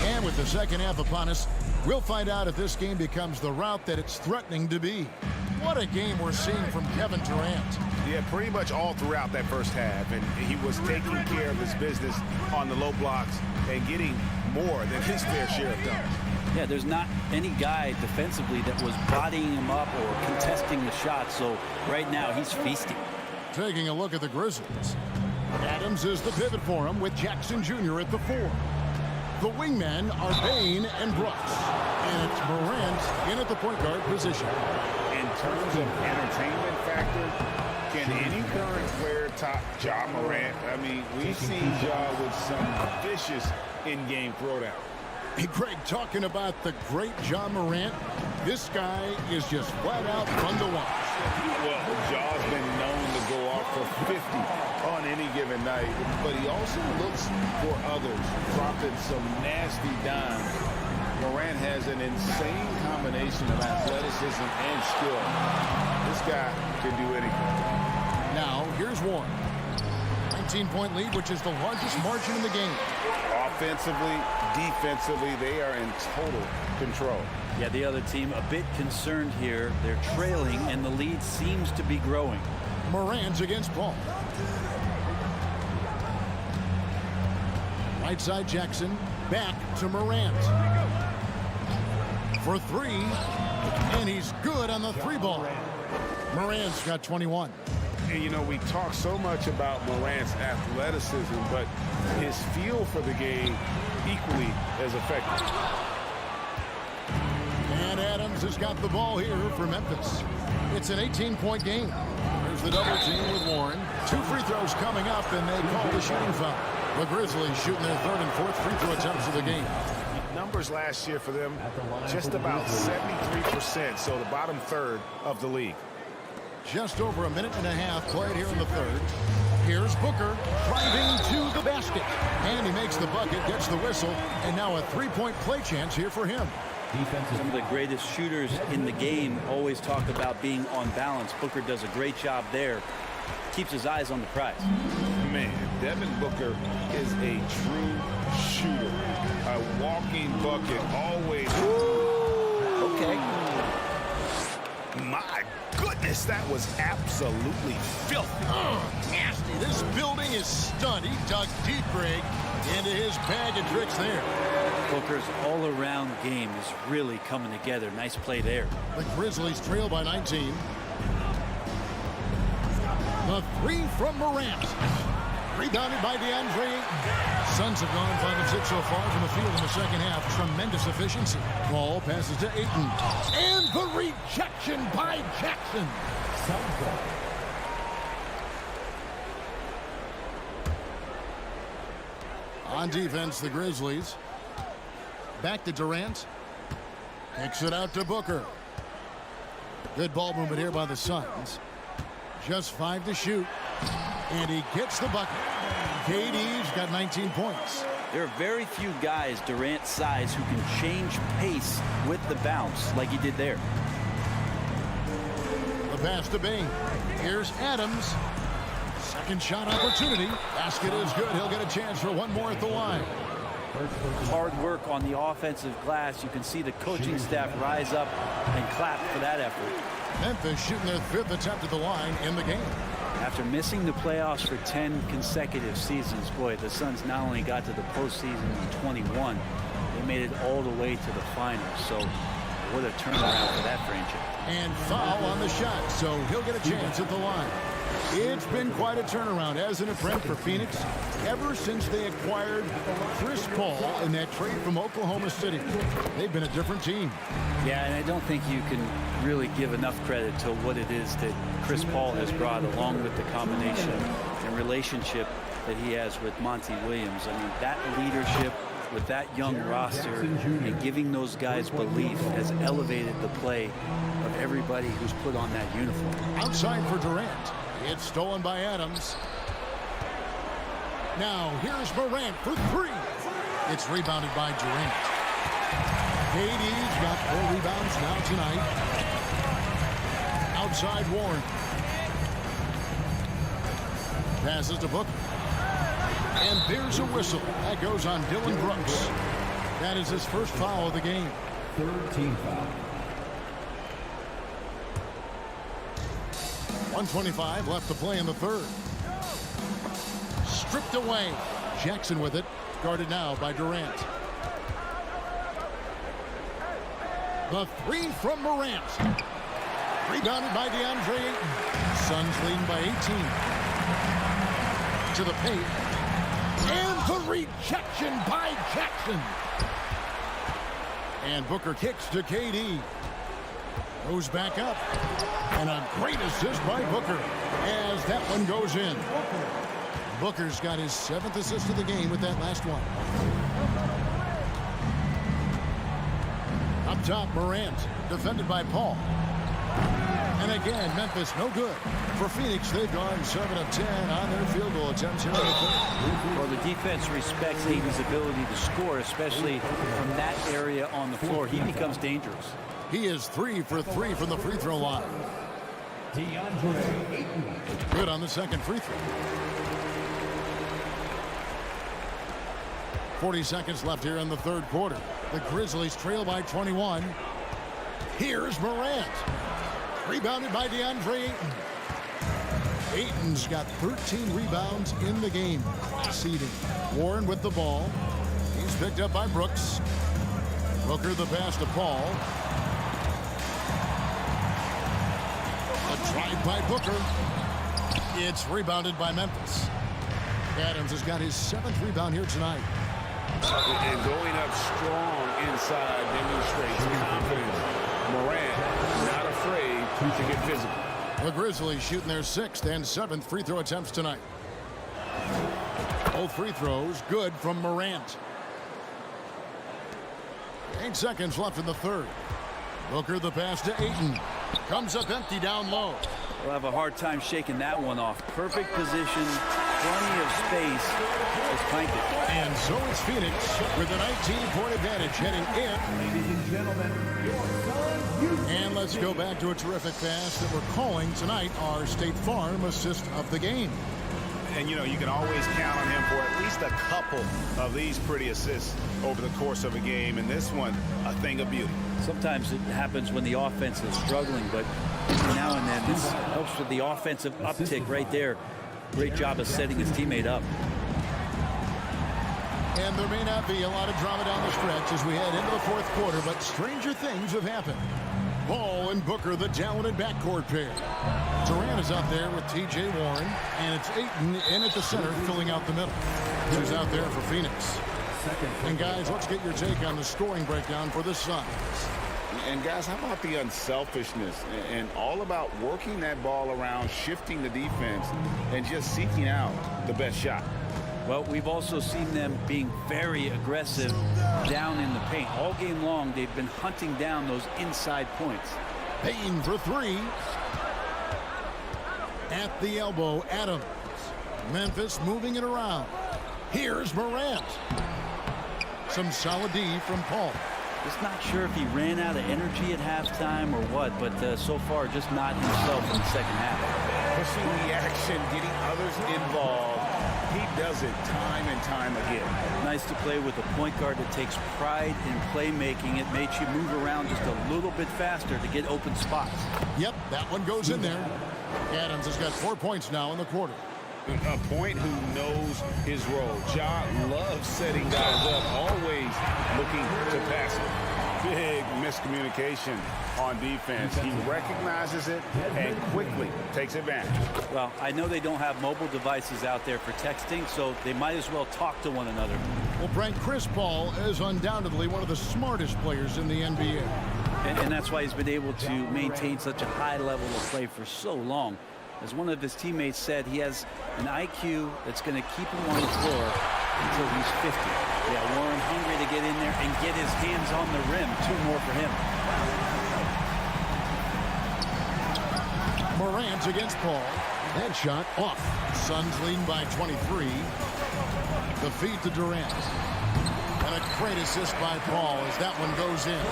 And with the second half upon us, we'll find out if this game becomes the route that it's threatening to be. What a game we're seeing from Kevin Durant. Yeah, pretty much all throughout that first half, and he was taking care of his business on the low blocks and getting more than his fair share of dunks. Yeah, there's not any guy defensively that was bodying him up or contesting the shot, so right now he's feasting. Taking a look at the Grizzlies. Adams is the pivot for him with Jackson Jr. at the 4. The wingmen are Bain and Brooks. And it's Morant in at the point guard position. In terms of entertainment factor, can any current player top Ja Morant? I mean, we've seen Ja with some vicious in-game throwdown. Hey, Greg, talking about the great Ja Morant, this guy is just flat out fun to watch. Well, Ja's been known to go off for 50 on any given night, but he also looks for others, dropping some nasty dimes. Morant has an insane combination of athleticism and skill. This guy can do anything. Now, here's Warren. 19-point lead, which is the largest margin in the game. Offensively, defensively, they are in total control. Yeah, the other team a bit concerned here. They're trailing, and the lead seems to be growing. Morant's against Paul. Right side Jackson, back to Morant. For 3, and he's good on the 3-ball. Morant's got 21. And, you know, we talk so much about Morant's athleticism, but his feel for the game equally as effective. And Adams has got the ball here for Memphis. It's an 18-point game. Here's Here's the double team with Warren. 2 free throws coming up, and they call the shooting foul. The Grizzlies shooting their 3rd and 4th free throw attempts of the game. Numbers last year for them, just about 73%, so the bottom third of the league. Just over a minute and a half played here in the 3rd. Here's Booker driving to the basket. And he makes the bucket, gets the whistle, and now a 3-point play chance here for him. Some of the greatest shooters in the game always talk about being on balance. Booker does a great job there. Keeps his eyes on the prize. Man, Devin Booker is a true shooter. A walking bucket, always. Okay. My goodness, that was absolutely filthy. Nasty. This building is stunned. He dug deep, Greg, into his bag of tricks there. Booker's all-around game is really coming together. Nice play there. The Grizzlies trail by 19. The 3 from Morant. Rebounded by DeAndre Ayton. Suns have gone 5 of 6 so far from the field in the second half. Tremendous efficiency. Ball passes to Ayton. And the rejection by Jackson. On defense, the Grizzlies. Back to Durant. Kicks it out to Booker. Good ball movement here by the Suns. Just 5 to shoot. And he gets the bucket. KD's got 19 points. There are very few guys Durant's size who can change pace with the bounce like he did there. The pass to Bain. Here's Adams. Second shot opportunity. Basket is good. He'll get a chance for one more at the line. Hard work on the offensive glass. You can see the coaching staff rise up and clap for that effort. Memphis shooting their 5th attempt at the line in the game. After missing the playoffs for 10 consecutive seasons, boy, the Suns not only got to the postseason in 21, they made it all the way to the finals. So what a turnaround for that franchise. And foul on the shot, so he'll get a chance at the line. It's been quite a turnaround, hasn't it, Brent, for Phoenix? Ever since they acquired Chris Paul in that trade from Oklahoma City, they've been a different team. Yeah, and I don't think you can really give enough credit to what it is that Chris Paul has brought, along with the combination and relationship that he has with Monty Williams. I mean, that leadership with that young roster and giving those guys belief has elevated the play of everybody who's put on that uniform. Outside for Durant. It's stolen by Adams. Now here's Morant for 3. It's rebounded by Durant. KD's got 4 rebounds now tonight. Outside Warren. Passes to Booker. And there's a whistle. That goes on Dylan Brooks. That is his first foul of the game. 3rd team foul. 1:25 left to play in the 3rd. Stripped away. Jackson with it. Guarded now by Durant. The 3 from Morant. Rebounded by DeAndre Ayton. Suns leading by 18. To the paint. And the rejection by Jackson. And Booker kicks to KD. Goes back up. And a great assist by Booker as that one goes in. Booker's got his 7th assist of the game with that last one. Up top, Morant, defended by Paul. And again, Memphis no good. For Phoenix, they've gone 7 of 10 on their field goal attempts here in the 3rd. Well, the defense respects Ayton's ability to score, especially from that area on the floor. He becomes dangerous. He is 3 for 3 from the free throw line. DeAndre Ayton. Good on the second free throw. 40 seconds left here in the 3rd quarter. The Grizzlies trail by 21. Here's Morant. Rebounded by DeAndre Ayton. Ayton's got 13 rebounds in the game. Seeding. Warren with the ball. He's picked up by Brooks. Booker the pass to Paul. A drive by Booker. It's rebounded by Memphis. Adams has got his 7th rebound here tonight. And going up strong inside demonstrates confidence. Morant not afraid to get physical. The Grizzlies shooting their 6th and 7th free throw attempts tonight. Both free throws good from Morant. 8 seconds left in the third. Booker the pass to Ayton. Comes up empty down low. We'll have a hard time shaking that one off. Perfect position, plenty of space. Just crank it. And so it's Phoenix with a 19-point advantage heading in. Ladies and gentlemen, and let's go back to a terrific pass that we're calling tonight our State Farm assist of the game. And, you know, you can always count on him for at least a couple of these pretty assists over the course of a game. And this one, a thing of beauty. Sometimes it happens when the offense is struggling, but now and then this helps with the offensive uptick right there. Great job of setting his teammate up. And there may not be a lot of drama down the stretch as we head into the fourth quarter, but stranger things have happened. Ball and Booker, the talented backcourt pair. Durant is out there with T.J. Warren, and it's Ayton in at the center filling out the middle. Who's out there for Phoenix. And guys, let's get your take on the scoring breakdown for the Suns. And guys, how about the unselfishness and all about working that ball around, shifting the defense, and just seeking out the best shot? Well, we've also seen them being very aggressive down in the paint. All game long, they've been hunting down those inside points. Payne for three. At the elbow, Adams. Memphis moving it around. Here's Morant. Some solid D from Paul. Just not sure if he ran out of energy at halftime or what, but so far just not himself in the second half. Pushing the action, getting others involved. He does it time and time again. Nice to play with a point guard that takes pride in playmaking. It makes you move around just a little bit faster to get open spots. Yep, that one goes in there. Adams has got 4 points now in the quarter. A point who knows his role. Ja loves setting guys up, always looking to pass it. Big miscommunication on defense. He recognizes it and quickly takes advantage. Well, I know they don't have mobile devices out there for texting, so they might as well talk to one another. Well, Frank, Chris Paul is undoubtedly one of the smartest players in the NBA. And that's why he's been able to maintain such a high level of play for so long. As one of his teammates said, he has an IQ that's going to keep him on the floor until he's 50. Yeah, Warren hungry to get in there and get his hands on the rim. 2 more for him. Morant against Paul. That shot off. Suns leading by 23. The feed to Durant. And a great assist by Paul as that one goes in.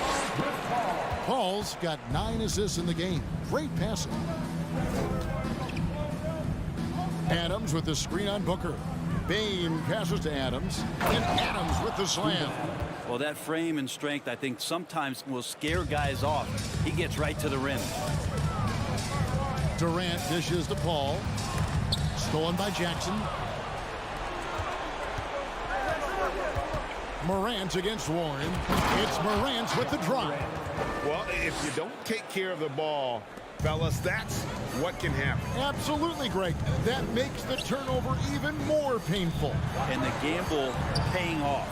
Paul's got 9 assists in the game. Great passing. Adams with the screen on Booker. Bane passes to Adams. And Adams with the slam. Well, that frame and strength, I think, sometimes will scare guys off. He gets right to the rim. Durant dishes to Paul. Stolen by Jackson. Morant against Warren. It's Morant with the drive. Well, if you don't take care of the ball, fellas, that's what can happen. Absolutely, Greg. That makes the turnover even more painful. And the gamble paying off.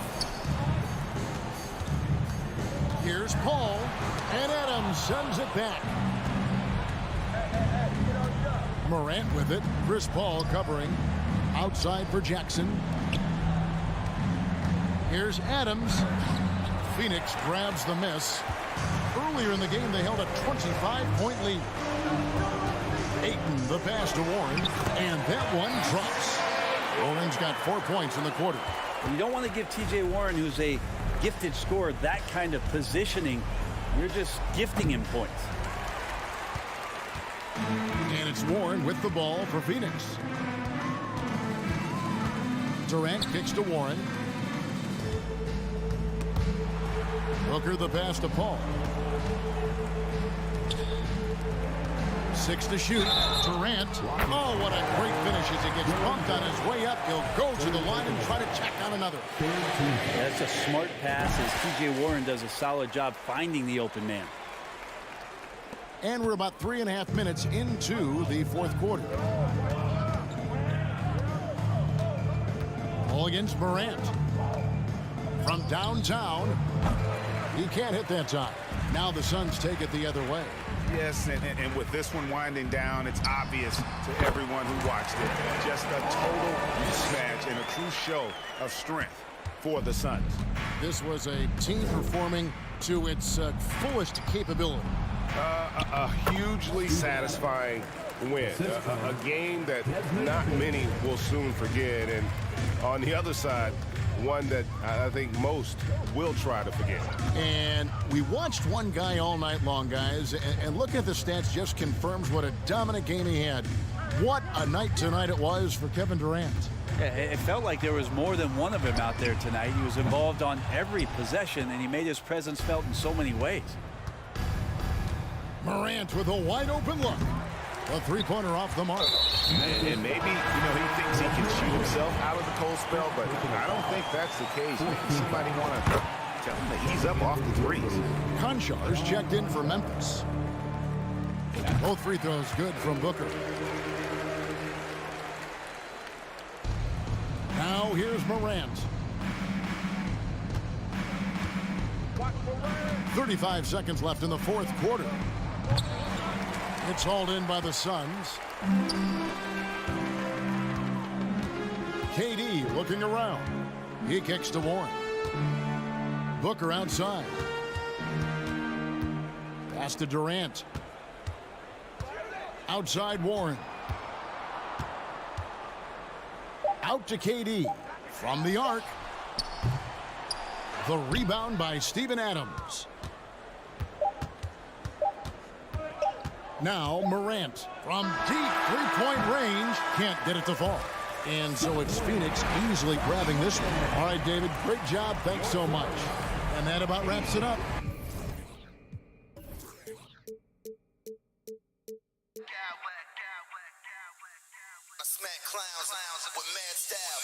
Here's Paul, and Adams sends it back. Morant with it. Chris Paul covering. Outside for Jackson. Here's Adams. Phoenix grabs the miss. Earlier in the game, they held a 25-point lead. Ayton, the pass to Warren, and that one drops. Warren's got 4 points in the quarter. You don't want to give T.J. Warren, who's a gifted scorer, that kind of positioning. You're just gifting him points. And it's Warren with the ball for Phoenix. Durant kicks to Warren. Booker the pass to Paul. 6 to shoot. Durant. Oh, what a great finish as he gets bumped on his way up. He'll go to the line and try to check on another. That's a smart pass as T.J. Warren does a solid job finding the open man. And we're about 3.5 minutes into the fourth quarter. Ball against Morant. From downtown. He can't hit that time. Now the Suns take it the other way. Yes, and with this one winding down, it's obvious to everyone who watched it. Just a total mismatch and a true show of strength for the Suns. This was a team performing to its fullest capability. A hugely satisfying win. A game that not many will soon forget. And on the other side, one that I think most will try to forget. And we watched one guy all night long, guys, and looking at the stats just confirms what a dominant game he had. What a night tonight it was for Kevin Durant. It felt like there was more than one of him out there tonight. He was involved on every possession, and he made his presence felt in so many ways. Morant with a wide open look. A three-pointer off the mark. And maybe, he thinks he can shoot himself out of the cold spell, but I don't think that's the case. Maybe somebody want to tell him that he's up off the threes. Konchar's checked in for Memphis. Both free throws good from Booker. Now here's Morant. 35 seconds left in the fourth quarter. It's hauled in by the Suns. KD looking around. He kicks to Warren. Booker outside. Pass to Durant. Outside Warren. Out to KD. From the arc. The rebound by Steven Adams. Now Morant from deep three-point range. Can't get it to fall. And so it's Phoenix easily grabbing this one. All right, David, great job. Thanks so much. And that about wraps it up. I smack clowns with mad style.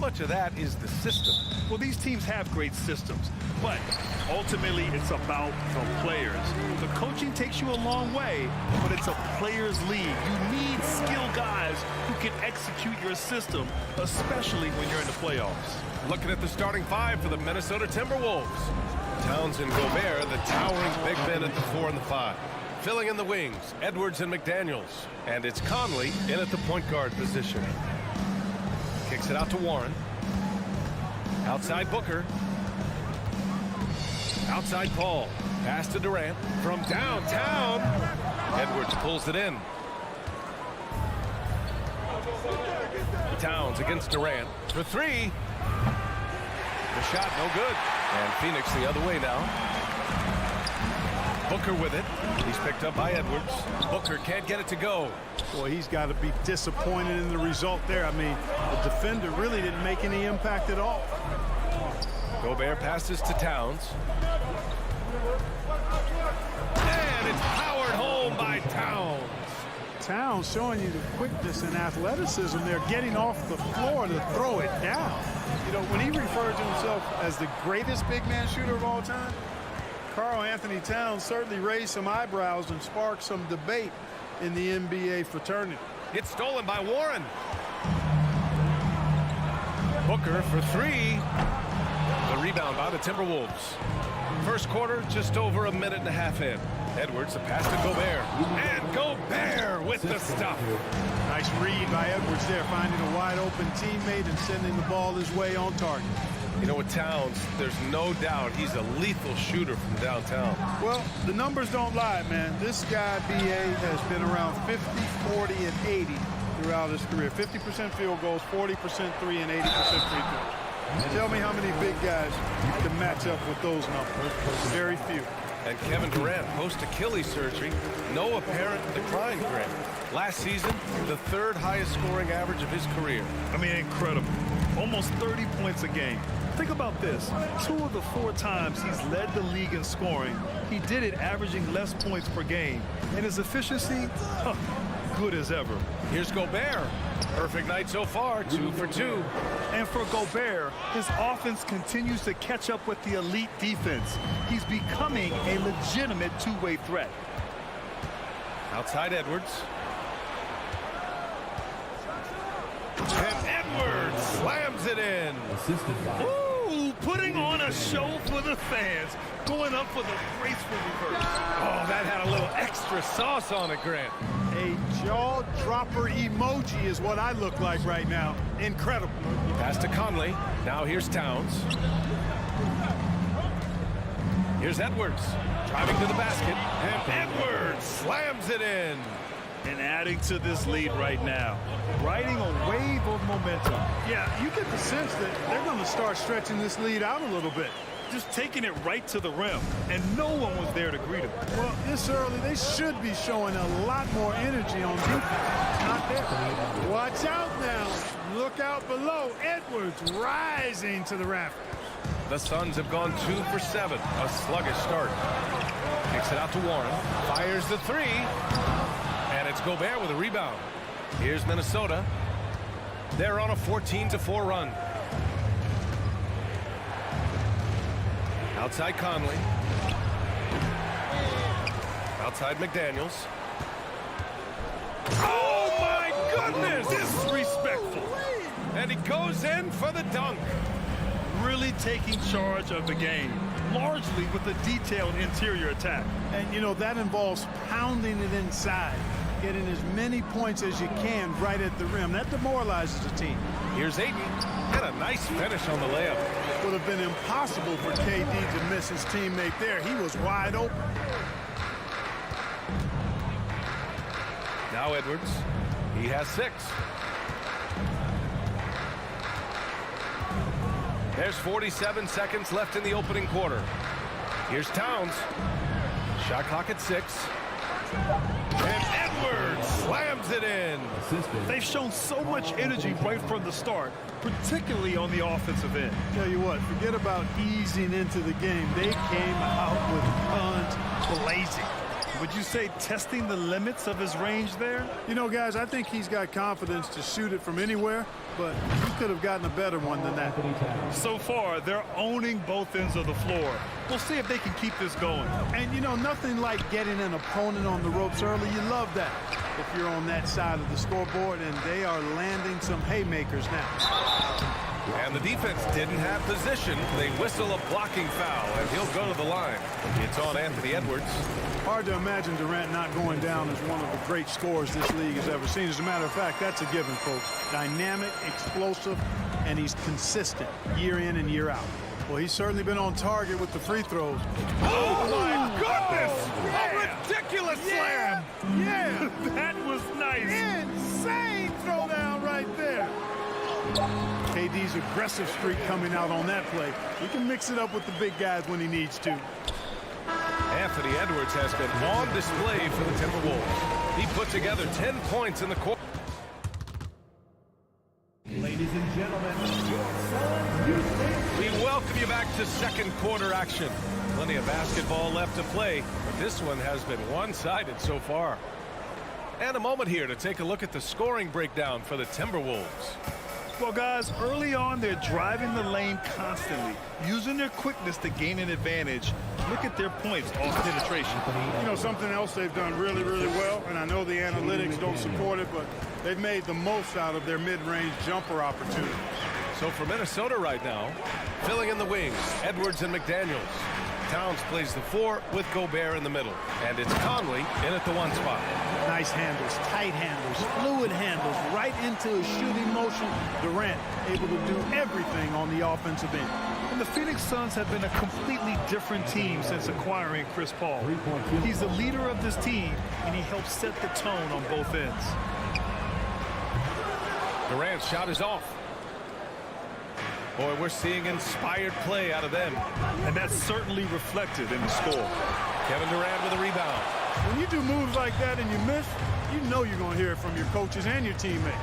much of that is the system? Well, these teams have great systems, but ultimately it's about the players. The coaching takes you a long way, but it's a players' league. You need skilled guys who can execute your system, especially when you're in the playoffs. Looking at the starting five for the Minnesota Timberwolves. Towns and Gobert, the towering big men at the 4 and the 5. Filling in the wings, Edwards and McDaniels. And it's Conley in at the point guard position. Kicks it out to Warren. Outside Booker. Outside Paul. Pass to Durant. From downtown. Edwards pulls it in. Towns against Durant for 3. The shot no good. And Phoenix the other way now. Booker with it. He's picked up by Edwards. Booker can't get it to go. Boy, he's got to be disappointed in the result there. I mean, the defender really didn't make any impact at all. Gobert passes to Towns. And it's powered home by Towns. Towns showing you the quickness and athleticism. They're getting off the floor to throw it down. You know, when he referred to himself as the greatest big man shooter of all time, Karl Anthony Towns certainly raised some eyebrows and sparked some debate in the NBA fraternity. It's stolen by Warren. Booker for 3. The rebound by the Timberwolves. First quarter, just over a minute and a half in. Edwards, the pass to Gobert. And Gobert with the stuff. Nice read by Edwards there, finding a wide open teammate and sending the ball his way on target. You know, with Towns, there's no doubt he's a lethal shooter from downtown. Well, the numbers don't lie, man. This guy, B.A., has been around 50, 40, and 80 throughout his career. 50% field goals, 40% 3, and 80% free throws. Tell me how many big guys can match up with those numbers. Very few. And Kevin Durant, post-Achilles surgery, no apparent decline, Grant. Last season, the 3rd highest scoring average of his career. I mean, incredible. Almost 30 points a game. Think about this. 2 of the 4 times he's led the league in scoring, he did it averaging less points per game. And his efficiency, good as ever. Here's Gobert. Perfect night so far, 2 for 2. And for Gobert, his offense continues to catch up with the elite defense. He's becoming a legitimate two-way threat. Outside Edwards. And Edwards slams it in. Ooh, putting on a show for the fans. Going up for the graceful reverse. Oh, that had a little extra sauce on it, Grant. A jaw-dropper emoji is what I look like right now. Incredible. Pass to Conley. Now here's Towns. Here's Edwards. Driving to the basket. And Edwards slams it in. And adding to this lead right now. Riding a wave of momentum. Yeah, you get the sense that they're going to start stretching this lead out a little bit. Just taking it right to the rim, and no one was there to greet him. Well, this early, they should be showing a lot more energy on defense. Not there. Watch out now. Look out below. Edwards rising to the rafters. The Suns have gone 2 for 7. A sluggish start. Kicks it out to Warren. Fires the 3. And it's Gobert with a rebound. Here's Minnesota. They're on a 14-4 run. Outside Conley. Outside McDaniels. Oh, my goodness! Disrespectful. And he goes in for the dunk. Really taking charge of the game, largely with a detailed interior attack. And, you know, that involves pounding it inside, getting as many points as you can right at the rim. That demoralizes a team. Here's Ayton. And a nice finish on the layup. Would have been impossible for KD to miss his teammate there. He was wide open. Now Edwards. He has 6. There's 47 seconds left in the opening quarter. Here's Towns. Shot clock at 6. And Edwards slams it in. They've shown so much energy right from the start, particularly on the offensive end. Tell you what, forget about easing into the game. They came out with guns blazing. Would you say testing the limits of his range there? You know, guys, I think he's got confidence to shoot it from anywhere, but he could have gotten a better one than that. So far, they're owning both ends of the floor. We'll see if they can keep this going. And, you know, nothing like getting an opponent on the ropes early. You love that if you're on that side of the scoreboard, and they are landing some haymakers now. And the defense didn't have position. They whistle a blocking foul, and he'll go to the line. It's on Anthony Edwards. Hard to imagine Durant not going down as one of the great scorers this league has ever seen. As a matter of fact, that's a given, folks. Dynamic, explosive, and he's consistent year in and year out. Well, he's certainly been on target with the free throws. Oh, my goodness! A ridiculous slam! Yeah! That was nice. Insane throwdown right there. KD's aggressive streak coming out on that play. He can mix it up with the big guys when he needs to. Anthony Edwards has been on display for the Timberwolves. He put together 10 points in the quarter. Ladies and gentlemen, We welcome you back to second quarter action. Plenty of basketball left to play, but this one has been one-sided so far. And a moment here to take a look at the scoring breakdown for the Timberwolves. Well, guys, early on, they're driving the lane constantly, using their quickness to gain an advantage. Look at their points off penetration. You know, something else they've done really, really well, and I know the analytics don't support it, but they've made the most out of their mid-range jumper opportunities. So for Minnesota right now, filling in the wings, Edwards and McDaniels. Towns plays the 4 with Gobert in the middle. And it's Conley in at the 1 spot. Nice handles, tight handles, fluid handles, right into his shooting motion. Durant able to do everything on the offensive end. And the Phoenix Suns have been a completely different team since acquiring Chris Paul. He's the leader of this team, and he helps set the tone on both ends. Durant's shot is off. Boy, we're seeing inspired play out of them. And that's certainly reflected in the score. Kevin Durant with a rebound. When you do moves like that and you miss, you know you're going to hear it from your coaches and your teammates.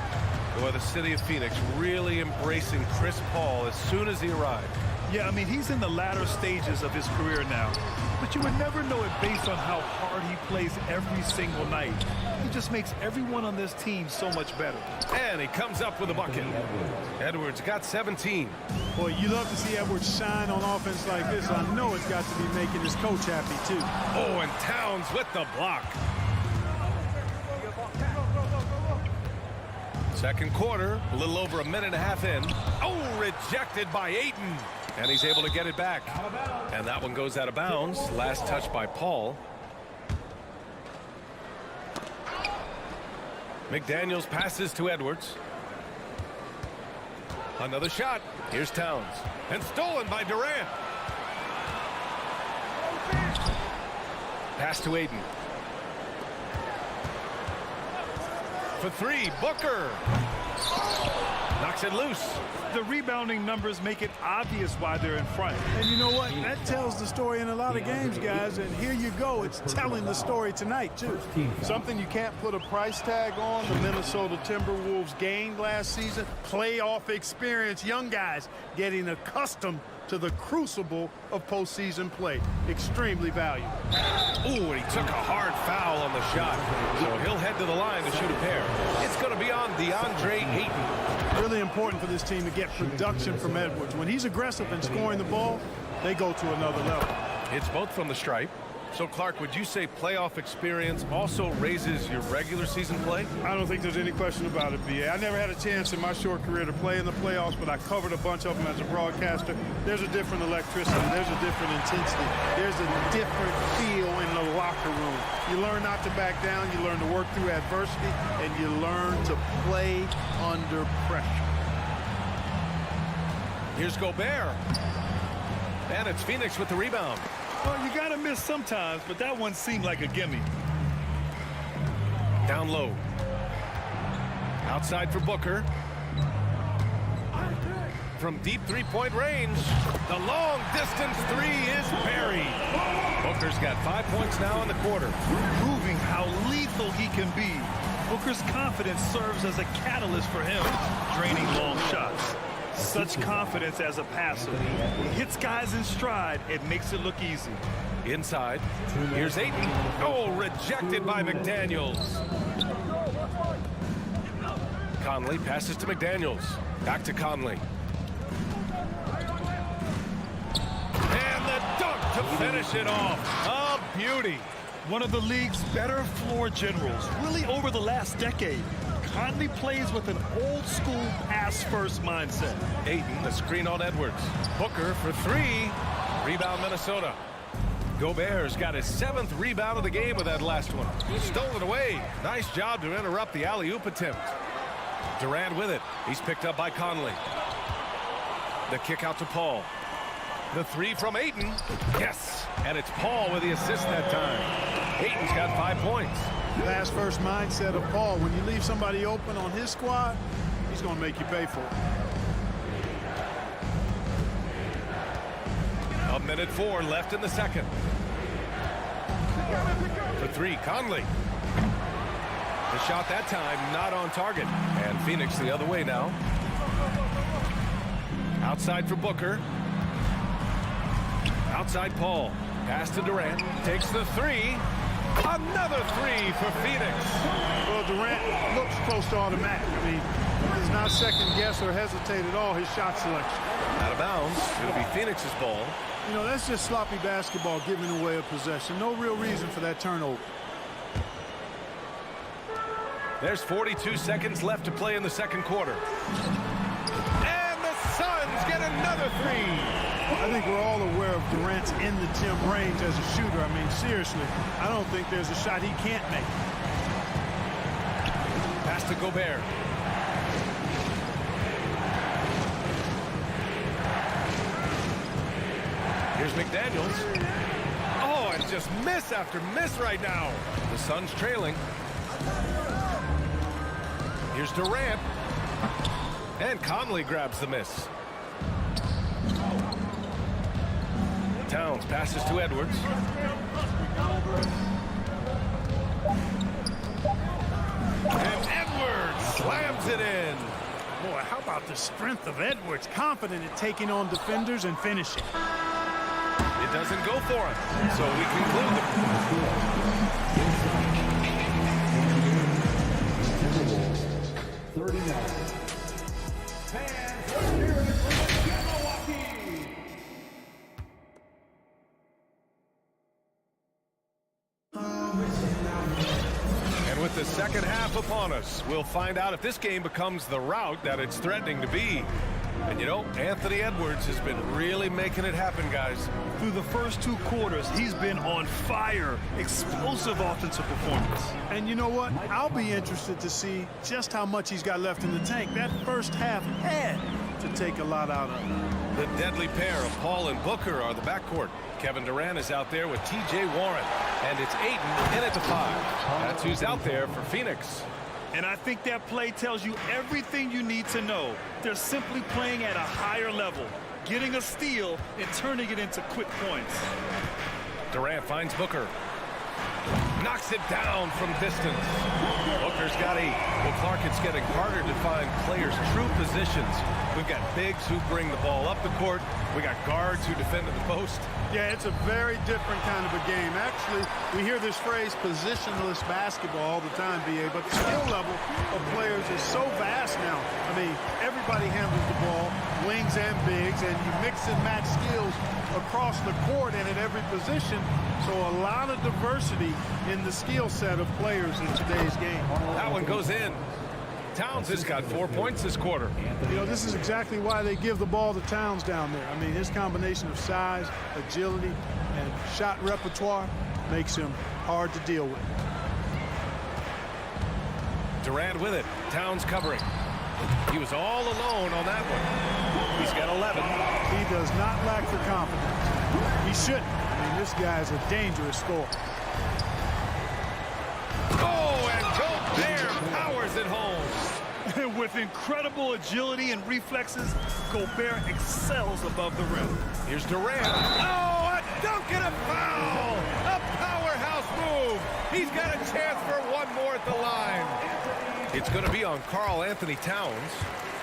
Boy, the city of Phoenix really embracing Chris Paul as soon as he arrived. Yeah, I mean, he's in the latter stages of his career now. But you would never know it based on how hard he plays every single night. He just makes everyone on this team so much better. And he comes up with a bucket. Edwards got 17. Boy, you love to see Edwards shine on offense like this. I know it's got to be making his coach happy, too. Oh, and Towns with the block. Second quarter, a little over a minute and a half in. Oh, rejected by Ayton. And he's able to get it back. And that one goes out of bounds. Last touch by Paul. McDaniels passes to Edwards. Another shot. Here's Towns. And stolen by Durant. Pass to Ayton. For 3, Booker. Knocks it loose. The rebounding numbers make it obvious why they're in front. And you know what? That tells the story in a lot of games, guys. And here you go. It's telling the story tonight, too. Something you can't put a price tag on. The Minnesota Timberwolves gained last season. Playoff experience. Young guys getting accustomed to the crucible of postseason play. Extremely valuable. Ooh, and he took a hard foul on the shot. So he'll head to the line to shoot a pair. It's going to be on DeAndre Ayton. Really important for this team to get production from Edwards. When he's aggressive and scoring the ball, they go to another level. It's both from the stripe. So, Clark, would you say playoff experience also raises your regular season play? I don't think there's any question about it, B.A. I never had a chance in my short career to play in the playoffs, but I covered a bunch of them as a broadcaster. There's a different electricity. There's a different intensity. There's a different feel in the locker room. You learn not to back down. You learn to work through adversity, and you learn to play under pressure. Here's Gobert. And it's Phoenix with the rebound. Well, you got to miss sometimes, but that one seemed like a gimme. Down low. Outside for Booker. From deep three-point range, the long-distance 3 is buried. Booker's got 5 points now in the quarter. Proving how lethal he can be. Booker's confidence serves as a catalyst for him, draining long shots. Such confidence as a passer. He hits guys in stride. It makes it look easy. Inside. Here's Ayton. Oh, rejected by McDaniels. Conley passes to McDaniels. Back to Conley. And the dunk to finish it off. A beauty. One of the league's better floor generals, really over the last decade. Conley plays with an old-school pass-first mindset. Ayton, the screen on Edwards. Booker for three. Rebound, Minnesota. Gobert's got his 7th rebound of the game with that last one. Stole it away. Nice job to interrupt the alley-oop attempt. Durant with it. He's picked up by Conley. The kick out to Paul. The three from Ayton. Yes. And it's Paul with the assist that time. Ayton's got 5 points. Pass first mindset of Paul. When you leave somebody open on his squad, he's going to make you pay for it. 1:04 left in the second. For three, Conley. The shot that time not on target. And Phoenix the other way now. Outside for Booker. Outside Paul. Pass to Durant. Takes the three. Another three for Phoenix. Well, Durant looks close to automatic. I mean, he does not second guess or hesitate at all his shot selection. Out of bounds. It'll be Phoenix's ball. You know, that's just sloppy basketball, giving away a possession. No real reason for that turnover. There's 42 seconds left to play in the second quarter. And the Suns get another three. I think we're all aware of Durant's in-the-gym range as a shooter. I mean, seriously, I don't think there's a shot he can't make. Pass to Gobert. Here's McDaniels. Oh, and just miss after miss right now. The Suns trailing. Here's Durant. And Conley grabs the miss. Towns passes to Edwards. And Edwards slams it in. Boy, how about the strength of Edwards? Confident in taking on defenders and finishing. It doesn't go for him, so we conclude the 39. And with the second half upon us, we'll find out if this game becomes the rout that it's threatening to be. And you know, Anthony Edwards has been really making it happen, guys. Through the first 2 quarters, he's been on fire. Explosive offensive performance. And you know what? I'll be interested to see just how much he's got left in the tank. That first half had to take a lot out of him. The deadly pair of Paul and Booker are the backcourt. Kevin Durant is out there with T.J. Warren. And it's Ayton in at the 5. That's who's out there for Phoenix. And I think that play tells you everything you need to know. They're simply playing at a higher level, getting a steal and turning it into quick points. Durant finds Booker. Knocks it down from distance. Booker's got 8. Well, Clark, it's getting harder to find players' true positions. We've got bigs who bring the ball up the court. We got guards who defend at the post. Yeah, it's a very different kind of a game. Actually, we hear this phrase positionless basketball all the time, BA, but the skill level of players is so vast now. I mean, everybody handles the ball, wings and bigs, and you mix and match skills across the court and at every position. So a lot of diversity in the skill set of players in today's game. That one goes in. Towns has got 4 points this quarter. You know, this is exactly why they give the ball to Towns down there. I mean, his combination of size, agility, and shot repertoire makes him hard to deal with. Durant with it. Towns covering. He was all alone on that one. He's got 11. He does not lack for confidence. He shouldn't. I mean, this guy's a dangerous scorer. Oh, and Gobert powers it home. With incredible agility and reflexes, Gobert excels above the rim. Here's Durant. Oh, a dunk and a foul! A powerhouse move. He's got a chance for one more at the line. It's going to be on Karl Anthony Towns.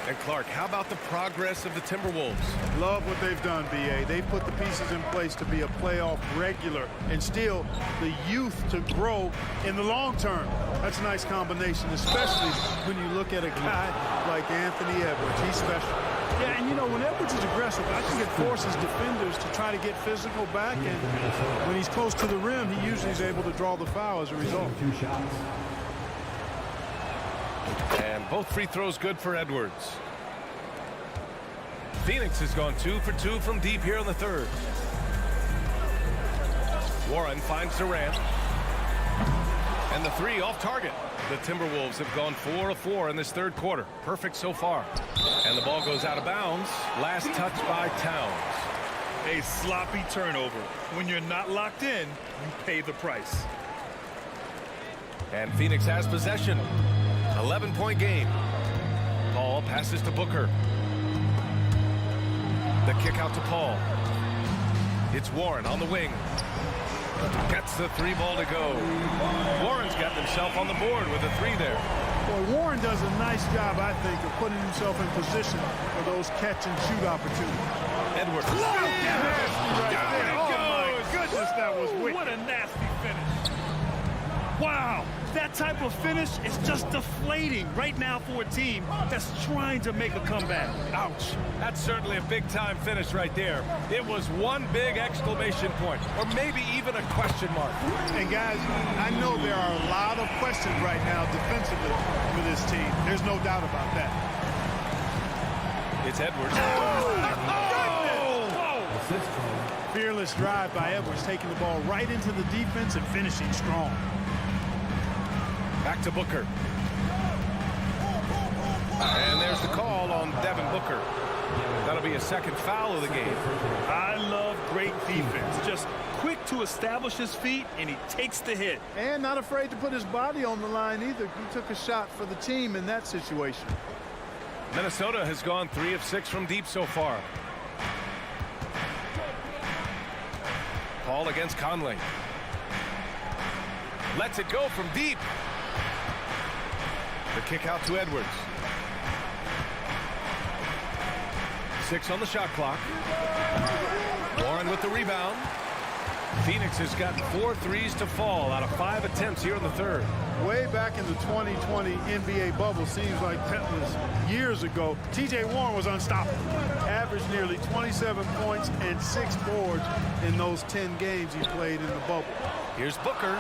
And Clark, how about the progress of the Timberwolves? Love what they've done, B.A. They put the pieces in place to be a playoff regular and still the youth to grow in the long term. That's a nice combination, especially when you look at a guy like Anthony Edwards. He's special. Yeah, and you know, when Edwards is aggressive, I think it forces defenders to try to get physical back, and when he's close to the rim, he usually is able to draw the foul as a result. And both free throws good for Edwards. Phoenix has gone 2 for 2 from deep here in the third. Warren finds Durant. And the three off target. The Timberwolves have gone 4 of 4 in this third quarter. Perfect so far. And the ball goes out of bounds. Last touch by Towns. A sloppy turnover. When you're not locked in, you pay the price. And Phoenix has possession. 11-point game. Paul passes to Booker. The kick out to Paul. It's Warren on the wing. Gets the three ball to go. Warren's got himself on the board with a three there. Well, Warren does a nice job, I think, of putting himself in position for those catch and shoot opportunities. Edwards. Oh, my goodness, that was wicked. What a nasty finish. Wow, that type of finish is just deflating right now for a team that's trying to make a comeback. Ouch. That's certainly a big-time finish right there. It was one big exclamation point, or maybe even a question mark. And, guys, I know there are a lot of questions right now defensively for this team. There's no doubt about that. It's Edwards. Fearless drive by Edwards, taking the ball right into the defense and finishing strong. Back to Booker. And there's the call on Devin Booker. That'll be a second foul of the game. I love great defense. Just quick to establish his feet, and he takes the hit. And not afraid to put his body on the line either. He took a shot for the team in that situation. Minnesota has gone 3 of 6 from deep so far. Paul against Conley. Lets it go from deep. The kick out to Edwards. 6 on the shot clock. Warren with the rebound. Phoenix has gotten 4 threes to fall out of 5 attempts here in the third. Way back in the 2020 NBA bubble, seems like that was years ago. T.J. Warren was unstoppable. Averaged nearly 27 points and 6 boards in those 10 games he played in the bubble. Here's Booker.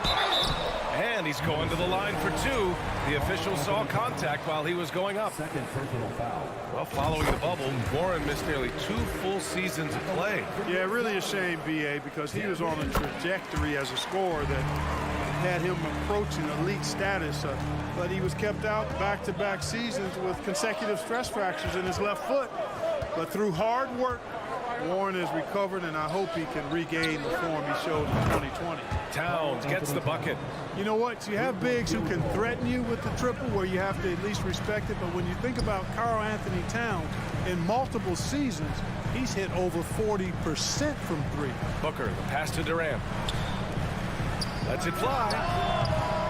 And he's going to the line for 2. The official saw contact while he was going up. Second personal foul. Well, following the bubble, Warren missed nearly 2 full seasons of play. Yeah, really a shame, B.A., because he was on a trajectory as a scorer that had him approaching elite status, but he was kept out back-to-back seasons with consecutive stress fractures in his left foot. But through hard work, Warren has recovered, and I hope he can regain the form he showed in 2020. Towns gets the bucket. You know what? You have bigs who can threaten you with the triple where you have to at least respect it, but when you think about Karl Anthony Towns, in multiple seasons, he's hit over 40% from 3. Booker, the pass to Durant. Lets it fly.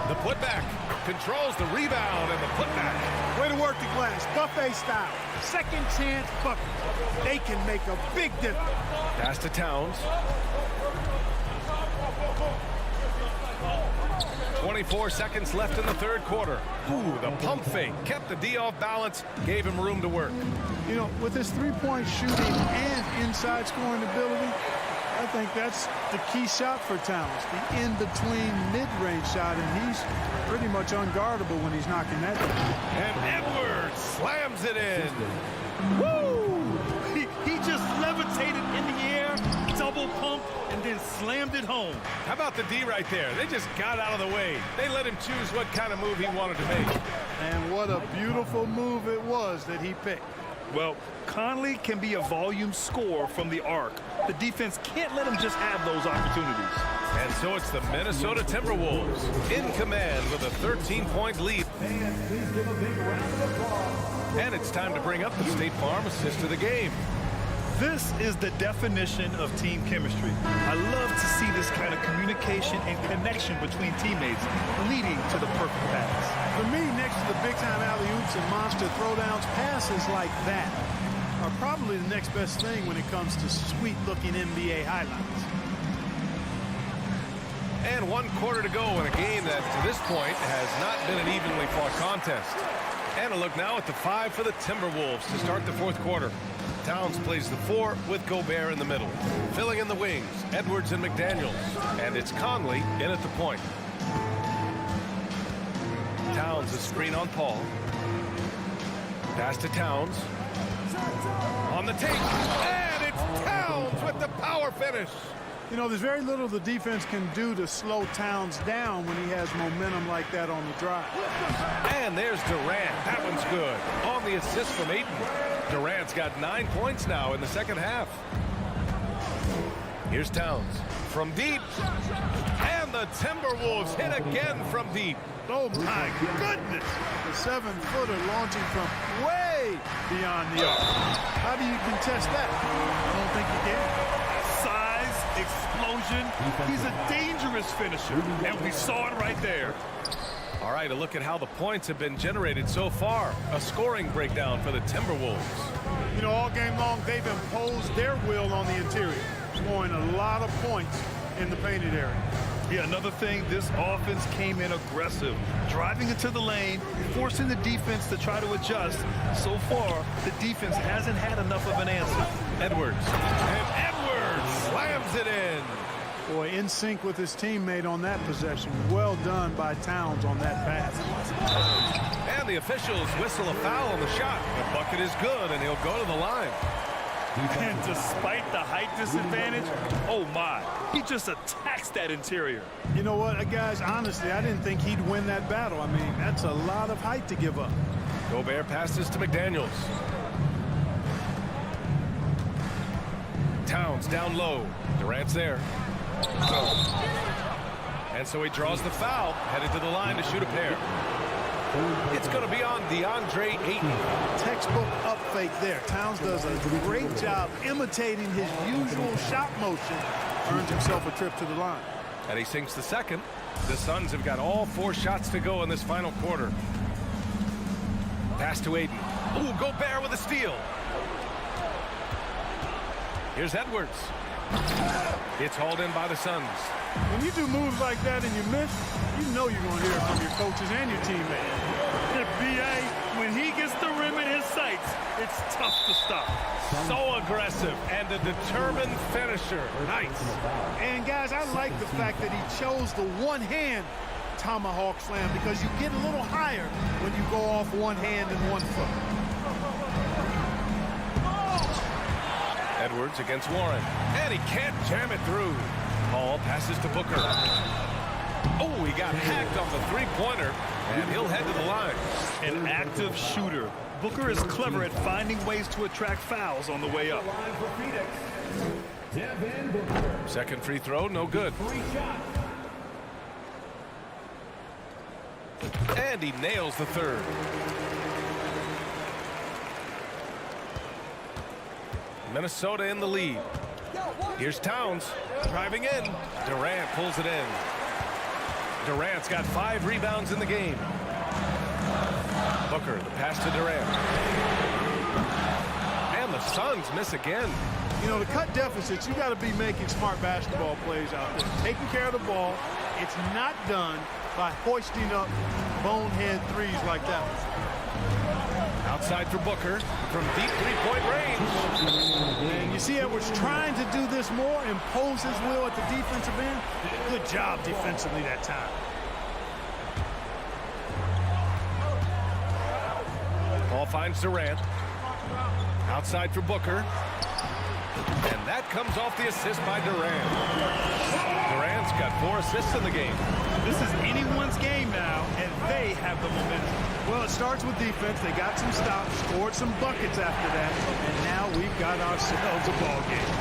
The putback. Controls the rebound and the putback. Way to work the glass. Buffet style. Second chance bucket. They can make a big difference. Pass to Towns. 24 seconds left in the third quarter. Ooh, the pump fake kept the D off balance, gave him room to work. You know, with his three-point shooting and inside scoring ability, I think that's the key shot for Towns, the in-between mid-range shot, and he's pretty much unguardable when he's knocking that down. And Edwards slams it in. Woo! He just levitated in the air, double pump, and then slammed it home. How about the D right there? They just got out of the way. They let him choose what kind of move he wanted to make. And what a beautiful move it was that he picked. Well, Conley can be a volume scorer from the arc. The defense can't let him just have those opportunities. And so it's the Minnesota Timberwolves in command with a 13-point lead. Please give a big round of applause. And it's time to bring up the State Farm assist of the game. This is the definition of team chemistry. I love to see this kind of communication and connection between teammates leading to the perfect pass. For me, next to the big-time alley-oops and monster throwdowns, passes like that are probably the next best thing when it comes to sweet-looking NBA highlights. And 1 quarter to go in a game that, to this point, has not been an evenly fought contest. And a look now at the 5 for the Timberwolves to start the 4th quarter. Towns plays the 4 with Gobert in the middle. Filling in the wings, Edwards and McDaniels. And it's Conley in at the point. Towns a screen on Paul. Pass to Towns. On the take. And it's Towns with the power finish. You know, there's very little the defense can do to slow Towns down when he has momentum like that on the drive. And there's Durant. That one's good. On the assist from Ayton. Durant's got 9 points now in the second half. Here's Towns from deep. And the Timberwolves hit again from deep. Oh, my goodness. The 7-footer launching from way beyond the arc. How do you contest that? I don't think you can. Explosion. He's a dangerous finisher, and we saw it right there. All right, a look at how the points have been generated so far. A scoring breakdown for the Timberwolves. You know, all game long, they've imposed their will on the interior, scoring a lot of points in the painted area. Yeah, another thing, this offense came in aggressive, driving into the lane, forcing the defense to try to adjust. So far, the defense hasn't had enough of an answer. Edwards. And Edwards slams it in. Boy, in sync with his teammate on that possession. Well done by Towns on that pass. And the officials whistle a foul on the shot. The bucket is good, and he'll go to the line. And despite the height disadvantage, oh my, he just attacks that interior. You know what, guys, honestly, I didn't think he'd win that battle. I mean, that's a lot of height to give up. Gobert passes to McDaniels. Towns down low. Durant's there. And so he draws the foul, headed to the line to shoot a pair. It's going to be on DeAndre Ayton. Textbook up fake there. Towns does a great job imitating his usual shot motion. Earns himself a trip to the line. And he sinks the second. The Suns have got all 4 shots to go in this final quarter. Pass to Ayton. Ooh, Gobert with a steal. Here's Edwards. It's hauled in by the Suns. When you do moves like that and you miss, you know you're going to hear it from your coaches and your teammates. B.A., when he gets the rim in his sights, it's tough to stop. So aggressive and a determined finisher. Nice. And, guys, I like the fact that he chose the one-hand tomahawk slam because you get a little higher when you go off one hand and one foot. Edwards against Warren. And he can't jam it through. Paul passes to Booker. Oh, he got hacked on the three-pointer, and he'll head to the line. An active shooter. Booker is clever at finding ways to attract fouls on the way up. Second free throw, no good. And he nails the third. Minnesota in the lead. Here's Towns driving in. Durant pulls it in. Durant's got 5 rebounds in the game. Booker, the pass to Durant. And the Suns miss again. You know, to cut deficits, you got to be making smart basketball plays out there. Taking care of the ball. It's not done by hoisting up bonehead threes like that one. Outside for Booker from deep three-point range. And you see Edwards trying to do this more, impose his will at the defensive end. Good job defensively that time. Ball finds Durant. Outside for Booker. And that comes off the assist by Durant. Durant's got 4 assists in the game. This is anyone's game now, and they have the momentum. Well, it starts with defense. They got some stops, scored some buckets after that, and now we've got ourselves a ball game.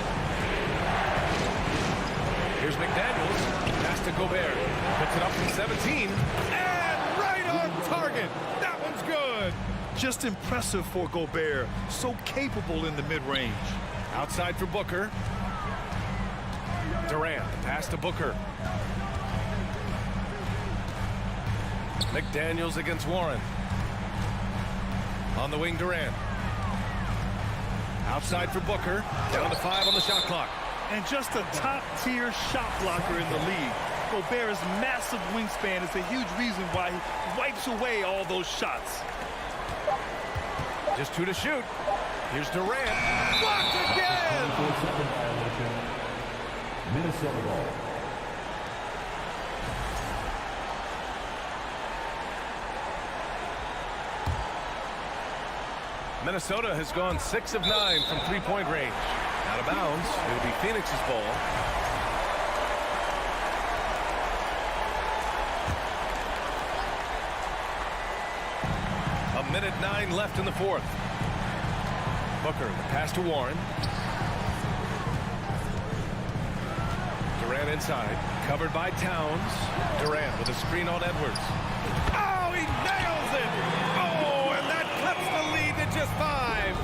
Here's McDaniels. Pass to Gobert. Puts it up from 17. And right on target. That one's good. Just impressive for Gobert. So capable in the mid-range. Outside for Booker. Durant, pass to Booker. McDaniels against Warren. On the wing, Durant. Outside for Booker. Down to 5 on the shot clock. And just a top-tier shot blocker in the league. Gobert's massive wingspan is a huge reason why he wipes away all those shots. Just 2 to shoot. Here's Durant. Blocked again! Minnesota ball. Minnesota has gone 6 of 9 from three-point range. Out of bounds. It'll be Phoenix's ball. A minute 9 left in the fourth. Booker, the pass to Warren. Durant inside. Covered by Towns. Durant with a screen on Edwards. Oh, he nails it! Oh, and that cuts the lead to just 5.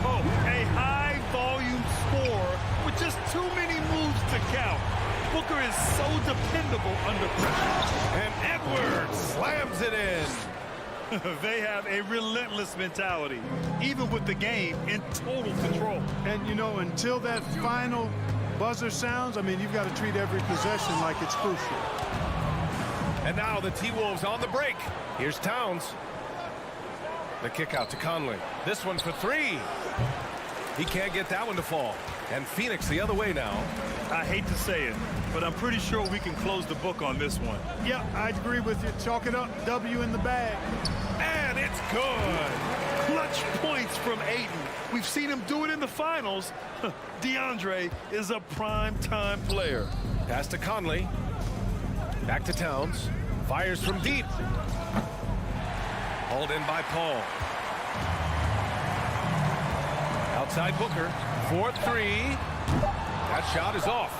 Oh, a high-volume score with just too many moves to count. Booker is so dependable under pressure. And Edwards slams it in. They have a relentless mentality, even with the game in total control. And, you know, until that final buzzer sounds, I mean, you've got to treat every possession like it's crucial. And now the T-Wolves on the break. Here's Towns. The kick out to Conley. This one for 3. He can't get that one to fall. And Phoenix the other way now. I hate to say it, but I'm pretty sure we can close the book on this one. Yeah, I agree with you. Chalk it up. W in the bag. And it's good. Clutch points from Ayton. We've seen him do it in the finals. DeAndre is a prime-time player. Pass to Conley. Back to Towns. Fires from deep. Hauled in by Paul. Outside Booker. 4-3. That shot is off.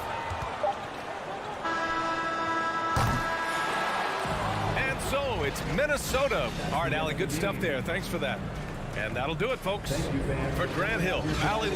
And so it's Minnesota. All right, Allie, good stuff there. Thanks for that. And that'll do it, folks. For Grant Hill, Allie.